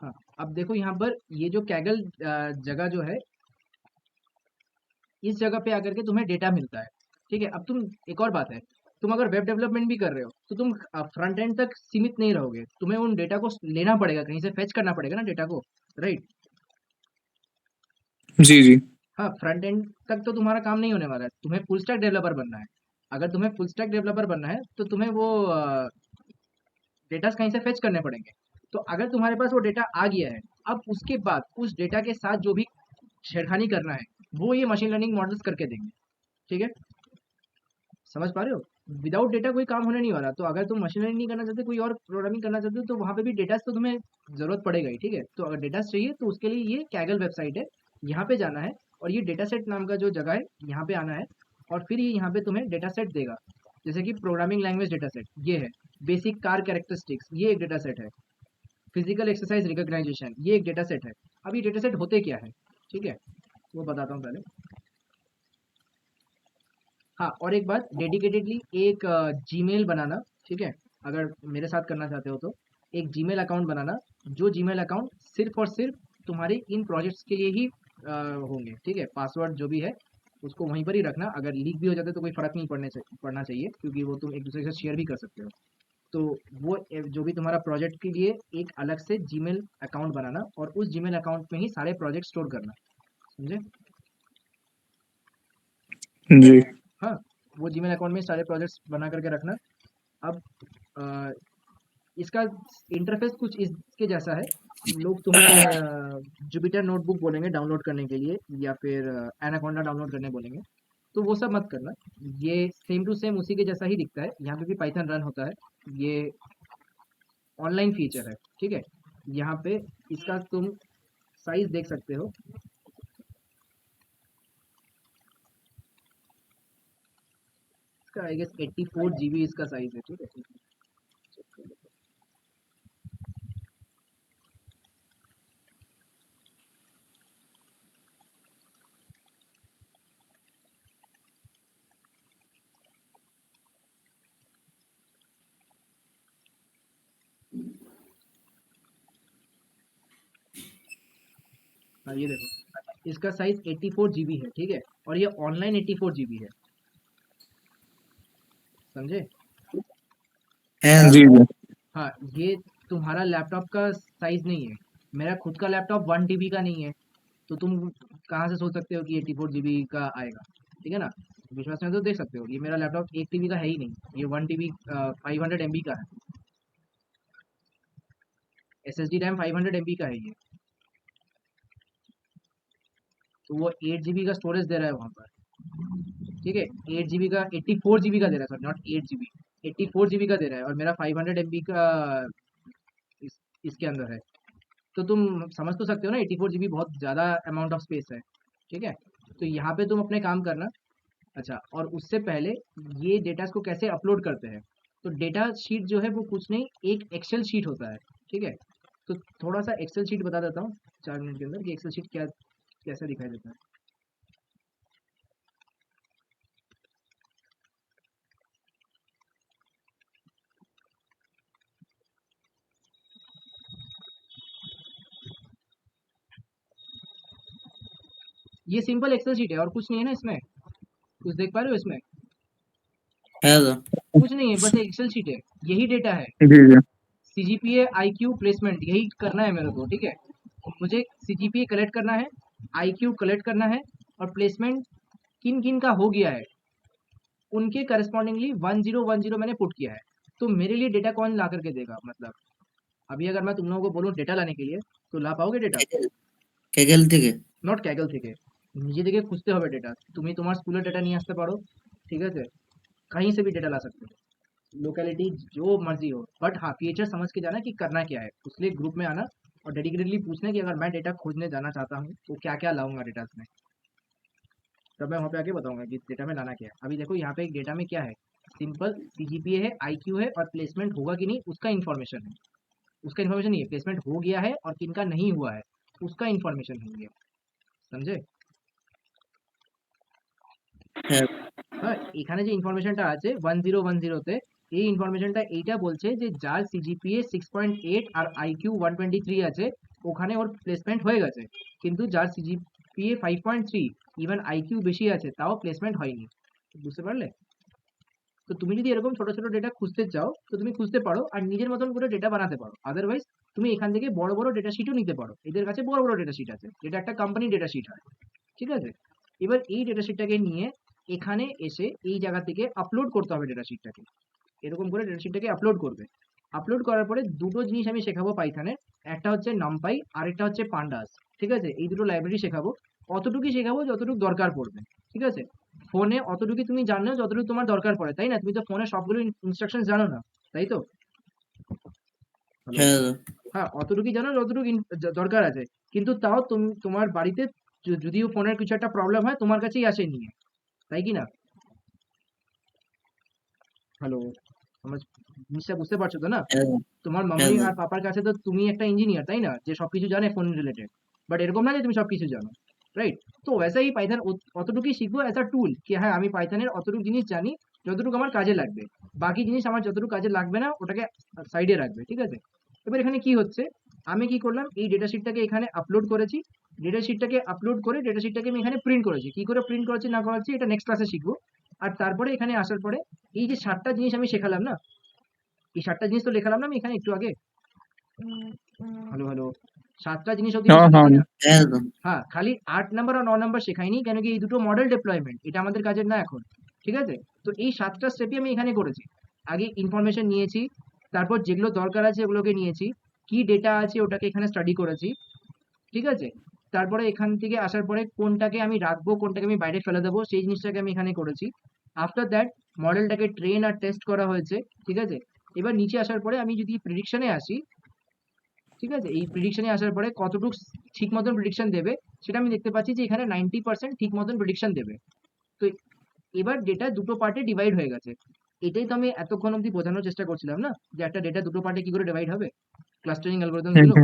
हाँ, अब देखो यहाँ पर ये जो कैगल जगह जो है, इस जगह पे आकर के तुम्हें डेटा मिलता है, ठीक है। अब तुम, एक और बात है, तुम अगर वेब डेवलपमेंट भी कर रहे हो तो तुम फ्रंट एंड तक सीमित नहीं रहोगे, तुम्हें उन डेटा को लेना पड़ेगा, कहीं से फेच करना पड़ेगा ना डेटा को, राइट? जी जी। हाँ, फ्रंट एंड तक तो तुम्हारा काम नहीं होने वाला है, तुम्हें फुल स्टैक डेवलपर बनना है। अगर तुम्हें फुल स्टैक डेवलपर बनना है तो तुम्हें वो डेटा कहीं से फेच करने पड़ेंगे। तो अगर तुम्हारे पास वो डेटा आ गया है, अब उसके बाद उस डेटा के साथ जो भी छेड़खानी करना है वो ये मशीन लर्निंग मॉडल्स करके देंगे, ठीक है। समझ पा रहे हो? विदाउट डेटा कोई काम होने नहीं वाला। तो अगर तुम मशीन लर्निंग नहीं करना चाहते, कोई और प्रोग्रामिंग करना चाहते हो, तो वहाँ पे भी डेटा तो तुम्हें ज़रूरत पड़ेगा ही, ठीक है। तो अगर डेटा चाहिए तो उसके लिए ये कैगल वेबसाइट है, यहाँ पे जाना है और ये डेटा सेट नाम का जो जगह है यहाँ पे आना है, और फिर ये यहाँ पे तुम्हें डेटा सेट देगा, जैसे कि प्रोग्रामिंग लैंग्वेज डेटा सेट ये है, बेसिक कार कैरेक्टरिस्टिक्स ये एक डेटा सेट है, फिजिकल एक्सरसाइज रिकॉग्नाइजेशन ये एक डेटा सेट है। अब ये डेटा सेट होते क्या है, ठीक है, वो बताता हूँ पहले। हाँ, और एक बात, डेडिकेटेडली एक जीमेल बनाना, ठीक है, अगर मेरे साथ करना चाहते हो तो एक जीमेल अकाउंट बनाना, जो जीमेल अकाउंट सिर्फ और सिर्फ तुम्हारे इन प्रोजेक्ट्स के लिए ही होंगे, ठीक है। पासवर्ड जो भी है उसको वहीं पर ही रखना, अगर लीक भी हो जाते तो कोई फर्क नहीं पड़ना चाहिए, क्योंकि वो तुम एक दूसरे के साथ शेयर भी कर सकते हो। तो वो जो भी तुम्हारा प्रोजेक्ट के लिए एक अलग से जीमेल अकाउंट बनाना, और उस जीमेल अकाउंट में ही सारे प्रोजेक्ट स्टोर करना, समझे? जी हाँ, वो जीमेल अकाउंट में सारे प्रोजेक्ट्स बना करके रखना। अब अ, इसका इंटरफेस कुछ इसके जैसा है, लोग तुम्हें जुपिटर नोटबुक बोलेंगे डाउनलोड करने के लिए, या फिर एनाकोंडा डाउनलोड करने बोलेंगे, तो वो सब मत करना। ये सेम टू सेम उसी के जैसा ही दिखता है, यहाँ पे भी पाइथन रन होता है, ये ऑनलाइन फीचर है, ठीक है। यहाँ पे इसका तुम साइज देख सकते हो, इसका आई गेस 84 GB इसका साइज है, ठीक है। हाँ, ये देखो इसका साइज 84 GB है, ठीक है, और ये ऑनलाइन 84 GB है, समझे? है जी जी। हाँ, ये तुम्हारा लैपटॉप का साइज नहीं है, मेरा खुद का लैपटॉप 1 TB का नहीं है, तो तुम कहाँ से सोच सकते हो कि 84 GB का आएगा, ठीक है ना? विश्वास में तो देख सकते हो, ये मेरा लैपटॉप 1 TB का है ही नहीं, ये 1 TB 500 MB का है, SSD रैम 500 MB का है ये, तो वो 8 GB का स्टोरेज दे रहा है वहाँ पर, ठीक है। 8 GB का, 84 GB का दे रहा है, सॉरी नॉट 8 GB, 84 GB का दे रहा है, और मेरा 500 MB का इसके अंदर है। तो तुम समझ तो सकते हो ना, 84 GB बहुत ज़्यादा अमाउंट ऑफ स्पेस है, ठीक है। तो यहाँ पे तुम अपने काम करना। अच्छा, और उससे पहले ये डेटा को कैसे अपलोड करते हैं, तो डेटा शीट जो है वो कुछ नहीं, एक एक्सेल शीट होता है, ठीक है। तो थोड़ा सा एक्सेल शीट बता देता हूँ 4 मिनट के अंदर कि एक्सेल शीट क्या कैसा दिखाई देता है। ये सिंपल एक्सेल शीट है और कुछ नहीं है ना इसमें, कुछ देख पा रहे हो इसमें? হ্যাঁ দাদা कुछ नहीं है, बस एक एक्सेल शीट है, यही डेटा है। जी जी सीजीपीए, आईक्यू, प्लेसमेंट, यही करना है मेरे को, ठीक है? मुझे सीजीपीए कलेक्ट करना है, आईक्यू कलेक्ट करना है, और प्लेसमेंट किन किन का हो गया है उनके करस्पॉन्डिंगली 1010 मैंने पुट किया है। तो मेरे लिए डेटा कौन ला करके देगा? मतलब अभी अगर मैं तुम लोगों को बोलूँ डेटा लाने के लिए, तो ला पाओगे डेटा? ক্যাগেল থেকে নট ক্যাগল থেকে, নিজে থেকে খুঁজতে হবে ডেটা। তুমি তোমার স্কুলের ডেটা নিয়ে আসতে পারো, ঠিক আছে? कहीं से भी डेटा ला सकते हो, लोकेलिटी जो मर्जी हो, बट हाँ फीचर समझ के जाना कि करना क्या है, उसलिए ग्रुप में आना और डेडिकेटली पूछना कि अगर मैं डेटा खोजने जाना चाहता हूँ तो क्या क्या लाऊंगा डेटा में, तब मैं वहाँ पे आके बताऊंगा कि डेटा में लाना क्या है। अभी देखो यहाँ पे एक डेटा में क्या है, सिंपल सीजीपीए है, आईक्यू है, और प्लेसमेंट होगा कि नहीं उसका इन्फॉर्मेशन है। उसका इन्फॉर्मेशन नहीं है, प्लेसमेंट हो गया है और किनका नहीं हुआ है उसका इन्फॉर्मेशन हो गया, समझे? হ্যাঁ হ্যাঁ, এখানে যে ইনফরমেশনটা আছে 1010 তে, এই ইনফরমেশনটা এইটা বলছে যে যার সিজিপিএ 6.8 আর আইকিউ 123 আছে ওখানে ওর প্লেসমেন্ট হয়ে গেছে, কিন্তু যার সিজিপিএ 5.3 ইভেন আইকিউ বেশি আছে তাও প্লেসমেন্ট হয়নি। বুঝতে পারলে? তো তুমি যদি এরকম ছোট ছোট ডেটা খুঁজতে চাও তো তুমি খুঁজতে পারো আর নিজের মতন করে ডেটা বানাতে পারো, আদারওয়াইজ তুমি এখান থেকে বড় বড় ডেটা শিটও নিতে পারো, এদের কাছে বড় বড় ডেটা শিট আছে, যেটা একটা কোম্পানি ডেটা শিট হয়, ঠিক আছে? এবার এই ডেটা শিটটাকে নিয়ে এখানে এসে এই জায়গা থেকে আপলোড করতে হবে ডেটা শিটটাকে, এরকম করে ডেটা শিটটাকে আপলোড করবে। আপলোড করার পরে দুটো জিনিস আমি শেখাবো পাইথনের, একটা হচ্ছে নামপাই আর একটা হচ্ছে পান্ডাস, ঠিক আছে? এই দুটো লাইব্রেরি শেখাবো, অতটুকুই শেখাবো যতটুকু দরকার পড়বে, ঠিক আছে? ফোনে অতটুকুই তুমি জানো যতটুকু তোমার দরকার পড়ে, তাই না? তুমি তো ফোনে সবগুলো ইনস্ট্রাকশন জানো না, তাই তো? হ্যালো? হ্যাঁ দাদা হ্যাঁ, অতটুকুই জানো যতটুকু দরকার আছে, কিন্তু তাও তুমি তোমার বাড়িতে যদিও ফোনের কিছু একটা প্রবলেম হয় তোমার কাছেই আসে নিয়ে, তাই কি না? হ্যালো, আমার জিনিসটা বুঝতে পারছো তো না? হ্যাঁ তোমার হ্যাঁ মাম্মি দাদা আর পাপার কাছে তো তুমি একটা ইঞ্জিনিয়ার, তাই না? যে সবকিছু জানে ফোন রিলেটেড, বাট এরকম না যে তুমি সবকিছু জানো, রাইট? তো वैसा ही পাইথন অতটুকুই শিখবো অ্যাজ আ টুল, কি হ্যাঁ আমি পাইথনের অতটুকু জিনিস জানি যতটুকু আমার কাজে লাগবে, বাকি জিনিস আমার যতটুকু কাজে লাগবে না ওটাকে সাইডে রাখবে, ঠিক আছে? এবার এখানে কি হচ্ছে, আমি কি করলাম, এই ডেটা শিটটাকে এখানে আপলোড করেছি, ডেটা শিটটাকে আপলোড করে ডেটা শিটটাকে আমি এখানে প্রিন্ট করেছি, কি করে প্রিন্ট করেছি না করেছি এটা নেক্সট ক্লাসে শিখবো। আর তারপরে এখানে আসার পরে এই যে 7টা জিনিস আমি শেখালাম না, এই 7টা জিনিস তো লেখালাম না আমি এখানে একটু আগে, হ্যালো হ্যালো, 7টা জিনিস অব্দি हाँ हाँ শিখেছি না? হ্যাঁ দাদা হ্যাঁ, খালি 8 নাম্বার আর 9 নাম্বার শেখাইনি, কেন কি এই দুটো মডেল ডিপ্লয়মেন্ট, এটা আমাদের কাজের না এখন, ঠিক আছে? তো এই 7টা স্টেপই আমি এখানে করেছি। আগে ইনফরমেশন নিয়েছি, তারপর যেগুলো দরকার আছে ওগুলোকে নিয়েছি, কি ডেটা আছে ওটাকে এখানে স্টাডি করেছি, ঠিক আছে? তারপরে এখান থেকে আসার পরে কোনটাকে আমি রাখবো কোনটাকে আমি বাইরে ফেলে দেবো সেই জিনিসটাকে আমি এখানে করেছি। আফটার দ্যাট মডেলটাকে ট্রেন আর টেস্ট করা হয়েছে, ঠিক আছে? এবার নিচে আসার পরে আমি যদি প্রেডিকশনে আসি, ঠিক আছে? এই প্রেডিকশনে আসার পরে কতটুকু ঠিক মতন প্রেডিকশন দেবে সেটা আমি দেখতে পাচ্ছি যে এখানে 90% ঠিক মতন প্রেডিকশন দেবে। তো এবার ডেটা দুটো পার্টে ডিভাইড হয়ে গেছে, এটাই তো আমি এতক্ষণ অবধি বোঝানোর চেষ্টা করছিলাম না, যে একটা ডেটা দুটো পার্টে কি করে ডিভাইড হবে, ক্লাস্টারিং অ্যালগরিদম গুলো।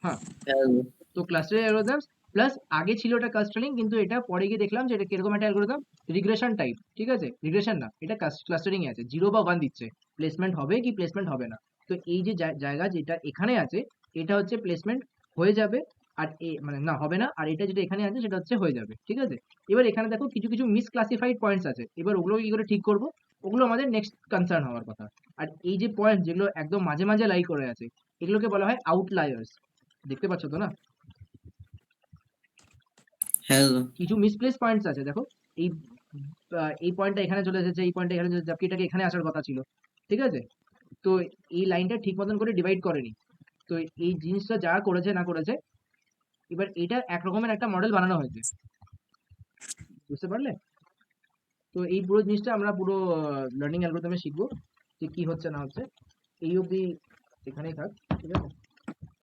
হ্যাঁ, হ্যাঁ দাদা তো ক্লাস্টারিং অ্যালগরিদমস প্লাস আগে ছিল এটা ক্লাস্টারিং, কিন্তু এটা পরে গিয়ে দেখলাম যে এটা কিরকম একটা অ্যালগরিদম, রিগ্রেশন টাইপ, ঠিক আছে? রিগ্রেশন না, এটা ক্লাস্টারিং এ আছে, 0 বা 1 দিচ্ছে, প্লেসমেন্ট হবে কি প্লেসমেন্ট হবে না। তো এই যে জায়গা যেটা এখানে আছে এটা হচ্ছে প্লেসমেন্ট হয়ে যাবে, আর মানে না হবে না, আর এটা যেটা এখানে আছে সেটা হচ্ছে হয়ে যাবে, ঠিক আছে? এবার এখানে দেখো কিছু কিছু মিসক্লাসিফাইড পয়েন্টস আছে, এবার ওগুলো কি করে ঠিক করব, ওগুলো আমাদের নেক্সট কনসার্ন হওয়ার কথা। আর এই যে পয়েন্ট যেগুলো একদম মাঝে মাঝে লাই করে আছে এগুলোকে বলা হয় আউটলায়ার্স, দেখতে পাচ্ছ তো না? হ্যাঁ দাদা কিছু মিসপ্লেস পয়েন্টস আছে, দেখো এই এই পয়েন্টটা এখানে চলে এসেছে, এই পয়েন্টটা এখানে চলে এসেছে, এটাকে এখানে আসার কথা ছিল, ঠিক আছে? তো এই লাইনটা ঠিক মতন করে ডিভাইড করেনি, তো এই জিনিসটা যা করেছে না করেছে, এবার এটা এক রকমের একটা মডেল বানানো হয়েছে, বুঝতে পারলে? তো এই পুরো জিনিসটা আমরা পুরো লার্নিং অ্যালগরিদমে শিখবো যে কি হচ্ছে না হচ্ছে, এই অবধি এখানেই থাক, ঠিক আছে?